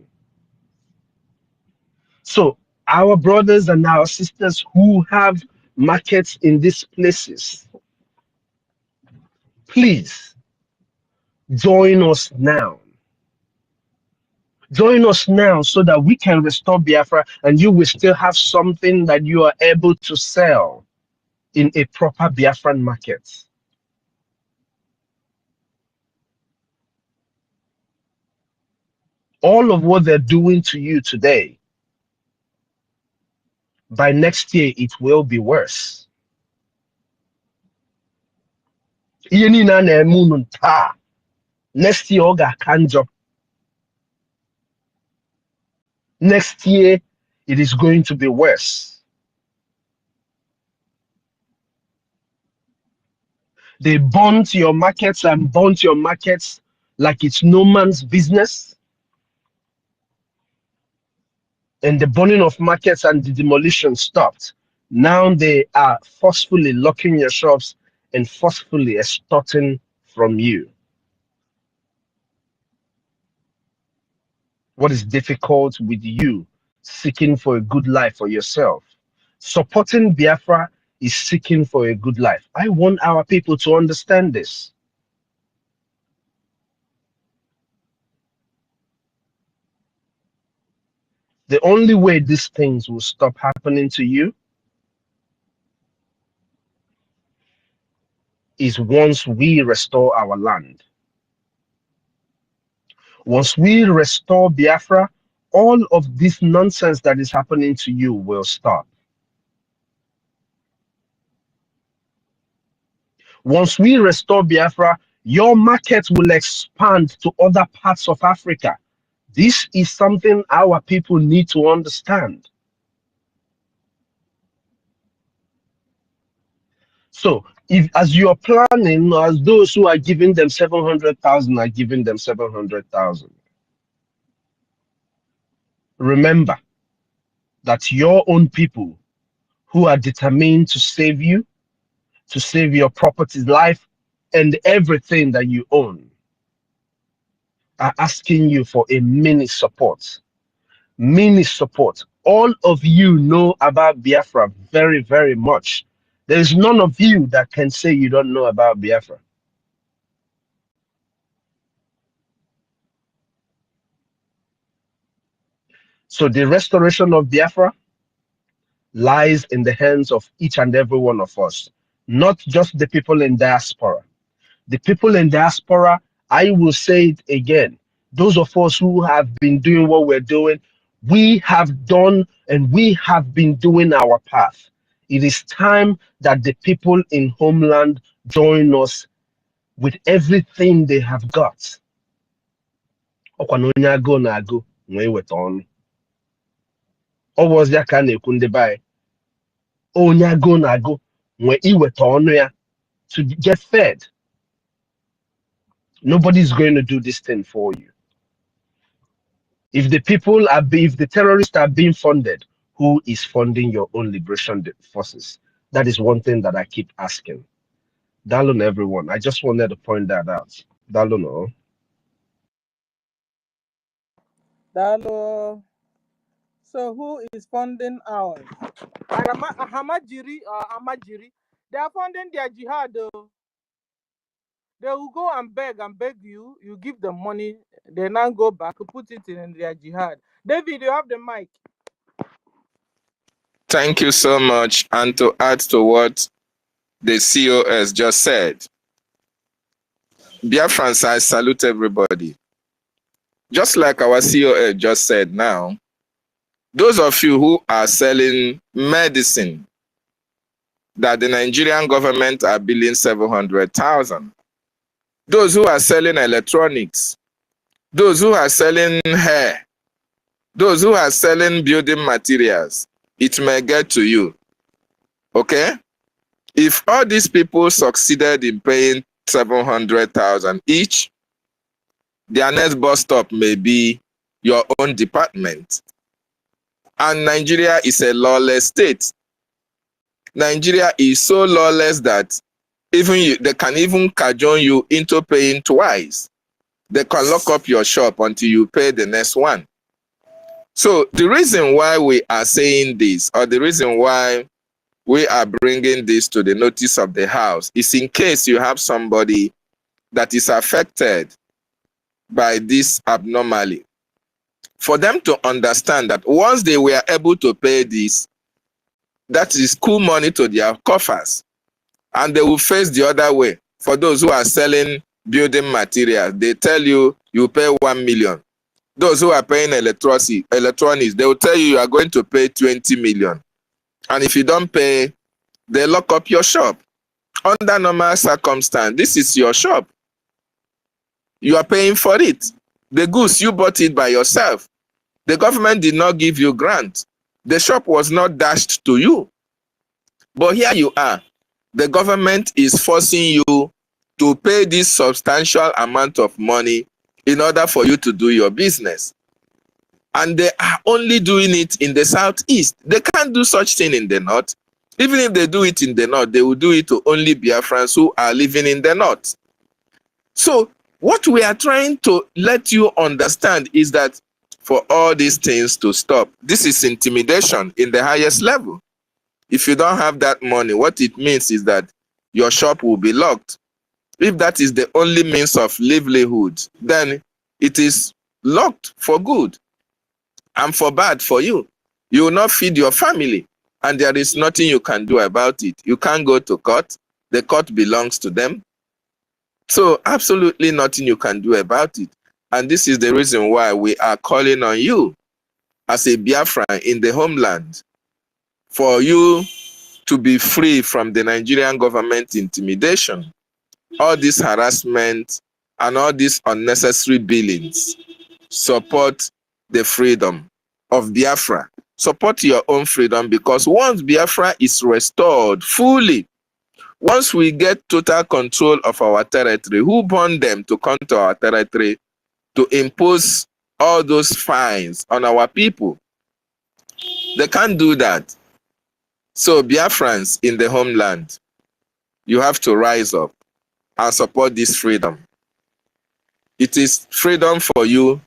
So our brothers and our sisters who have markets in these places, please join us now. Join us now so that we can restore Biafra and you will still have something that you are able to sell in a proper Biafran market. All of what they're doing to you today, by next year, it will be worse. Next year, Oga Kanjo. Next year, it is going to be worse. They burnt your markets and burnt your markets like it's no man's business. And the burning of markets and the demolition stopped. Now they are forcefully locking your shops and forcefully extorting from you. What is difficult with you seeking for a good life for yourself? Supporting Biafra is seeking for a good life. I want our people to understand this. The only way these things will stop happening to you is once we restore our land. Once we restore Biafra, all of this nonsense that is happening to you will stop. Once we restore Biafra, your market will expand to other parts of Africa. This is something our people need to understand. So, if as you are planning, as those who are giving them 700,000 are giving them 700,000, remember that your own people who are determined to save you, to save your property's life and everything that you own, are asking you for a mini support. Mini support. All of you know about Biafra very, very much. There is none of you that can say you don't know about Biafra. So the restoration of Biafra lies in the hands of each and every one of us, not just the people in diaspora. The people in diaspora, I will say it again, those of us who have been doing what we're doing, we have done and we have been doing our path. It is time that the people in homeland join us with everything they have got. To get fed. Nobody's going to do this thing for you. If the terrorists are being funded, who is funding your own liberation forces? That is one thing that I keep asking. Dalun, everyone. I just wanted to point that out. Dalun, oh. Dalo. So who is funding ours? Hamajiri or Amajiri? They are funding their jihad though. They will go and beg you. You give them money. They now go back, put it in their jihad. David, you have the mic. Thank you so much. And to add to what the COS just said, Biafrans, I salute everybody. Just like our COS just said now, those of you who are selling medicine that the Nigerian government are billing 700,000, those who are selling electronics, those who are selling hair, those who are selling building materials, it may get to you. Okay? If all these people succeeded in paying 700,000 each, their next bus stop may be your own department. And Nigeria is a lawless state. Nigeria is so lawless that they can even cajole you into paying twice. They can lock up your shop until you pay the next one. So the reason why we are saying this, or the reason why we are bringing this to the notice of the House, is in case you have somebody that is affected by this abnormally, for them to understand that once they were able to pay this, that is cool money to their coffers, and they will face the other way. For those who are selling building materials, they tell you you pay 1 million. Those who are paying electronics, they will tell you are going to pay 20 million. And if you don't pay, they lock up your shop. Under normal circumstance, this is your shop. You are paying for it. The goods, you bought it by yourself. The government did not give you grant. The shop was not dashed to you. But here you are. The government is forcing you to pay this substantial amount of money in order for you to do your business. And they are only doing it in the southeast. They can't do such thing in the north. Even if they do it in the north, they will do it to only Biafrans who are living in the north. So what we are trying to let you understand is that for all these things to stop, this is intimidation in the highest level. If you don't have that money, what it means is that your shop will be locked. If that is the only means of livelihood, then it is locked for good and for bad for you. You will not feed your family, and there is nothing you can do about it. You can't go to court. The court belongs to them. So absolutely nothing you can do about it. And this is the reason why we are calling on you as a Biafran in the homeland, for you to be free from the Nigerian government intimidation, all this harassment and all these unnecessary billings. Support the freedom of Biafra. Support your own freedom, because once Biafra is restored fully, once we get total control of our territory, who born them to come to our territory to impose all those fines on our people? They can't do that. So Biafrans in the homeland, you have to rise up and support this freedom. It is freedom for you.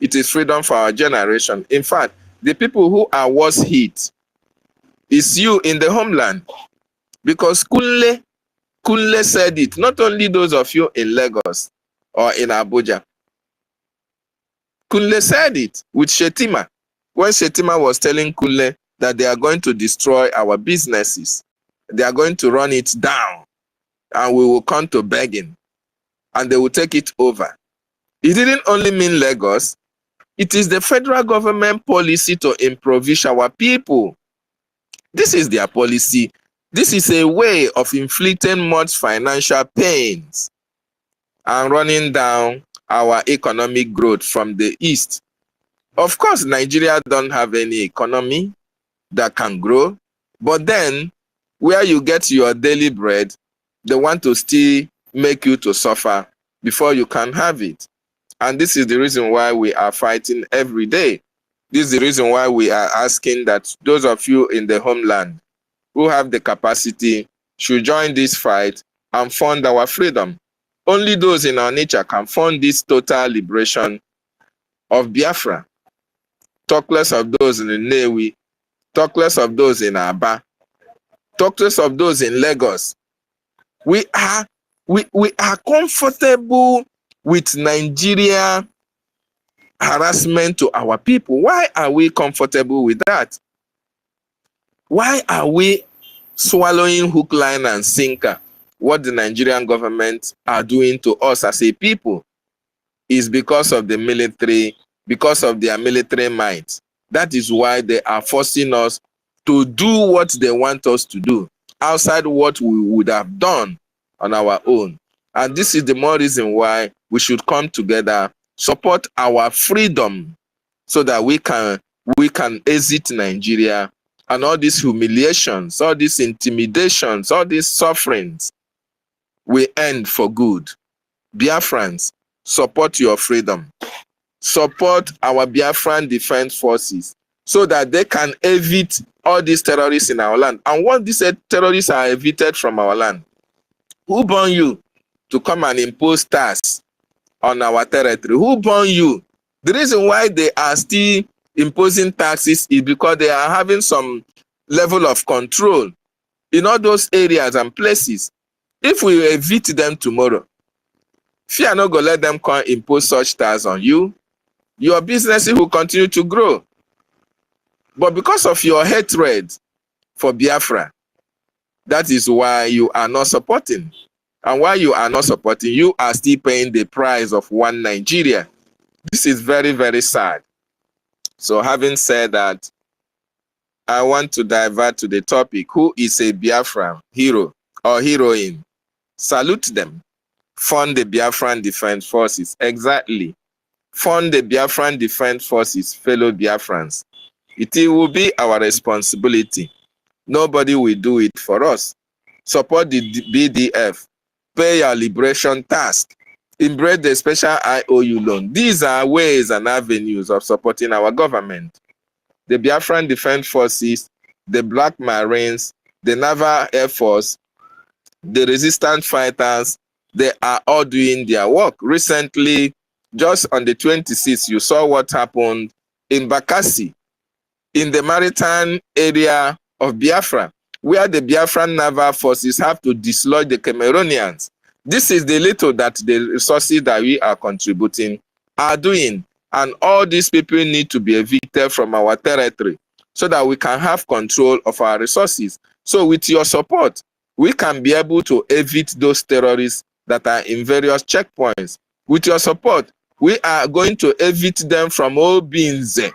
It is freedom for our generation. In fact, the people who are worst hit is you in the homeland. Because Kunle said it, not only those of you in Lagos or in Abuja. Kunle said it with Shetima. When Shetima was telling Kunle that they are going to destroy our businesses, they are going to run it down, and we will come to begging, and they will take it over. It didn't only mean Lagos. It is the federal government policy to impoverish our people. This is their policy. This is a way of inflicting much financial pains and running down our economic growth from the east. Of course, Nigeria don't have any economy that can grow, but then where you get your daily bread, they want to still make you to suffer before you can have it. And this is the reason why we are fighting every day. This is the reason why we are asking that those of you in the homeland who have the capacity should join this fight and fund our freedom. Only those in our nature can fund this total liberation of Biafra. Talk less of those in the Newi, talk less of those in Aba, talk less of those in Lagos. We are comfortable with Nigeria harassment to our people. Why are we comfortable with that? Why are we swallowing hook, line, and sinker what the Nigerian government are doing to us as a people? Is because of the military, because of their military might. That is why they are forcing us to do what they want us to do, outside what we would have done on our own. And this is the more reason why we should come together support our freedom so that we can exit Nigeria, and all these humiliations, all these intimidations, all these sufferings will end for good. Biafrans, support your freedom. Support our Biafran Defense Forces so that they can evict all these terrorists in our land. And once these terrorists are evicted from our land, who born you to come and impose tax on our territory? Who born you? The reason why they are still imposing taxes is because they are having some level of control in all those areas and places. If we evict them tomorrow, fear not go let them come impose such tax on you. Your businesses will continue to grow. But because of your hatred for Biafra, that is why you are not supporting. And why you are not supporting, you are still paying the price of one Nigeria. This is very, very sad. So having said that, I want to divert to the topic. Who is a Biafra hero or heroine? Salute them. Fund the Biafran Defense Forces. Exactly. Fund the Biafran Defense Forces, fellow Biafrans. It will be our responsibility. Nobody will do it for us. Support the BDF. Pay your liberation task. Embrace the special IOU loan. These are ways and avenues of supporting our government. The Biafran Defense Forces, the Black Marines, the Naval Air Force, the resistance fighters, they are all doing their work. Recently, just on the 26th, you saw what happened in Bakassi, in the maritime area of Biafra, where the Biafran naval forces have to dislodge the Cameroonians. This is the little that the resources that we are contributing are doing. And all these people need to be evicted from our territory so that we can have control of our resources. So with your support, we can be able to evict those terrorists that are in various checkpoints. With your support, we are going to evict them from Obinze,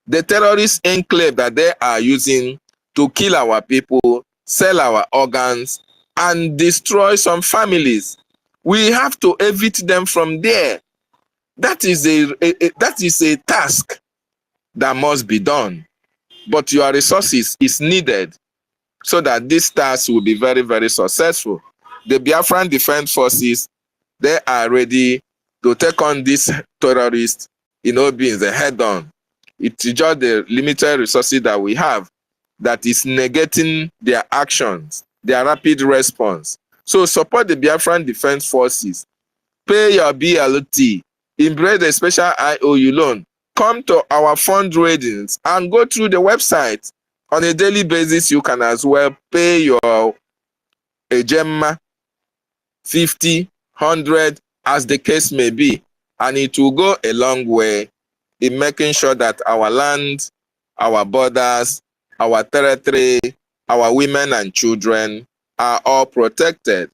the terrorist enclave that they are using to kill our people, sell our organs, and destroy some families. We have to evict them from there. That is a task that must be done. But your resources is needed so that this task will be very, very successful. The Biafran Defense Forces, they are ready to take on these terrorists in Obinze head on. It's just the limited resources that we have that is negating their actions, their rapid response. So support the Biafran Defense Forces. Pay your BLT. Embrace the special IOU loan. Come to our fundraisings and go through the website. On a daily basis, you can as well pay your Ejemma, 50, 100, as the case may be. And it will go a long way in making sure that our land, our borders, our territory, our women and children are all protected.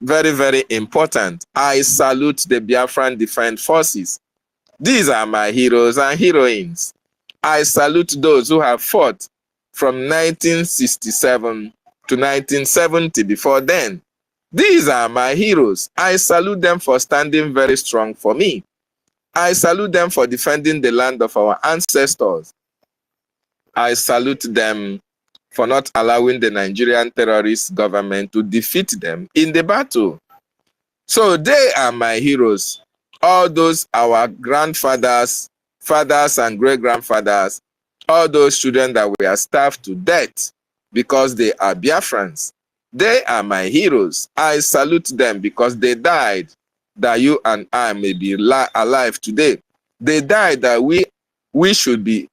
Very, very important. I salute the Biafran Defense Forces. These are my heroes and heroines. I salute those who have fought from 1967 to 1970 before then. These are my heroes. I salute them for standing very strong for me. I salute them for defending the land of our ancestors. I salute them for not allowing the Nigerian terrorist government to defeat them in the battle. So they are my heroes. All those our grandfathers, fathers and great-grandfathers, all those children that were starved to death because they are Biafrans. They are my heroes. I salute them because they died that you and I may be alive today. They died that we should be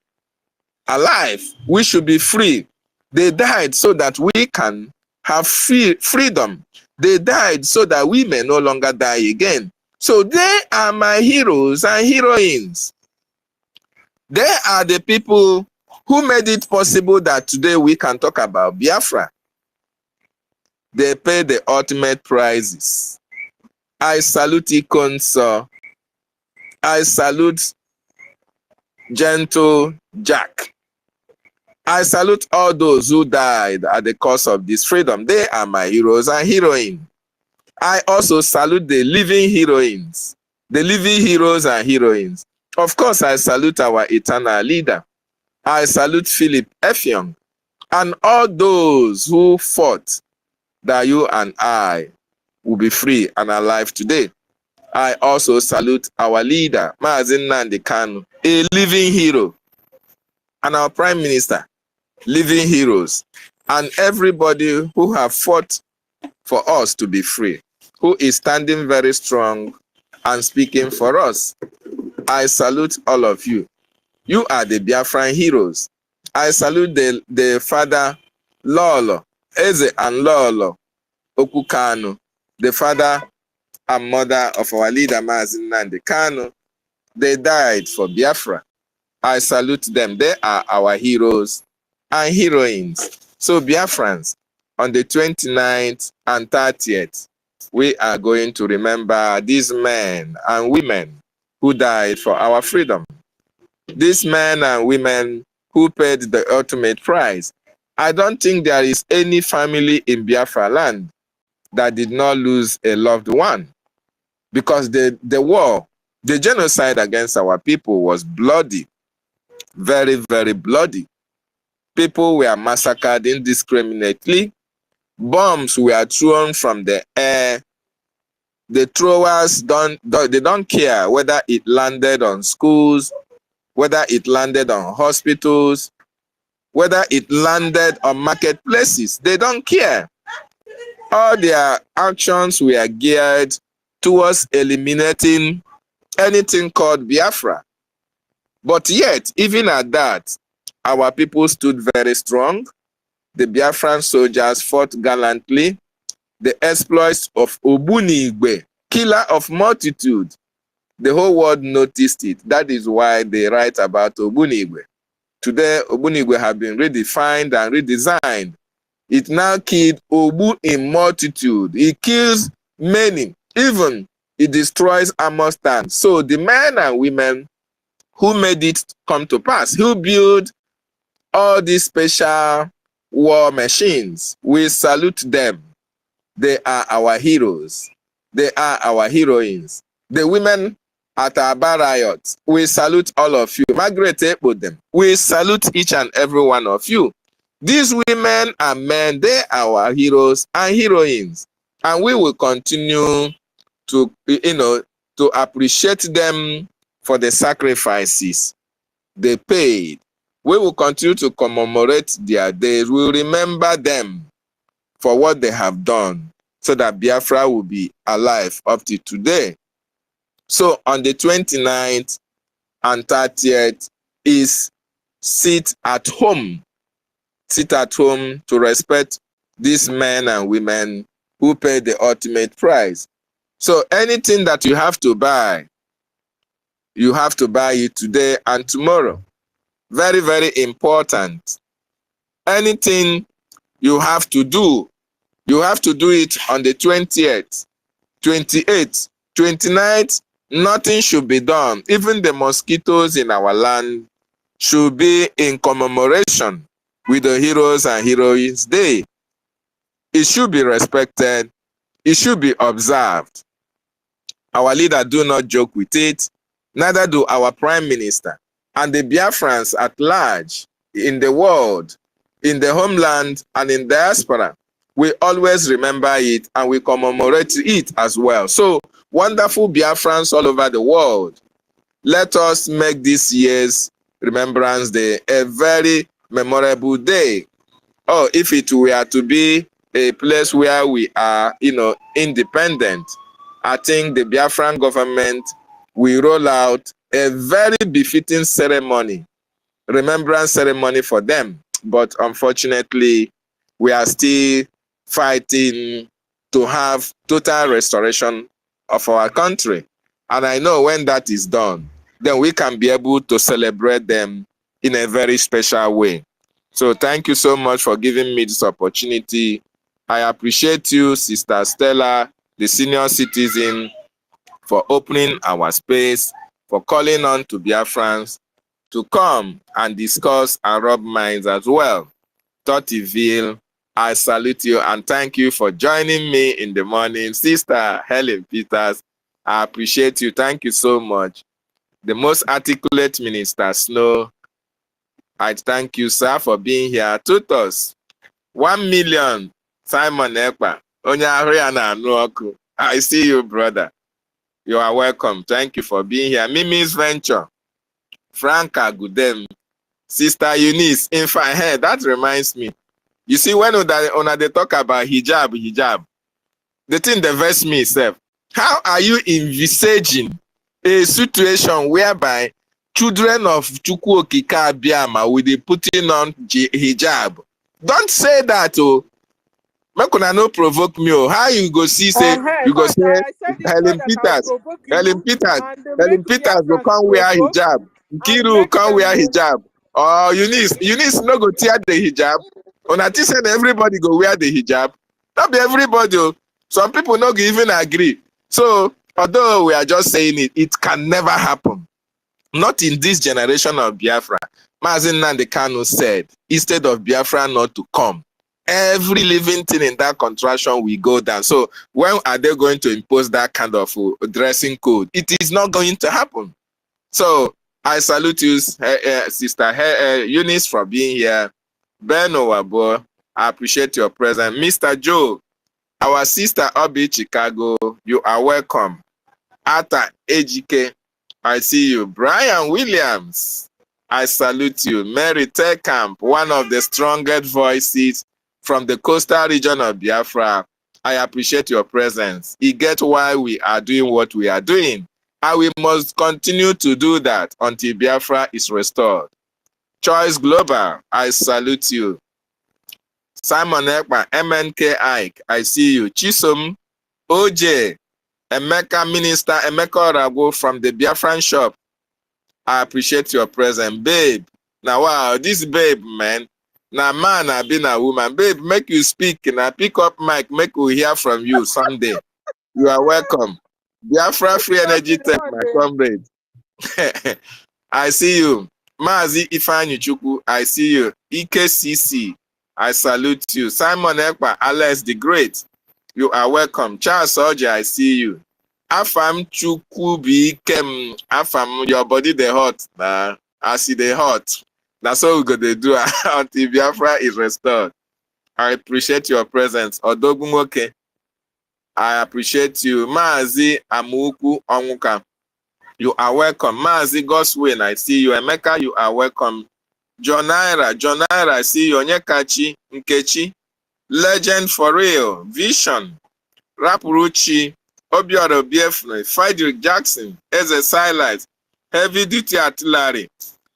alive. We should be free. They died so that we can have freedom. They died so that we may no longer die again. So they are my heroes and heroines. They are the people who made it possible that today we can talk about Biafra. They pay the ultimate prizes. I salute Ikonso. I salute Gentle Jack. I salute all those who died at the cost of this freedom. They are my heroes and heroines. I also salute the living heroines, the living heroes and heroines. Of course, I salute our eternal leader. I salute Philip Effiong and all those who fought that you and I will be free and alive today. I also salute our leader, Maazị Nnamdi Kanu, a living hero, and our Prime Minister, living heroes, and everybody who have fought for us to be free, who is standing very strong and speaking for us. I salute all of you. You are the Biafran heroes. I salute the father Lolo, Eze and Lolo Okukanu, the father and mother of our leader Maazị Nnamdi Kanu. They died for Biafra. I salute them. They are our heroes and heroines. So Biafrans, on the 29th and 30th, we are going to remember these men and women who died for our freedom. These men and women who paid the ultimate price. I don't think there is any family in Biafra land that did not lose a loved one, because the war, the genocide against our people was bloody, very, very bloody. People were massacred indiscriminately. Bombs were thrown from the air. The throwers they don't care whether it landed on schools, whether it landed on hospitals, whether it landed on marketplaces. They don't care. All their actions were geared towards eliminating anything called Biafra. But yet, even at that, our people stood very strong. The Biafran soldiers fought gallantly. The exploits of Ogbunigwe, killer of multitude, the whole world noticed it. That is why they write about Ogbunigwe. Today, Ogbunigwe have been redefined and redesigned. It now killed Ogbu in multitude. It kills many. Even it destroys armor stands. So the men and women who made it come to pass, who built all these special war machines, we salute them. They are our heroes. They are our heroines. The women at our bar riot, we salute all of you. Margaret Ekpodem, we salute each and every one of you. These women and men, they are our heroes and heroines. And we will continue to, to appreciate them for the sacrifices they paid. We will continue to commemorate their days. We will remember them for what they have done, so that Biafra will be alive up to today. So on the 29th and 30th is sit at home. Sit at home to respect these men and women who paid the ultimate price. So anything that you have to buy it today and tomorrow. Very, very important. Anything you have to do it on the 20th, 28th, 29th. Nothing should be done. Even the mosquitoes in our land should be in commemoration with the Heroes and Heroines Day. It should be respected. It should be observed. Our leader do not joke with it. Neither do our Prime Minister. And the Biafrans at large in the world, in the homeland and in diaspora, we always remember it and we commemorate it as well. So, wonderful Biafrans all over the world, let us make this year's Remembrance Day a very memorable day. Oh, if it were to be a place where we are, independent, I think the Biafran government will roll out a very befitting ceremony, remembrance ceremony for them. But unfortunately, we are still fighting to have total restoration of our country. And I know when that is done, then we can be able to celebrate them in a very special way. So thank you so much for giving me this opportunity. I appreciate you, Sister Stella, the senior citizen, for opening our space, for calling on to Biafrans to come and discuss and rub minds as well. Thoughtful I salute you and thank you for joining me in the morning. Sister Helen Peters, I appreciate you. Thank you so much. The most articulate Minister Snow, I thank you, sir, for being here. Tutos, 1 million. Simon Ekpa, onye ahụ ya na-anụ ọkụ. I see you, brother. You are welcome. Thank you for being here. Mimi's Venture, Franca Gudem, Sister Eunice. In fact, hey, that reminds me. You see, when they talk about hijab, the thing that vex me itself. How are you envisaging a situation whereby children of Chukwu Okike Abiama will be putting on hijab? Don't say that, oh. Make una no provoke me. Oh, how you go see say you go say Helen Peters go come wear hijab. Nkiru come wear hijab. Or Eunice no go tear the hijab. Una think say everybody go wear the hijab. Not be everybody. Oh. Some people no go even agree. So although we are just saying it, it can never happen. Not in this generation of Biafra. Mazi Nnamdi Kanu said, instead of Biafra not to come, every living thing in that contraction will go down. So when are they going to impose that kind of dressing code? It is not going to happen. So I salute you, Sister Eunice, for being here. Ben Owabo, I appreciate your presence. Mr. Joe, our sister Obi Chicago, you are welcome. Ata Ejike, I see you. Brian Williams, I salute you. Mary Tekamp, one of the strongest voices from the coastal region of Biafra. I appreciate your presence. You get why we are doing what we are doing. And we must continue to do that until Biafra is restored. Choice Global, I salute you. Simon Ekpa, MNK Ike, I see you. Chisom, OJ, Emeka Minister, Emeka Orago from the Biafran shop. I appreciate your presence. Babe, now wow, this babe, man. Now man, I been a woman. Babe, make you speak. Now pick up mic, make we hear from you someday. You are welcome. Biafra Free Energy Tech, my comrade. I see you. Mazi Ifeanyi Chukwu, I see you. EKCC, I salute you. Simon Ekpa, Alex the Great, you are welcome. Charles Oja, I see you. Afam Chukwu Bikem, Afam, your body the hot. Nah, I see the hot. That's all we're going to do until Biafra is restored. I appreciate your presence. Odogumoke, I appreciate you. Mazi Amuku Onwuka, you are welcome. Mazi Goswin, I see you. Emeka, you are welcome. Jonaira, I see you. Onyekachi, Nkechi, Legend for Real, Vision, Rapuruchi, Obiora Biafra, Frederick Jackson, Eze Silence, Heavy Duty Artillery.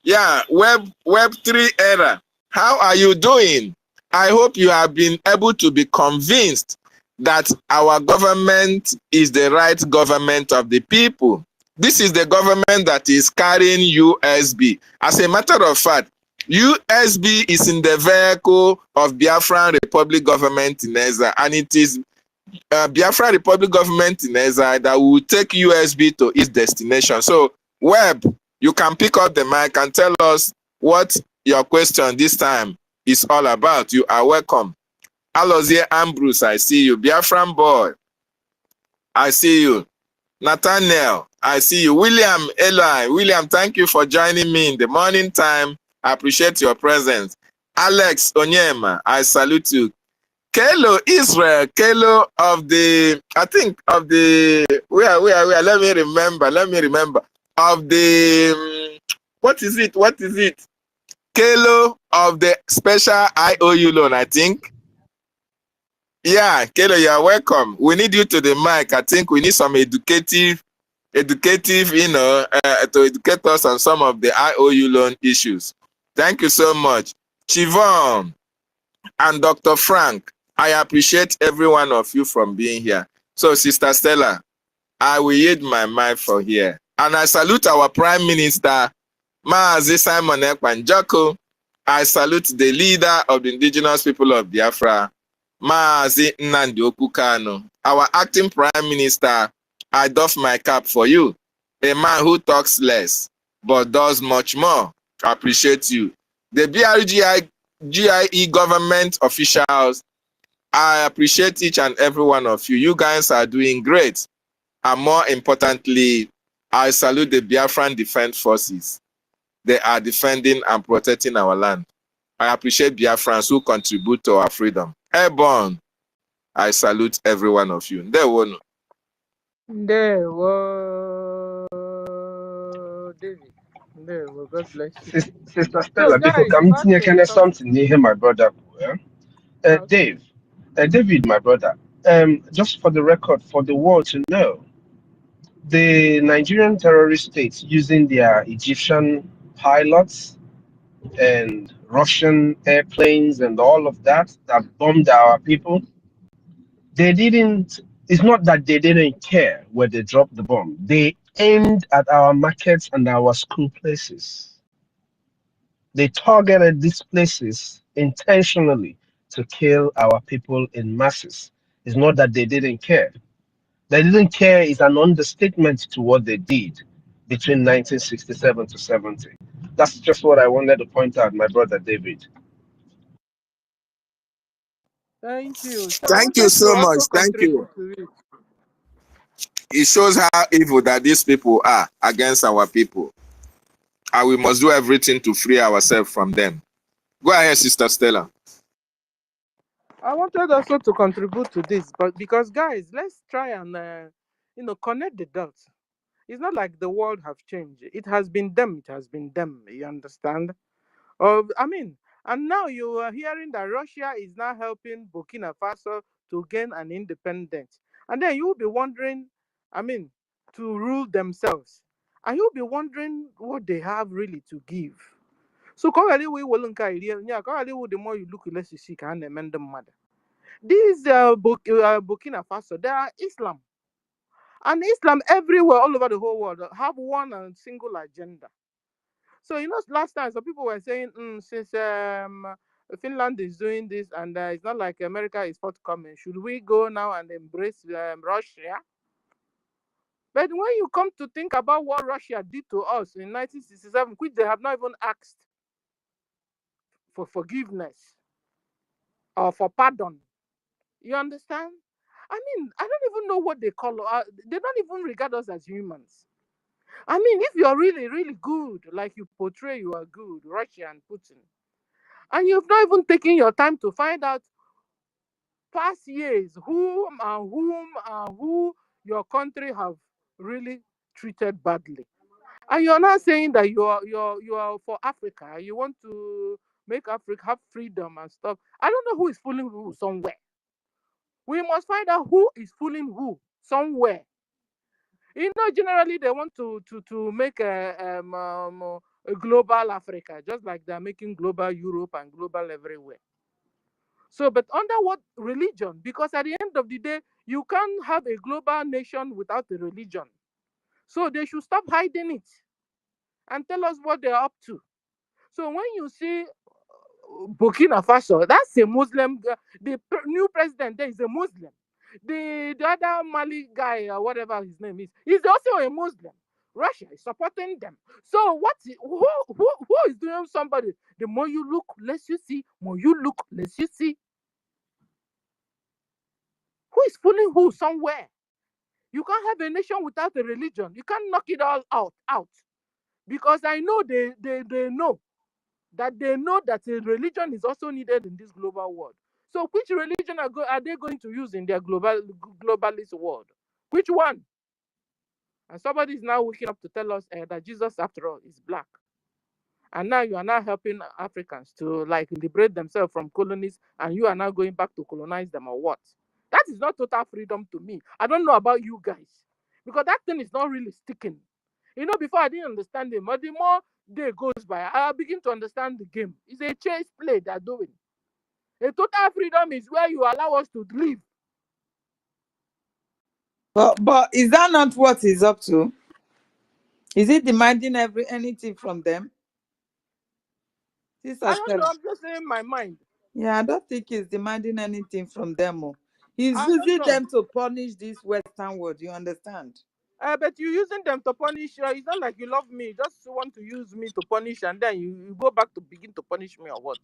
Yeah, Web3 era. How are you doing? I hope you have been able to be convinced that our government is the right government of the people. This is the government that is carrying USB. As a matter of fact, USB is in the vehicle of Biafran Republic government in Ezra, and it is Biafran Republic government in Ezra that will take USB to its destination. So, Web, you can pick up the mic and tell us what your question this time is all about. You are welcome. Alozie Ambrose, I see you. Biafran boy, I see you. Nathaniel, I see you. William Eli, William, thank you for joining me in the morning time. I appreciate your presence. Alex Onyema, I salute you. Kelo Israel, Kelo of the, I think of the, where, let me remember. Of the, what is it? Kelo of the special IOU loan, I think. Yeah, Kelo, you are welcome. We need you to the mic. I think we need some educative, to educate us on some of the IOU loan issues. Thank you so much. Chivon and Dr. Frank, I appreciate every one of you from being here. So, Sister Stella, I will yield my mic for here. And I salute our Prime Minister, Mazi Simon Ekpa Njoko. I salute the leader of the indigenous people of Biafra, Mazi Nnamdi Kanu. Our acting Prime Minister, I doff my cap for you. A man who talks less, but does much more. I appreciate you. The BRGIE government officials, I appreciate each and every one of you. You guys are doing great. And more importantly, I salute the Biafran Defense Forces. They are defending and protecting our land. I appreciate Biafrans who contribute to our freedom. Airborne, I salute every one of you. There were David. There we God bless you. Sister So Stella, because guys, I'm back thinking to the topic. something near my brother. Okay. Dave, David, my brother. Just for the record, for the world to know, the Nigerian terrorist states using their Egyptian pilots and Russian airplanes and all of that bombed our people, they didn't, it's not that they didn't care where they dropped the bomb. They aimed at our markets and our school places. They targeted these places intentionally to kill our people in masses. It's not that they didn't care. They didn't care is an understatement to what they did between 1967 to 70. That's just what I wanted to point out, my brother David. Thank you. So I Thank you wanted to so much. also Thank you. contribute to it. It shows how evil that these people are against our people. And we must do everything to free ourselves from them. Go ahead, Sister Stella. I wanted also to contribute to this, but because guys, let's try and connect the dots. It's not like the world have changed. It has been them. It has been them. You understand? I mean, and now you are hearing that Russia is now helping Burkina Faso to gain an independence, and then you will be wondering, I mean, to rule themselves, and you'll be wondering what they have really to give. So currently we will look at the more you look less you see can amend them mother. These Burkina Faso, they are Islam. And Islam everywhere, all over the whole world, have one and single agenda. So last time some people were saying, since Finland is doing this and it's not like America is forthcoming, should we go now and embrace Russia? But when you come to think about what Russia did to us in 1967, which they have not even asked for forgiveness or for pardon, you understand? I mean, I don't even know what they call us. They don't even regard us as humans. I mean, if you're really, really good, like you portray you are good, Russia and Putin, and you've not even taken your time to find out past years who your country have really treated badly, and you're not saying that you are for Africa, you want to make Africa have freedom and stuff. I don't know who is fooling who somewhere. We must find out who is fooling who somewhere. Generally they want to make a global Africa, just like they're making global Europe and global everywhere. So, but under what religion? Because at the end of the day, you can't have a global nation without a religion. So they should stop hiding it and tell us what they're up to. So when you see Burkina Faso, that's a Muslim. The new president there is a Muslim. The other Mali guy or whatever his name is, he's also a Muslim. Russia is supporting them. So who is doing somebody? The more you look, less you see. More you look, less you see. Who is fooling who somewhere? You can't have a nation without a religion. You can't knock it all out. Because I know they know that a religion is also needed in this global world. So which religion are they going to use in their globalist world? Which one? And somebody is now waking up to tell us that Jesus, after all, is black. And now you are now helping Africans to liberate themselves from colonies, and you are now going back to colonize them, or what? That is not total freedom to me. I don't know about you guys, because that thing is not really sticking. Before I didn't understand it, but the more day goes by, I begin to understand the game. It's a chess play they're doing. A total freedom is where you allow us to live. But is that not what he's up to? Is he demanding anything from them? I don't know. I'm just saying my mind. Yeah, I don't think he's demanding anything from them. He's I don't using know. them to punish this Western world. You understand? But you're using them to punish. It's not like you love me. You just want to use me to punish, and then you go back to begin to punish me, or what?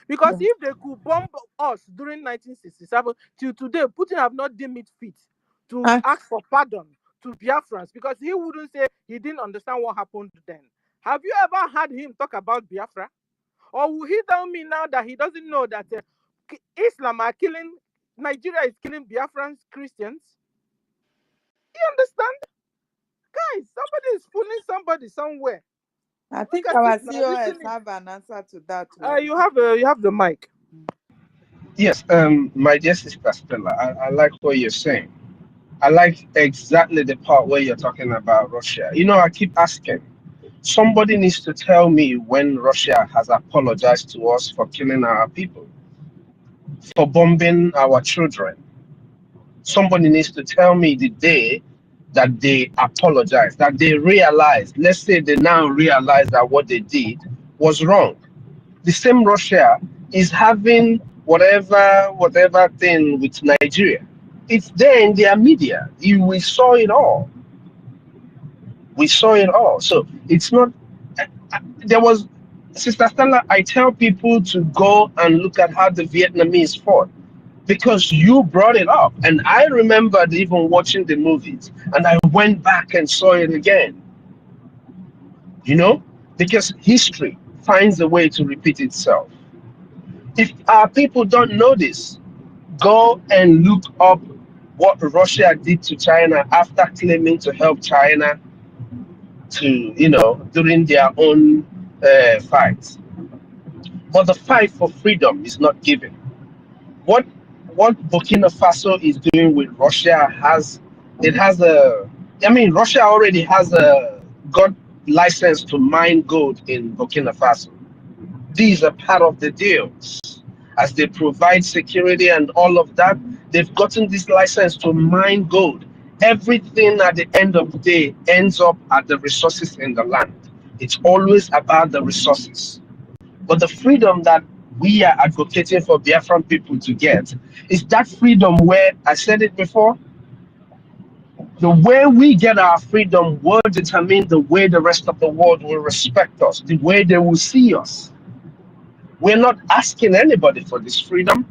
Because if they could bomb us during 1967 till today, Putin have not deemed it fit to Ah, ask for pardon to Biafrans, because he wouldn't say he didn't understand what happened then. Have you ever heard him talk about Biafra? Or will he tell me now that he doesn't know that Islam are killing, Nigeria is killing Biafrans, Christians? You understand? Guys, somebody is fooling somebody somewhere. I Look think at our it now, COS written have an answer to that. you have the mic. Yes, my dear sister Stella, I like what you're saying. I like exactly the part where you're talking about Russia. You know, I keep asking. Somebody needs to tell me when Russia has apologized to us for killing our people, for bombing our children. Somebody needs to tell me the day that they apologized, that they realized, let's say they now realize that what they did was wrong. The same Russia is having whatever thing with Nigeria. It's there in their media. We saw it all. We saw it all. So it's not. There was, Sister Stella. I tell people to go and look at how the Vietnamese fought because you brought it up, and I remembered even watching the movies, and I went back and saw it again. You know, because history finds a way to repeat itself. If our people don't know this, go and look up what Russia did to China after claiming to help China to, during their own fights. But the fight for freedom is not given. What what Burkina Faso is doing with Russia Russia already has a got license to mine gold in Burkina Faso. These are part of the deals. As they provide security and all of that, they've gotten this license to mine gold. Everything at the end of the day ends up at the resources in the land. It's always about the resources. But the freedom that we are advocating for Biafran people to get is that freedom where, I said it before, the way we get our freedom will determine the way the rest of the world will respect us, the way they will see us. We're not asking anybody for this freedom.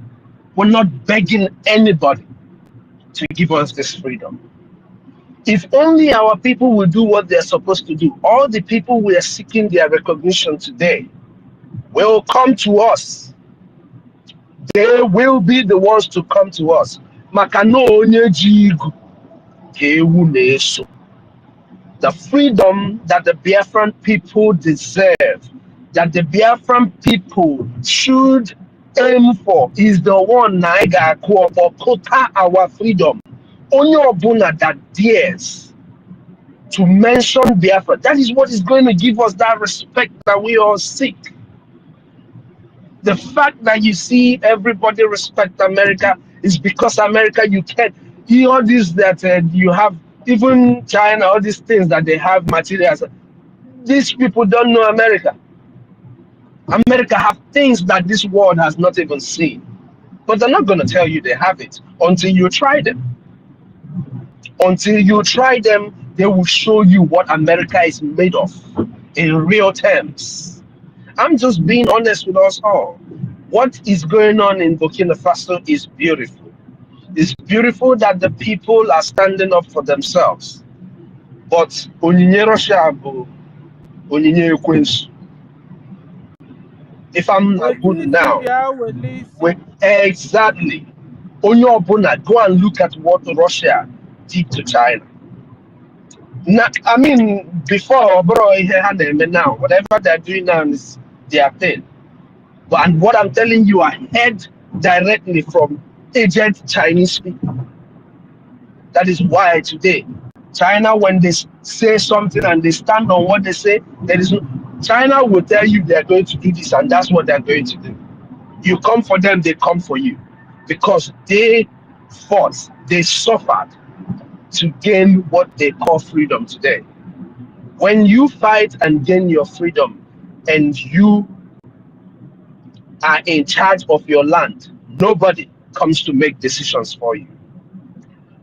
We're not begging anybody to give us this freedom. If only our people will do what they're supposed to do, all the people we are seeking their recognition today will come to us. They will be the ones to come to us. Maka na onye ji igu ka ewu na-eso. The freedom that the Biafran people deserve, that the Biafran people should aim for, is the one na anyị ga-akụ or quota our freedom. Onye ọbụla that dares to mention Biafra, that is what is going to give us that respect that we all seek. The fact that you see everybody respect America is because America, you can't hear all this that you have, even China, all these things that they have materials. These people don't know America. America have things that this world has not even seen. But they're not going to tell you they have it until you try them. Until you try them, they will show you what America is made of in real terms. I'm just being honest with us all. What is going on in Burkina Faso is beautiful. It's beautiful that the people are standing up for themselves. But Onyinye Russia bụ Onyinye Ekwensu. If I'm not good now, exactly. Onye ọbụla, go and look at what Russia did to China. Now, I mean, before, bro, now, whatever they're doing now is their thing. And what I'm telling you, I heard directly from agent Chinese people. That is why today, China, when they say something and they stand on what they say, there is no, China will tell you they're going to do this and that's what they're going to do. You come for them, they come for you. Because they fought, they suffered to gain what they call freedom today. When you fight and gain your freedom and you are in charge of your land, nobody comes to make decisions for you.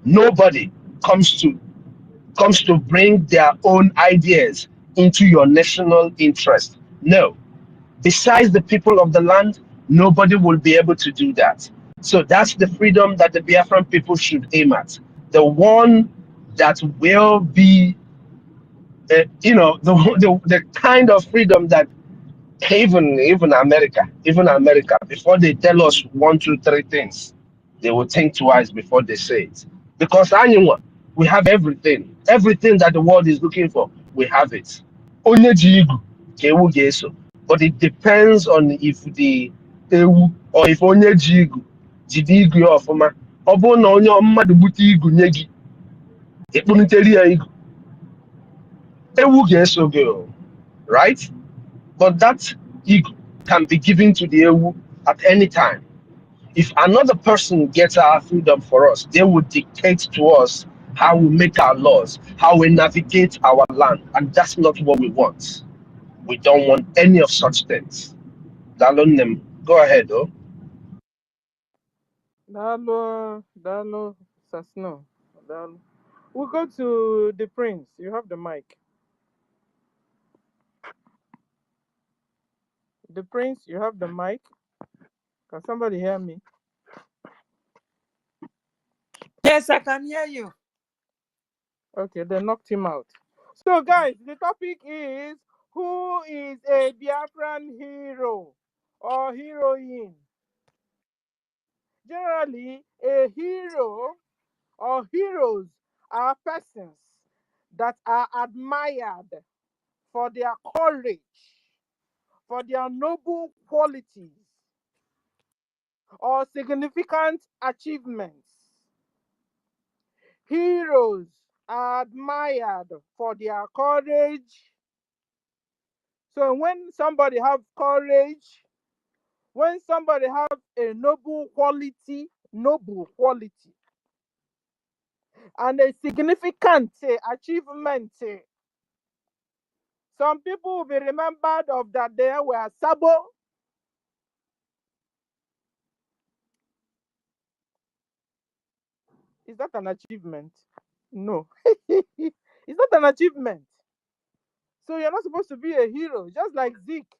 Nobody comes to bring their own ideas into your national interest. No. Besides the people of the land, Nobody will be able to do that. So that's the freedom that the Biafran people should aim at. The one that will be, the kind of freedom that even America, before they tell us one, two, three things, they will think twice before they say it. Because anyone, we have everything that the world is looking for, we have it. Onye ji igu ka ewu ga-eso. But it depends on if the ewu or if onye ji igu jide igu ya ọfụma. Ọ bụrụ na onye mmadụ gbute igu nye gị, ekpuniteri ya igu, ewu ga-eso gị, right? But that ego can be given to the Ewu at any time. If another person gets our freedom for us, they will dictate to us how we make our laws, how we navigate our land. And that's not what we want. We don't want any of such things. Dalonem, go ahead, oh. Dalo, Sasno. Dalo. We'll go to the Prince. You have the mic. The Prince, you have the mic. Can somebody hear me? Yes, I can hear you. Okay, they knocked him out. So, guys, the topic is, who is a Biafran hero or heroine? Generally, a hero or heroes are persons that are admired for their courage, for their noble qualities, or significant achievements. Heroes are admired for their courage. So when somebody have courage, when somebody have a noble quality, and a significant achievement, some people will be remembered of that they were Sabo. Is that an achievement? No. It's not an achievement. So you're not supposed to be a hero, just like Zeke.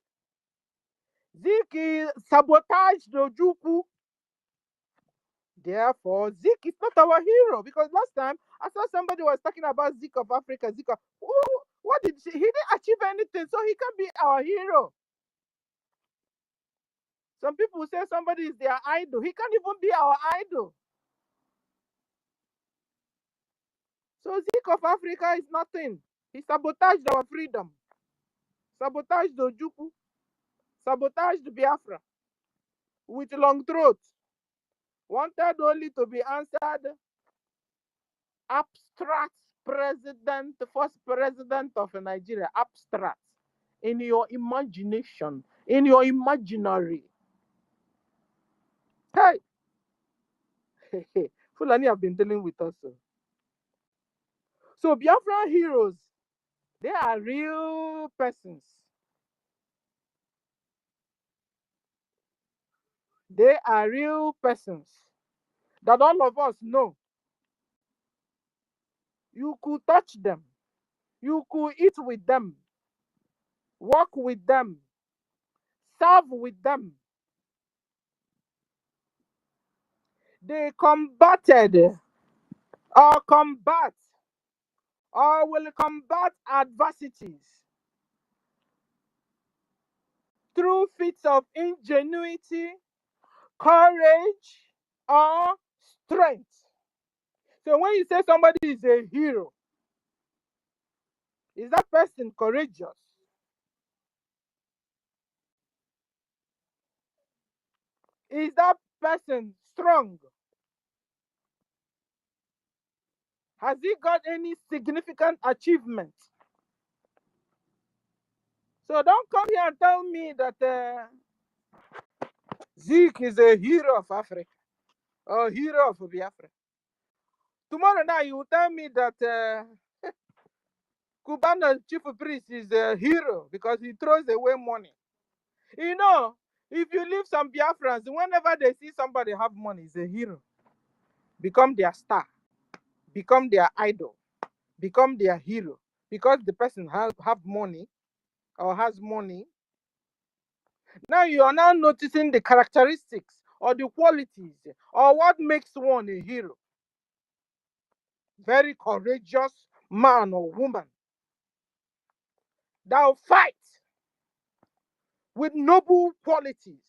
Zeke sabotaged Ojukwu. Therefore, Zeke is not our hero, because last time I saw somebody was talking about Zeke of Africa. Zeke, what did he didn't achieve anything, so he can't be our hero. Some people say somebody is their idol. He can't even be our idol. So Zeke of Africa is nothing. He sabotaged our freedom, sabotaged Ojukwu, sabotaged Biafra with long throat. Wanted only to be answered abstract president, the first president of Nigeria, abstract, in your imagination, in your imaginary. Hey, Fulani have been dealing with us. So Biafra heroes, they are real persons. They are real persons that all of us know. You could touch them. You could eat with them. Walk with them. Serve with them. They combated or combat or will combat adversities through feats of ingenuity, courage, or strength. So when you say somebody is a hero, is that person courageous? Is that person strong? Has he got any significant achievement? So don't come here and tell me that Zeke is a hero of Africa or hero of Biafra. Tomorrow night you will tell me that Cubano's chief priest is a hero because he throws away money. You know, if you leave some Biafrans, whenever they see somebody have money, he's a hero. Become their star, become their idol, become their hero. Because the person have money or has money, Now you are now noticing the characteristics or the qualities or what makes one a hero. Very courageous man or woman that will fight with noble qualities,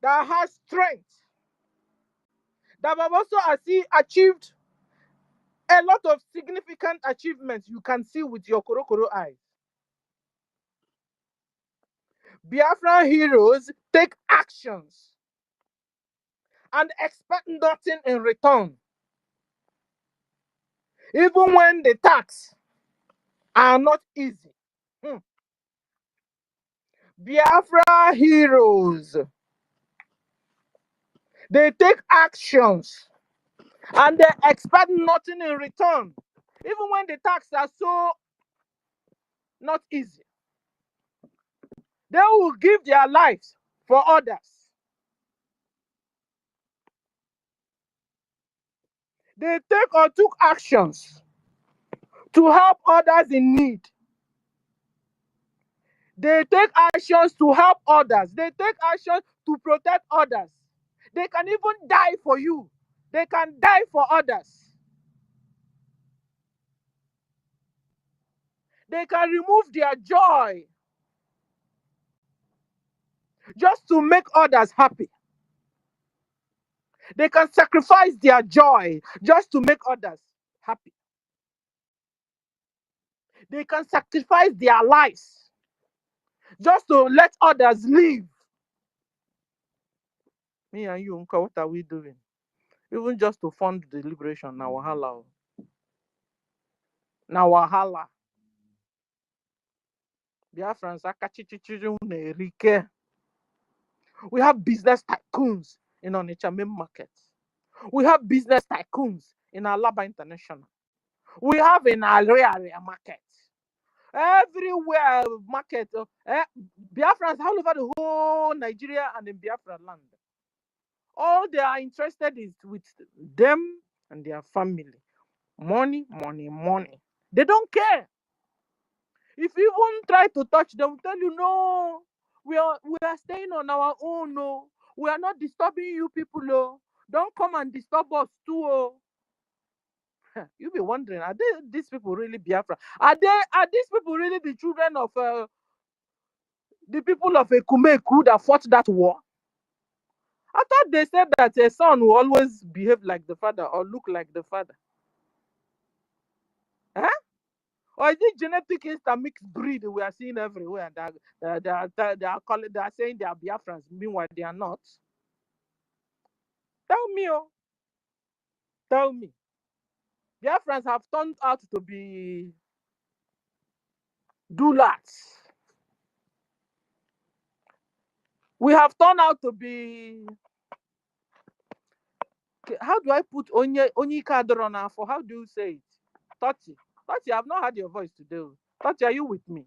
that has strength, that have also achieved a lot of significant achievements you can see with your korokoro eyes. Biafran heroes take actions and expect nothing in return, even when the tasks are not easy. Biafra heroes, they take actions and they expect nothing in return, even when the tasks are so not easy. They will give their lives for others. They take or took actions to help others in need. They take actions to help others. They take actions to protect others. They can even die for you. They can die for others. They can remove their joy just to make others happy. They can sacrifice their joy just to make others happy. They can sacrifice their lives just to let others live. Me and you, Uncle, what are we doing? Even just to fund the liberation, now wahala. Now wahala. Biafrans akachichichiri unerike. We have business tycoons in Onitsha main market. We have business tycoons in Alaba International. We have in area market. Everywhere market. Biafrans all over the whole Nigeria and in Biafra land. All they are interested is with them and their family. Money, money, money. They don't care. If you even try to touch them, tell you no. We are staying on our own. No, we are not disturbing you people. No, don't come and disturb us too. Oh. You'll be wondering, are these people really Biafra? Are these people really the children of the people of Ekumeku that fought that war? I thought they said that a son will always behave like the father or look like the father. Eh? Or is it genetic intermixed breed we are seeing everywhere? They are saying they are Biafrans, meanwhile they are not. Tell me, oh, tell me. Biafrans have turned out to be doulas. We have turned out to be. How do I put Onyika Adorona for? How do you say it? Toti. Toti, I've not heard your voice today. Toti, are you with me?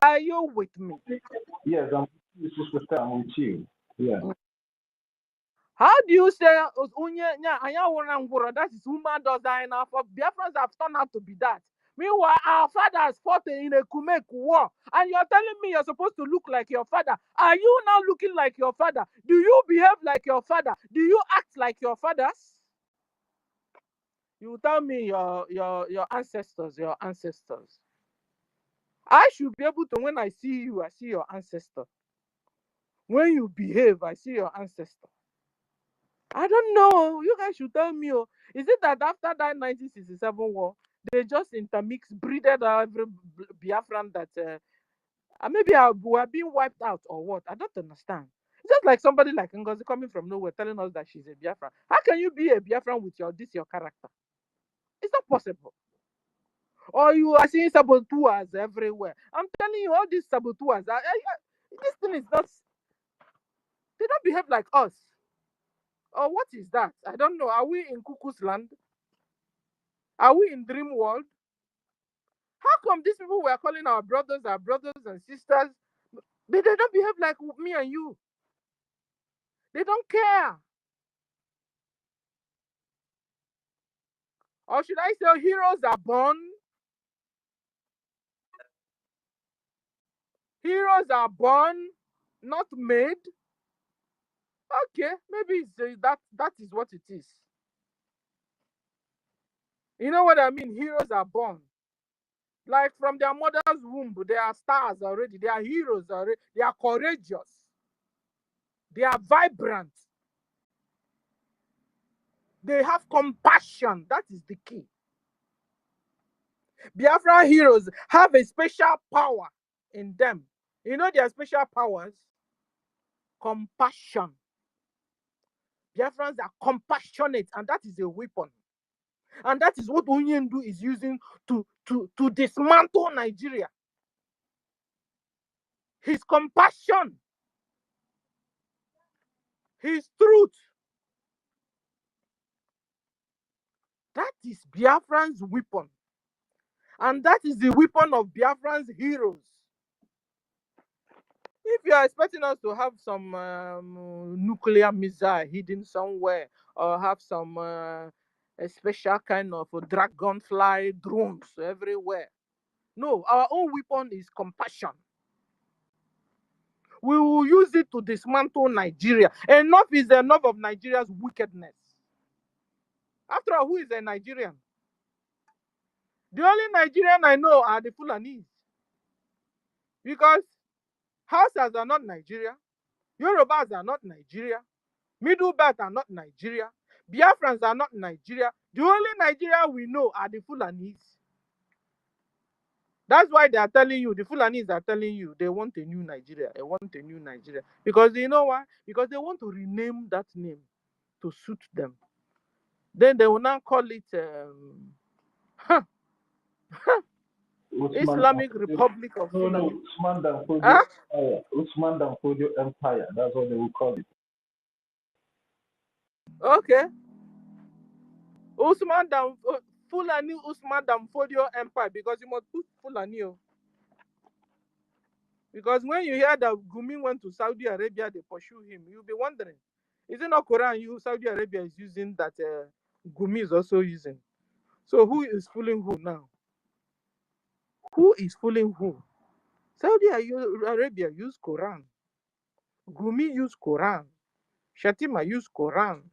Are you with me? Yes, I'm with you. Yeah. How do you say that is woman does die now? For Biafrans have turned out to be that. Meanwhile, our fathers fought in a Kumek war, and you're telling me you're supposed to look like your father. Are you now looking like your father? Do you behave like your father? Do you act like your fathers? You tell me your ancestors, your ancestors. I should be able to, when I see you, I see your ancestor. When you behave, I see your ancestor. I don't know. You guys should tell me. Is it that after that 1967 war, they just intermixed, breeded every Biafran that maybe we're being wiped out or what? I don't understand. It's just like somebody like NGOZI coming from nowhere telling us that she's a Biafran. How can you be a Biafran with your character? It's not possible. Or you are seeing saboteurs everywhere. I'm telling you, all these saboteurs, this thing is not. They don't behave like us. Or what is that? I don't know. Are we in Cuckoo's land? Are we in dream world? How come these people were calling our brothers and sisters, but they don't behave like me and you? They don't care. Or should I say heroes are born? Heroes are born, not made. Okay, maybe it's, that is what it is. You know what I mean? Heroes are born. Like from their mother's womb, they are stars already. They are heroes already. They are courageous. They are vibrant. They have compassion. That is the key. Biafra heroes have a special power in them. You know their special powers? Compassion. Biafrans are compassionate, and that is a weapon. And that is what Onyendu is using to dismantle Nigeria. His compassion, his truth. That is Biafran's weapon. And that is the weapon of Biafran's heroes. If you are expecting us to have some nuclear missile hidden somewhere, or have some a special kind of dragonfly drones everywhere, no, our own weapon is compassion. We will use it to dismantle Nigeria. Enough is enough of Nigeria's wickedness. After all, who is a Nigerian? The only Nigerian I know are the Fulanis. Because Hausas are not Nigeria. Yorubas are not Nigeria. Middle Belt are not Nigeria. Biafrans are not Nigeria. The only Nigeria we know are the Fulanis. That's why they are telling you, the Fulanis are telling you, they want a new Nigeria. They want a new Nigeria. Because you know why? Because they want to rename that name to suit them. Then they will now call it Islamic Republic of Fulani. Usman Danfodio Empire. Usman Danfodio Empire. That's what they will call it. Okay. Fulani Usman Danfodio Empire, because you must put Fulani. Because when you hear that Gumi went to Saudi Arabia, they pursue him, you'll be wondering, is it not Quran Saudi Arabia is using that Gumi is also using? So who is fooling who now? Who is fooling who? Saudi Arabia use Quran. Gumi use Quran. Shatima use Quran.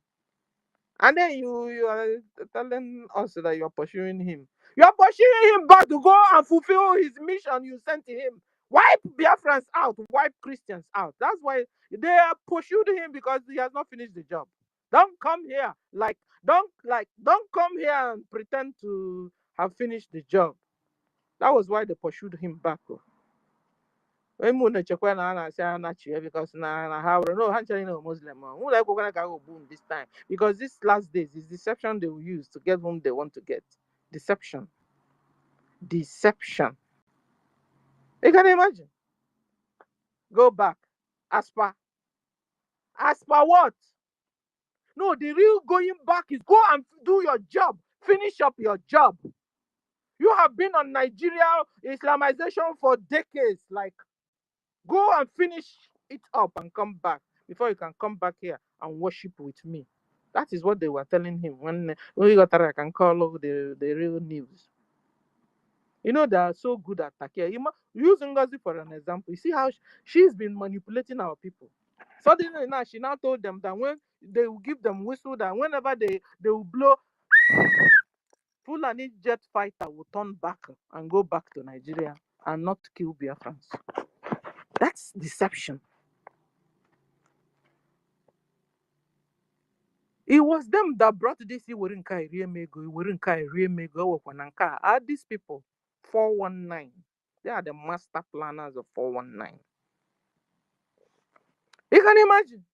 And then you are telling us that you're pursuing him. You're pursuing him back to go and fulfill his mission you sent to him. Wipe Biafrans out, wipe Christians out. That's why they pursued him, because he has not finished the job. Don't come here don't come here and pretend to have finished the job. That was why they pursued him back. Because no Muslim this time, because this last days is deception they will use to get whom they want to get. Deception. You can imagine. Go back. As per what? No, the real going back is go and do your job. Finish up your job. You have been on Nigeria Islamization for decades. Like, go and finish it up and come back before you can come back here and worship with me. That is what they were telling him when we got I can call the real news. You know, they are so good at Takia. Use NGOZI for an example. You see how she's been manipulating our people. Suddenly now, she now told them that when they will give them whistle, that whenever they will blow, Fulani jet fighter will turn back and go back to Nigeria and not kill Biafrans. That's deception. It was them that brought this Iwerinkai Riemego. Are these people 419? They are the master planners of 419. You can imagine.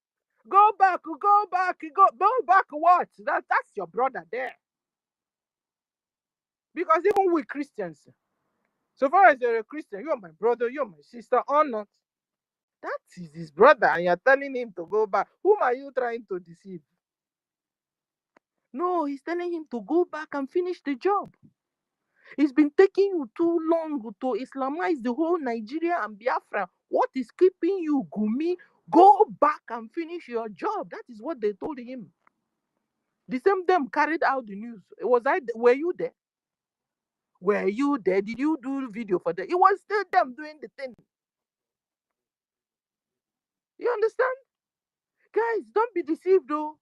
Go back what? That's your brother there. Because even we Christians, so far as you're a Christian, you're my brother, you're my sister, or not. That is his brother, and you're telling him to go back. Whom are you trying to deceive? No, he's telling him to go back and finish the job. It's been taking you too long to Islamize the whole Nigeria and Biafra. What is keeping you, Gumi? Go back and finish your job. That is what they told him. The same them carried out the news. Were you there? Were you there? Did you do video for them? It was still them doing the thing. You understand? Guys, don't be deceived, though.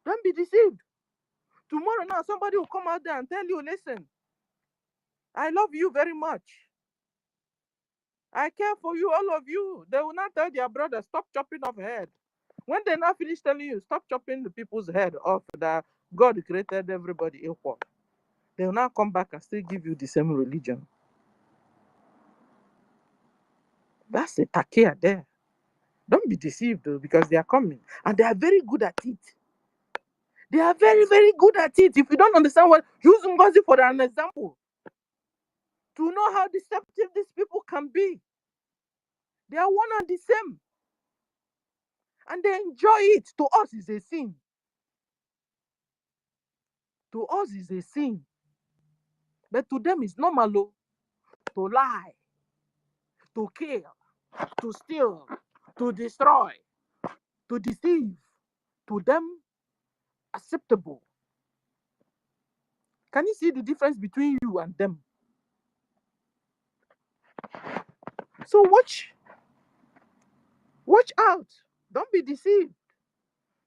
Don't be deceived. Tomorrow now, somebody will come out there and tell you, listen, I love you very much. I care for you, all of you. They will not tell their brother, stop chopping off head. When they now finish telling you, stop chopping the people's head off, that God created everybody equal, they will now come back and still give you the same religion. That's a takia there. Don't be deceived, though, because they are coming. And they are very good at it. They are very, very good at it. If you don't understand what, use NGOZI for an example. To know how deceptive these people can be. They are one and the same. And they enjoy it. To us, it's a sin. To us, it's a sin. But to them, it's normal to lie, to kill, to steal, to destroy, to deceive. To them, acceptable. Can you see the difference between you and them? So watch out. Don't be deceived.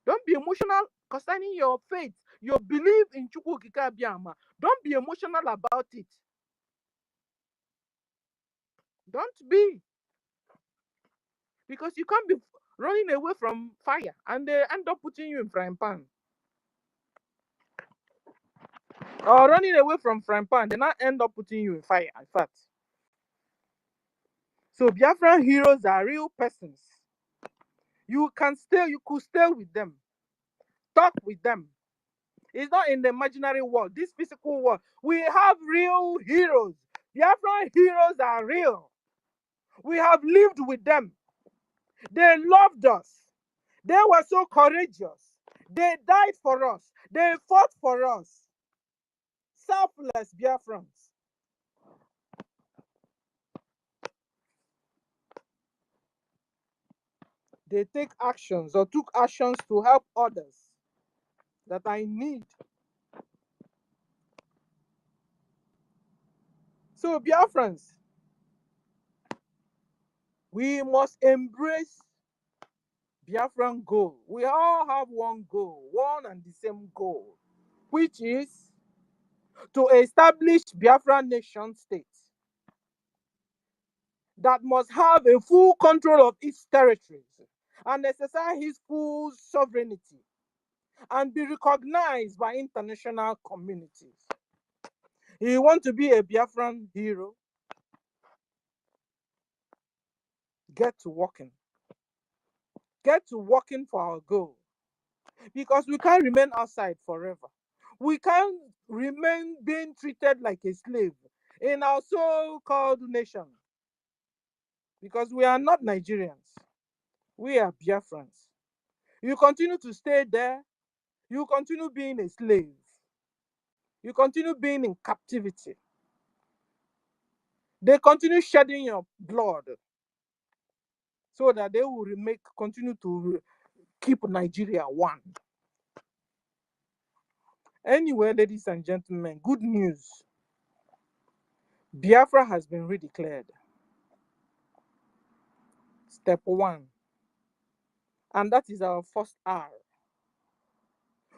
Don't be emotional concerning your faith, your belief in Chukwu Okike Abiama. Don't be emotional about it. Don't be. Because you can't be running away from fire and they end up putting you in frying pan. Or running away from frying pan, they now end up putting you in fire, in fact. So Biafran heroes are real persons. You could stay with them. Talk with them. It's not in the imaginary world, this physical world. We have real heroes. Biafran heroes are real. We have lived with them. They loved us. They were so courageous. They died for us. They fought for us. Selfless Biafrans. They take actions or took actions to help others that are in need. So Biafrans, we must embrace Biafran goal. We all have one goal, one and the same goal, which is to establish Biafran nation state that must have a full control of its territories and exercise its full sovereignty and be recognized by international communities. You want to be a Biafran hero? Get to working. Get to working for our goal. Because we can't remain outside forever. We can't remain being treated like a slave in our so-called nation. Because we are not Nigerians. We are Biafrans. You continue to stay there, you continue being a slave. You continue being in captivity. They continue shedding your blood so that they will continue to keep Nigeria one. Anyway, ladies and gentlemen, good news. Biafra has been redeclared. Step 1. And that is our first R.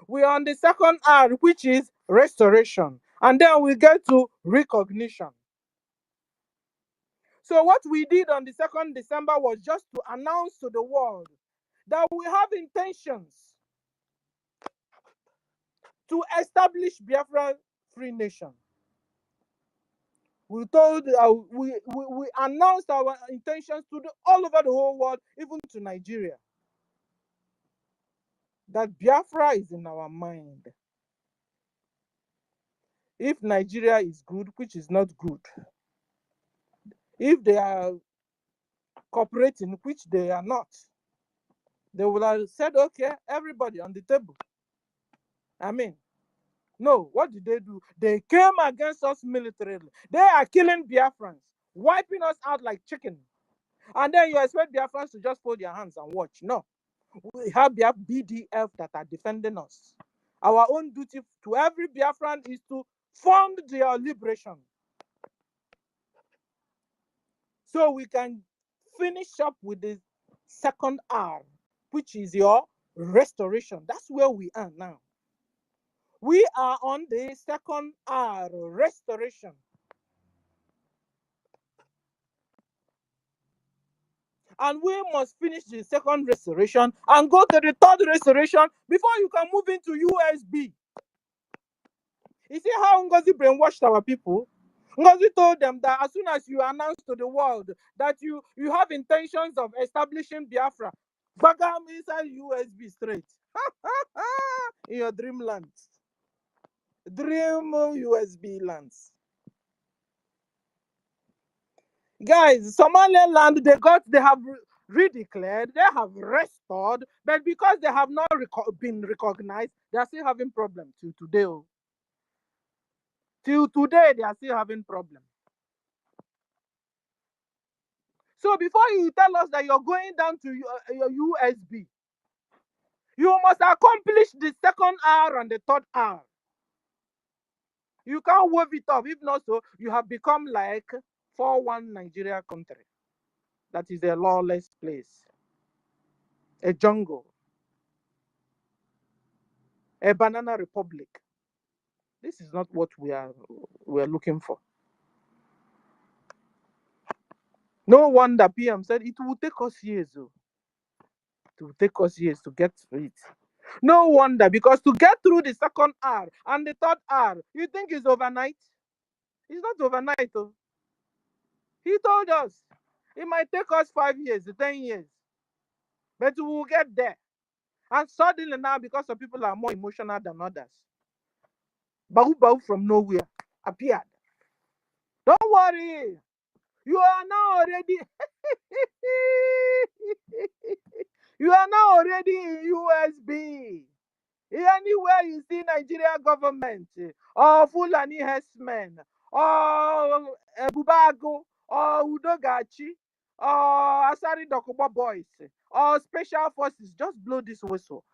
We are on the second R, which is restoration. And then we get to recognition. So what we did on the 2nd December was just to announce to the world that we have intentions to establish Biafra free nation. We announced our intentions to all over the whole world, even to Nigeria, that Biafra is in our mind. If Nigeria is good, which is not good, if they are cooperating, which they are not, they would have said, okay, everybody on the table. I mean, no, what did they do? They came against us militarily. They are killing Biafrans, wiping us out like chicken. And then you expect Biafrans to just fold their hands and watch. No. We have BDF that are defending us. Our own duty to every Biafran is to fund their liberation. So we can finish up with the second R, which is your restoration. That's where we are now. We are on the second R, restoration. And we must finish the second restoration and go to the third restoration before you can move into USB. You see how NGOZI brainwashed our people? NGOZI told them that as soon as you announce to the world that you have intentions of establishing Biafra, bagam inside USB straight. In your dreamlands. Dream USB lands. Guys, Somaliland, they have redeclared, they have restored, but because they have not been recognized, they are still having problems till today. Till today, they are still having problems. So before you tell us that you're going down to your USB, you must accomplish the second R and the third R. You can't wave it off. If not so, you have become like 4-1 Nigeria country. That is a lawless place. A jungle. A banana republic. This is not what we are looking for. No wonder PM said it will take us years. It will take us years to get through it. No wonder, because to get through the second R and the third R, you think it's overnight? It's not overnight. He told us it might take us 5 years, 10 years, but we will get there. And suddenly now, because some people are more emotional than others, Bahu from nowhere appeared. Don't worry, you are now already you are now already in USB. Anywhere you see Nigeria government or Fulani herdsmen or Bubago or Udogachi or Asari Dokuba boys or special forces, just blow this whistle.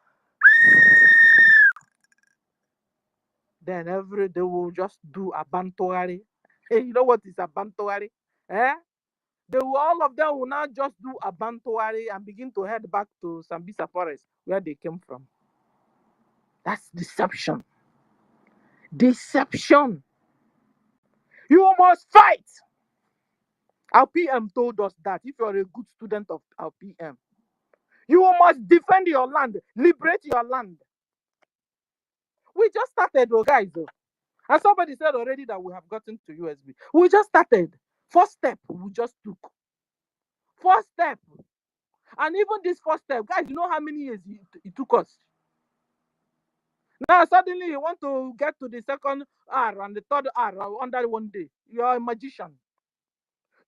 Then every day will just do a bantoari. Hey, you know what is a bantoari? All of them will now just do a bantoari and begin to head back to Sambisa Forest where they came from. That's deception. Deception. You must fight. Our PM told us that if you're a good student of our PM, you must defend your land, liberate your land. We just started, guys. And somebody said already that we have gotten to USB. We just started. First step, we just took. First step. And even this first step, guys, you know how many years it took us? Now, suddenly you want to get to the second R and the third R under one day. You're a magician.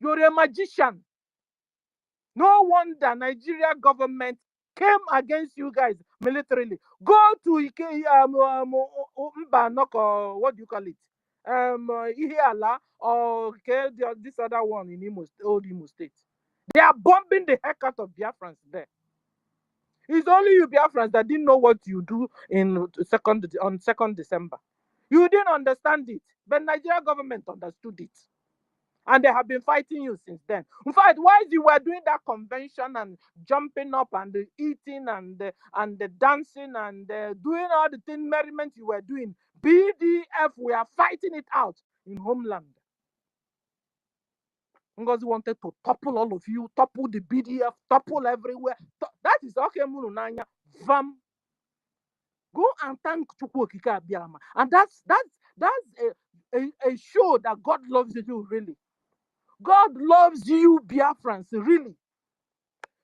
You're a magician. No wonder Nigeria government came against you guys militarily. Go to what do you call it? Ihiala or this other one in old Imo State. They are bombing the heck out of Biafrans there. It's only you Biafrans that didn't know what you do on 2nd December. You didn't understand it, but Nigeria government understood it. And they have been fighting you since then. In fact, while you were doing that convention and jumping up and eating and the dancing and doing all the thing merriment you were doing, BDF, we are fighting it out in homeland. NGOZI wanted to topple all of you, topple the BDF, topple everywhere. That is okay, Mununanya. Vam. Go and thank Chukwokika Abiyama. And that's a show that God loves you, really. God loves you, Biafrans, really.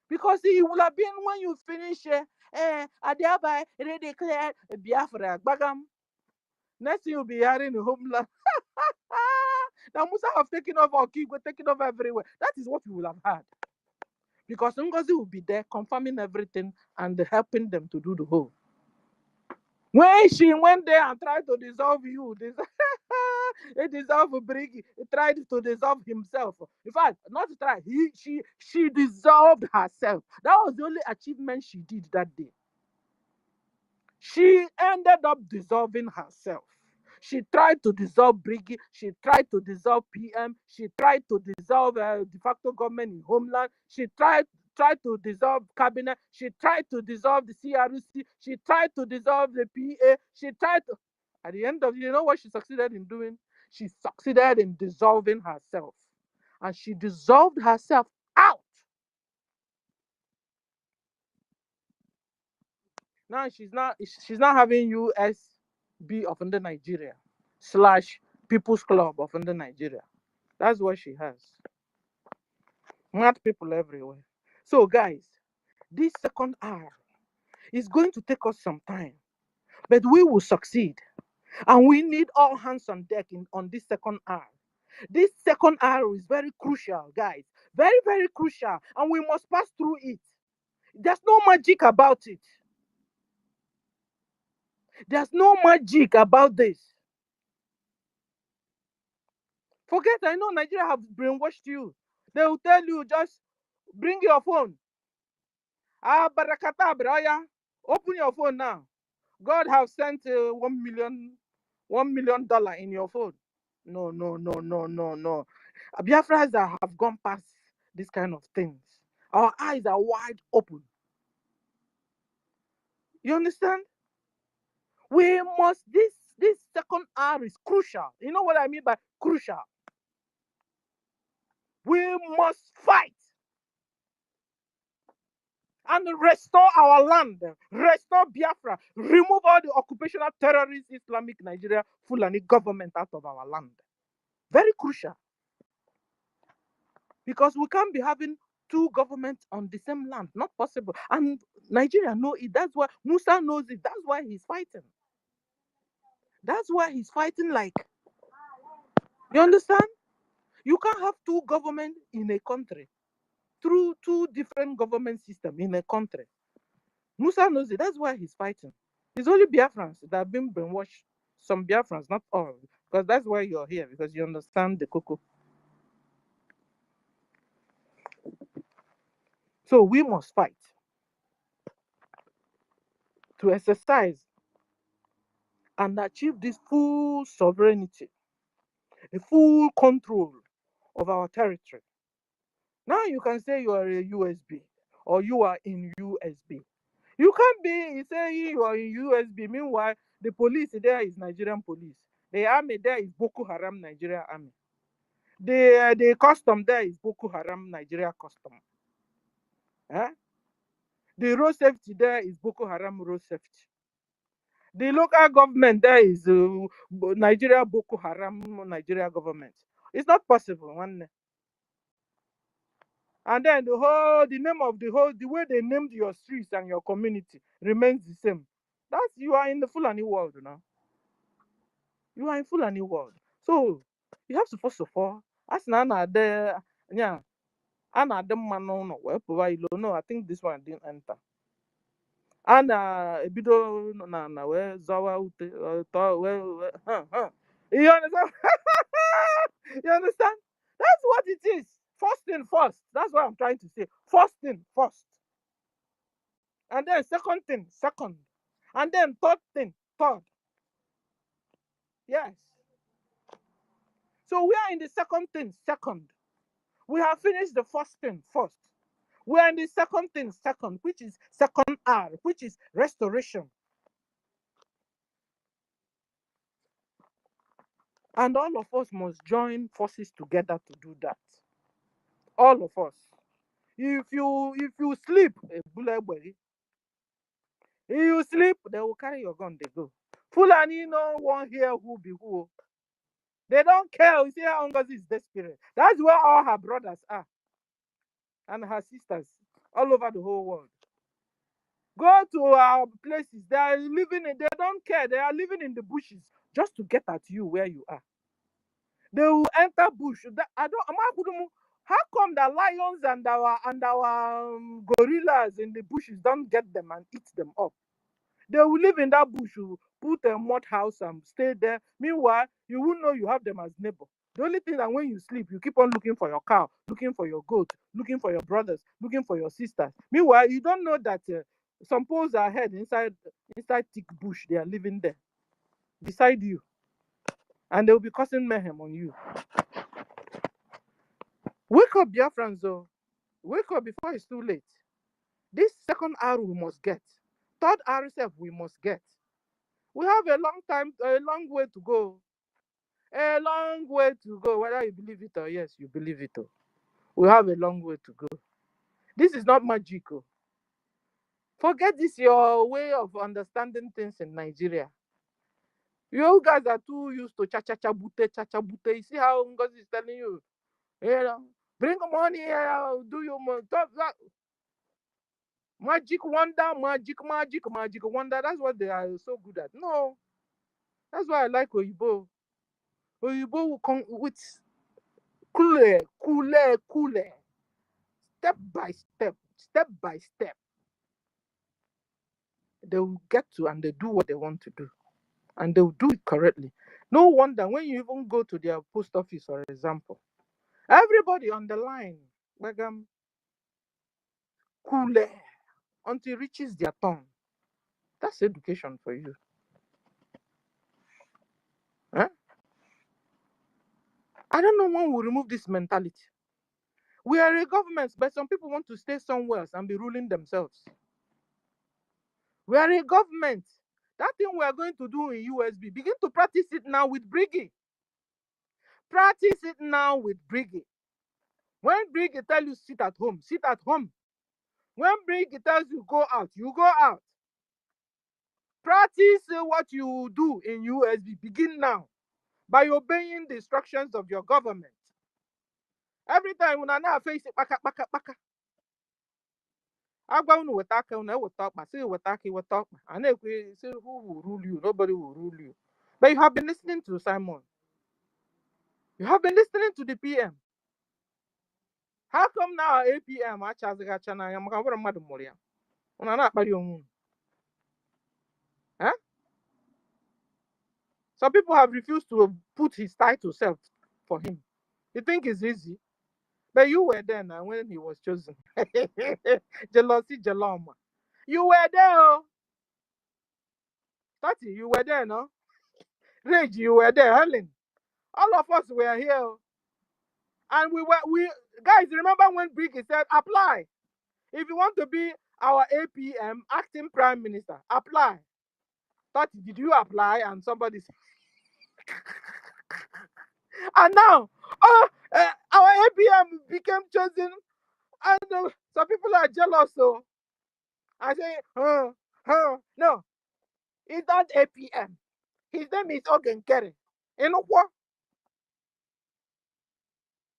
Because he will have been when you finish, thereby they declare Biafra, Bagam. Next thing you'll be hearing in homeland. Now Musa have taken over Okigwe, taken over everywhere. That is what we will have had. Because NGOZI will be there confirming everything and helping them to do the whole. When she went there and tried to dissolve you, he dissolved BRGIE. He tried to dissolve himself. In fact, not to try. She dissolved herself. That was the only achievement she did that day. She ended up dissolving herself. She tried to dissolve BRGIE. She tried to dissolve PM. She tried to dissolve de facto government in homeland. She tried tried to dissolve cabinet. She tried to dissolve the CRC. She tried to dissolve the PA. She tried to. At the end of, you know what she succeeded in doing? She succeeded in dissolving herself, and she dissolved herself out. Now she's not having USB of under Nigeria / People's Club of under Nigeria. That's what she has. Mad people everywhere. So guys, this second R is going to take us some time, but we will succeed. And we need all hands on deck on this second R. This second R is very crucial, guys. Very, very crucial. And we must pass through it. There's no magic about it. There's no magic about this. Forget, I know Nigeria have brainwashed you. They will tell you, just bring your phone. Barakata, braya. Open your phone now. God have sent $1 million in your phone. No. Biafrans that have gone past this kind of things. Our eyes are wide open. You understand? We must, this second R is crucial. You know what I mean by crucial? We must fight and restore our land, restore Biafra, remove all the occupational terrorist Islamic Nigeria Fulani government out of our land. Very crucial. Because we can't be having two governments on the same land. Not possible. And Nigeria knows it. That's why Musa knows it. That's why he's fighting. That's why he's fighting like. You understand? You can't have two governments in a country. Through two different government systems in a country. Musa knows it. That's why he's fighting. It's only Biafrans that have been brainwashed. Some Biafrans, not all. Because that's why you're here. Because you understand the cocoa. So we must fight to exercise and achieve this full sovereignty, a full control of our territory. Now you can say you are a USB or you are in USB. You can't be saying you are in USB. Meanwhile, the police there is Nigerian police. The army there is Boko Haram Nigeria army. The custom there is Boko Haram Nigeria custom. The road safety there is Boko Haram road safety. The local government there is Nigeria Boko Haram Nigeria government. It's not possible. And then the way they named your streets and your community remains the same. You are in the Fulani world now. You are in Fulani world. So you have to first of all, as Nana there, yeah, Anna the man no, I think this one didn't enter. Ebido na where zawa ute You understand? You understand? That's what it is. First thing first. That's what I'm trying to say. First thing first. And then second thing second. And then third thing third. Yes. So we are in the second thing second. We have finished the first thing first. We are in the second thing second, which is second R, which is restoration. And all of us must join forces together to do that. All of us. If you sleep, if you sleep, they will carry your gun, they go. Fulani no one here who be who. They don't care. You see how NGOZI is desperate. That's where all her brothers are. And her sisters all over the whole world. Go to our places. They are living they don't care. They are living in the bushes just to get at you where you are. They will enter bush. How come the lions and our gorillas in the bushes don't get them and eat them up? They will live in that bush, put a mud house and stay there. Meanwhile, you won't know you have them as neighbor. The only thing that when you sleep, you keep on looking for your cow, looking for your goat, looking for your brothers, looking for your sisters. Meanwhile, you don't know that some poles are ahead inside thick bush. They are living there beside you. And they will be causing mayhem on you. Wake up, Biafrans, though. Wake up before it's too late. This second hour we must get. Third hour self we must get. We have a long way to go. A long way to go. Whether you believe it or yes, you believe it. Oh. We have a long way to go. This is not magical. Forget this your way of understanding things in Nigeria. You guys are too used to cha-cha-cha-bute, cha-cha-bute. You see how Ngozi is telling you, bring money here, do your magic wonder, magic wonder. That's what they are so good at. No, that's why I like Oyibo. Oyibo will come with cool, step by step. They will get to and they do what they want to do. And they will do it correctly. No wonder when you even go to their post office, for example, everybody on the line, cool until it reaches their turn. That's education for you. Huh? I don't know when we'll remove this mentality. We are a government, but some people want to stay somewhere else and be ruling themselves. We are a government. That thing we are going to do in USB, begin to practice it now with BRGIE. Practice it now with BRGIE. When BRGIE tells you sit at home, sit at home. When BRGIE tells you go out, you go out. Practice what you do in USB. Begin now by obeying the instructions of your government. Every time when I face it, baka. Agwa unu weta aka unu eweta ọkpa, say weta aka weta ọkpa. I know say who will rule you? Nobody will rule you. But you have been listening to Simon. You have been listening to the PM. How come now APM achaziga chana ya maka wara mmadụ mụrụ ya? Una na-akpali onwe unu. Huh? Some people have refused to put his title self for him. You think it's easy? But you were there now when he was chosen. Jealousy, Jaloma. You were there, oh. Tati, you were there, no? Rage, you were there, Helen. All of us were here. Oh. And we guys, remember when BRGIE said, apply. If you want to be our APM, acting prime minister, apply. Tati, did you apply? And somebody said, and now, our APM became chosen. And some people are jealous. So I say, no, it's not APM. His name is Ogenkere. You know what?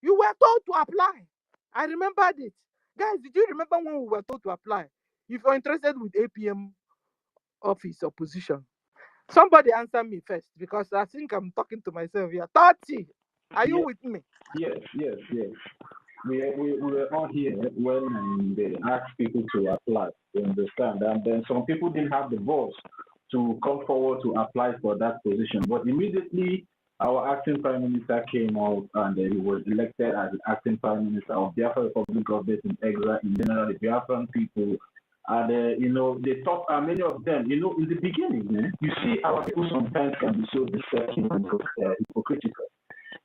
You were told to apply. I remembered it. Guys, did you remember when we were told to apply? If you're interested with APM office or position, somebody answer me first because I think I'm talking to myself here. 30. Are you with me? Yes. We were all here when they asked people to apply, you understand? And then some people didn't have the votes to come forward to apply for that position. But immediately, our acting prime minister came out and he was elected as the acting prime minister of Biafra Republic Government in exile, in general, the Biafran people. And, they thought, many of them, in the beginning, you see our people sometimes can be so deceptive and hypocritical.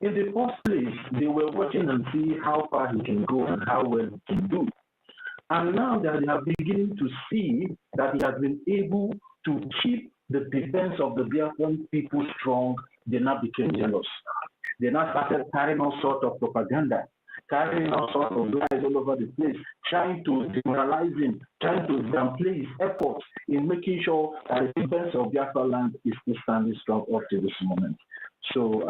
In the first place, they were watching and see how far he can go and how well he can do. And now that they are beginning to see that he has been able to keep the defense of the Biafran people strong, they now became jealous. They now started carrying all sorts of propaganda, carrying all sorts of lies all over the place, trying to demoralize him, trying to downplay his efforts in making sure that the defense of Biafra land is still standing strong up to this moment. So,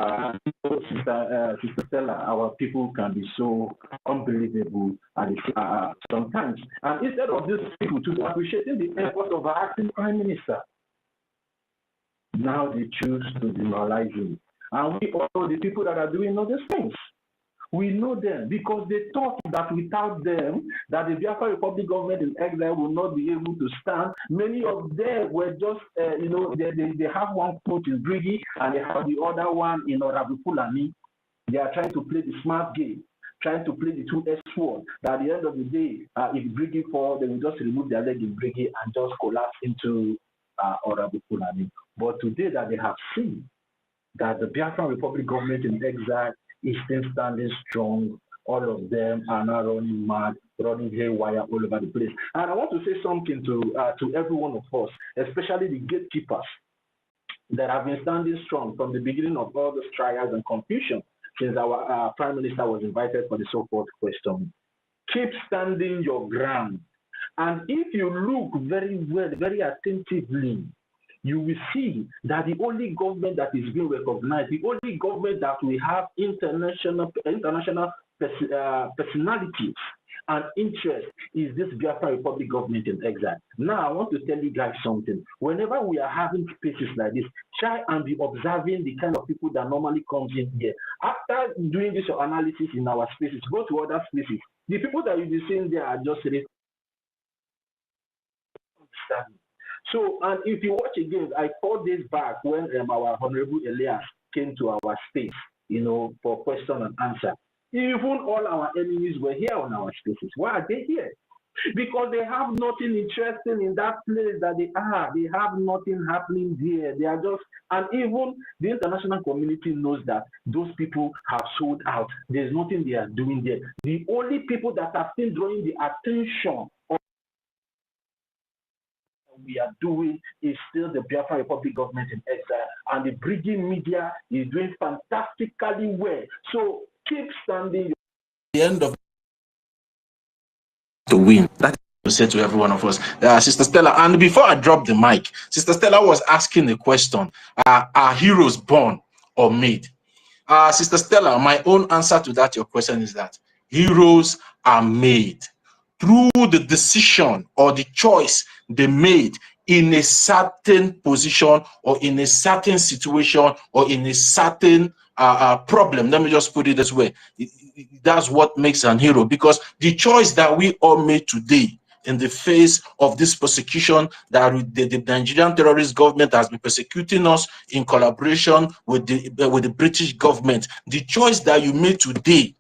Sister Stella, our people can be so unbelievable sometimes. And instead of these people to appreciating the effort of our acting prime minister, now they choose to demoralize him. And we all the people that are doing all these things, we know them because they thought that without them, that the Biafra Republic government in exile will not be able to stand. Many of them were just, they have one foot in BRGIE and they have the other one in Orabufulani. They are trying to play the smart game, trying to play the 2S sword. That at the end of the day, if BRGIE falls, they will just remove their leg in BRGIE and just collapse into Orabufulani. But today that they have seen that the Biafra Republic government in exile is still standing strong. All of them are now running mad. running haywire all over the place. And I want to say something to every one of us, especially the gatekeepers that have been standing strong from the beginning of all the trials and confusion since our Prime Minister was invited for the so-called question. Keep standing your ground. And if you look very well, very attentively, you will see that the only government that is being recognized, the only government that we have international personalities and interest is this Biafra Republic government in exile. Now, I want to tell you guys something. Whenever we are having spaces like this, try and be observing the kind of people that normally comes in here. After doing this analysis in our spaces, go to other spaces. The people that you'll be seeing there are just ready. So, and if you watch again, I 4 days back when our Honorable Elias came to our space, for question and answer. Even all our enemies were here on our spaces. Why are they here? Because they have nothing interesting in that place that they are. They have nothing happening there. They are just, and even the international community knows that those people have sold out. There's nothing they are doing there. The only people that are still drawing the attention of what we are doing is still the Biafra Republic government in exile. And the BRGIE media is doing fantastically well. So keep standing. The end of to win. That is to say to every one of us, Sister Stella. And before I drop the mic, Sister Stella was asking a question: are heroes born or made? Sister Stella, my own answer to that your question is that heroes are made through the decision or the choice they made in a certain position or in a certain situation or in a certain problem. Let me just put it this way. That's what makes an hero, because the choice that we all made today in the face of this persecution that the Nigerian terrorist government has been persecuting us in collaboration with the British government, the choice that you made today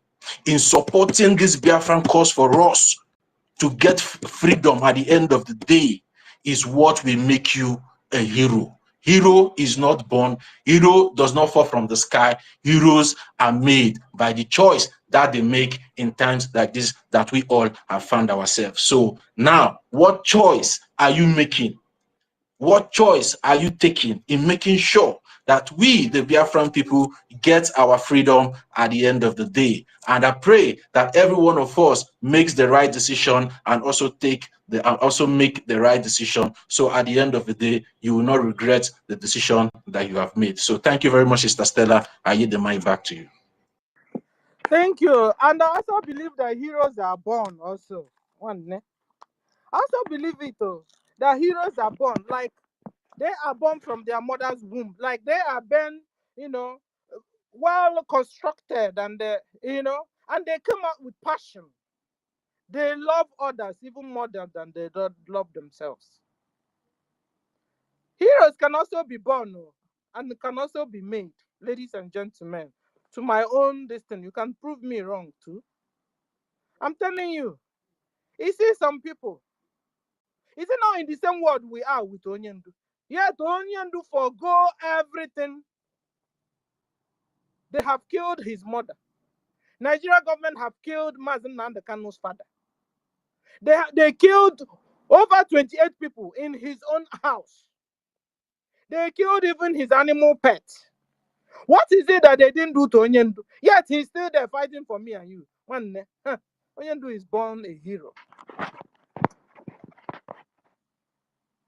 in supporting this Biafran cause for us to get freedom at the end of the day is what will make you a hero. Hero is not born. Hero does not fall from the sky. Heroes are made by the choice that they make in times like this that we all have found ourselves. So now, what choice are you making? What choice are you taking in making sure that we, the Biafran people, get our freedom at the end of the day? And I pray that every one of us makes the right decision and also make the right decision. So at the end of the day, you will not regret the decision that you have made. So thank you very much, Sister Stella. I yield the mic back to you. Thank you. And I also believe that heroes are born also. I also believe it too, that heroes are born. Like they are born from their mother's womb. Like they are born, well constructed, and and they come out with passion. They love others even more than they love themselves. Heroes can also be born and can also be made, ladies and gentlemen. To my own destiny, you can prove me wrong too. I'm telling you. You see some people, is it not in the same world we are with Onyendu? Yet Onyendu forgo everything. They have killed his mother. Nigeria government have killed Mazen Nnamdi Kanu's father. They killed over 28 people in his own house. They killed even his animal pet. What is it that they didn't do to Onyendu? Yet he's still there fighting for me and you. Onyendu is born a hero.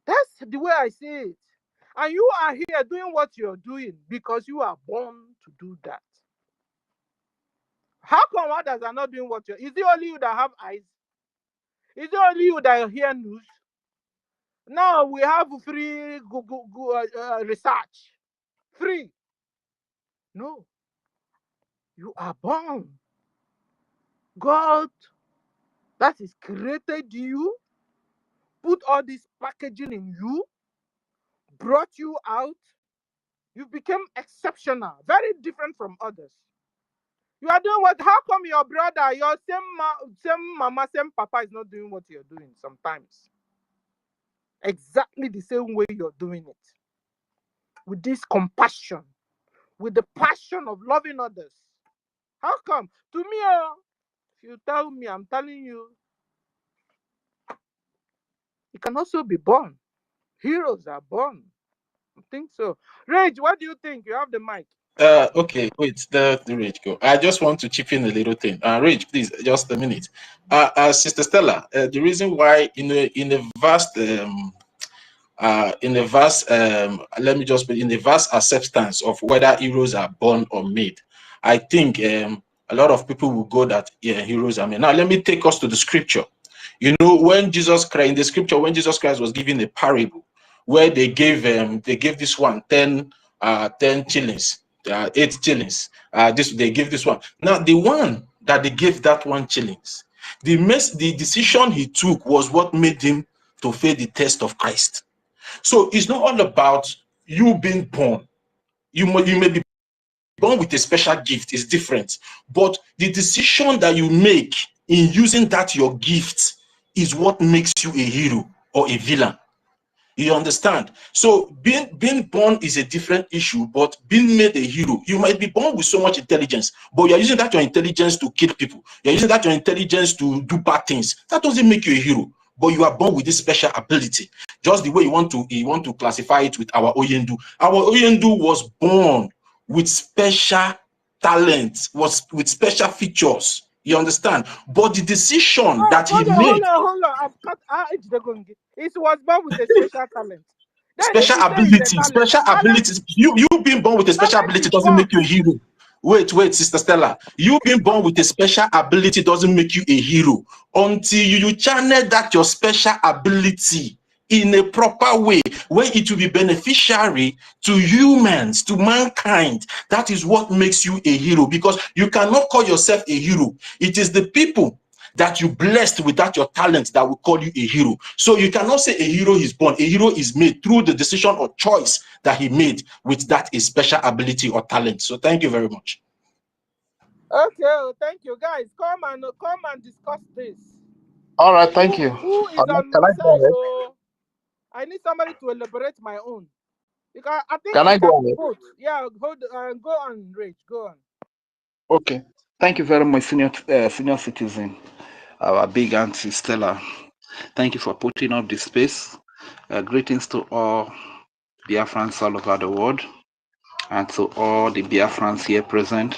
That's the way I see it. And you are here doing what you're doing because you are born to do that. How come others are not doing what you're... Is it only you that have eyes? Is it only you that hear news? Now we have free Google research. Free. No. You are born. God, that is created you, put all this packaging in you, brought you out. You became exceptional, very different from others. You are doing what? How come your brother, your same mama, same papa is not doing what you're doing sometimes? Exactly the same way you're doing it. With this compassion, with the passion of loving others. How come? To me, if you tell me, I'm telling you, It can also be born. Heroes are born. I think so. Rage, what do you think? You have the mic. Okay, wait, the Rage go. I just want to chip in a little thing. Rage, please, just a minute. Sister Stella, the reason why in a vast let me just put in the vast acceptance of whether heroes are born or made, I think a lot of people will go that heroes are made. Now let me take us to the scripture. You know, when Jesus Christ in the scripture, when Jesus Christ was giving a parable where they gave this one 10 shillings, 8 shillings. This they give this one. Now the one that they gave that 1 shillings, the decision he took was what made him to fail the test of Christ. So it's not all about you being born. You may be born with a special gift, is different. But the decision that you make in using that your gift is what makes you a hero or a villain. You understand? So being born is a different issue, but being made a hero, you might be born with so much intelligence, but you're using that your intelligence to kill people. You're using that your intelligence to do bad things. That doesn't make you a hero, but you are born with this special ability. Just the way you want to classify it with our Oyendu. Our Oyendu was born with special talent, was with special features. You understand? But the decision that he made, Hold on. I've cut. It was born with a special talent. Then if special you say it's a ability, talent, special abilities. You being born with a special talent ability is doesn't make born. you a hero. Wait, Sister Stella. You being born with a special ability doesn't make you a hero until you channel that your special ability in a proper way where it will be beneficiary to humans, to mankind. That is what makes you a hero, because you cannot call yourself a hero. It is the people that you blessed with that your talent that will call you a hero. So you cannot say a hero is born. A hero is made through the decision or choice that he made with that a special ability or talent. So thank you very much. Okay, thank you, guys. Come and discuss this. All right, thank you. Who is on Can my I go side? ahead? Oh, I need somebody to elaborate my own, because I think Can we I go can ahead? vote. Yeah, go on, Rich. Go on. Okay. Thank you very much, senior citizen, our big auntie Stella. Thank you for putting up this space. Greetings to all Biafrans all over the world, and to all the Biafrans here present,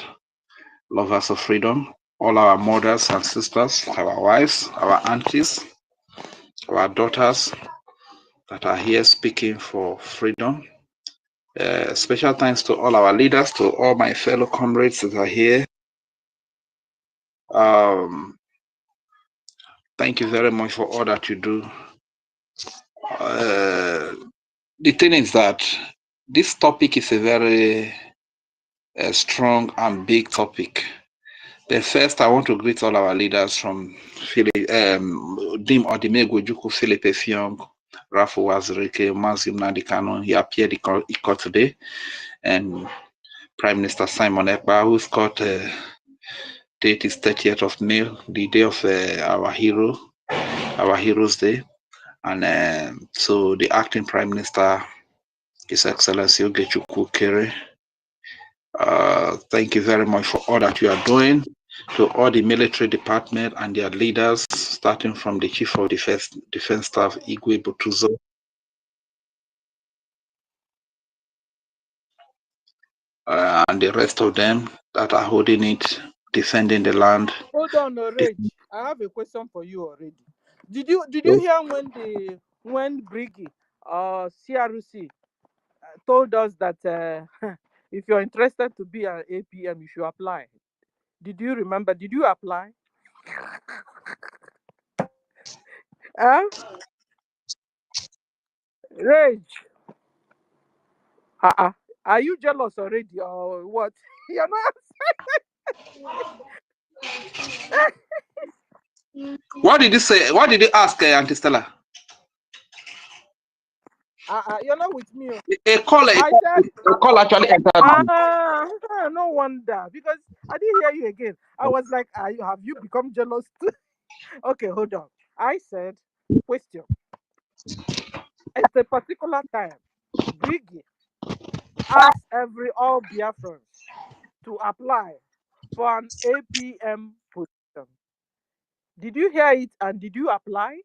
lovers of freedom, all our mothers and sisters, our wives, our aunties, our daughters that are here speaking for freedom. Special thanks to all our leaders, to all my fellow comrades that are here. Thank you very much for all that you do. The thing is that this topic is a very strong and big topic. But first, I want to greet all our leaders from Dim Odimego Juku, Philip Effiong, Rafu Wazirike, Mazim Nadikano. He appeared in court today, and Prime Minister Simon Ekpa, who's got date is 30th of May, the day of our Heroes Day. And so the acting Prime Minister, His Excellency Ogechukwu Kere, thank you very much for all that you are doing. To all the military department and their leaders, starting from the Chief of Defense Staff, Igwe Butuzo, and the rest of them that are holding it, defending the land. Hold on, Rich. I have a question for you already. Did you hear when BRGIE CRC told us that if you're interested to be an APM, you should apply? Did you remember? Did you apply? Huh? Rage. Are you jealous already or what? You're not. What did you say? What did you ask, Auntie Stella? You're not with me. A call actually entered me. No wonder, because I didn't hear you again. I was like, have you become jealous too? Okay, hold on. I said, question. At a particular time, BRGIE asked all Biafrans to apply for an APM position. Did you hear it and did you apply?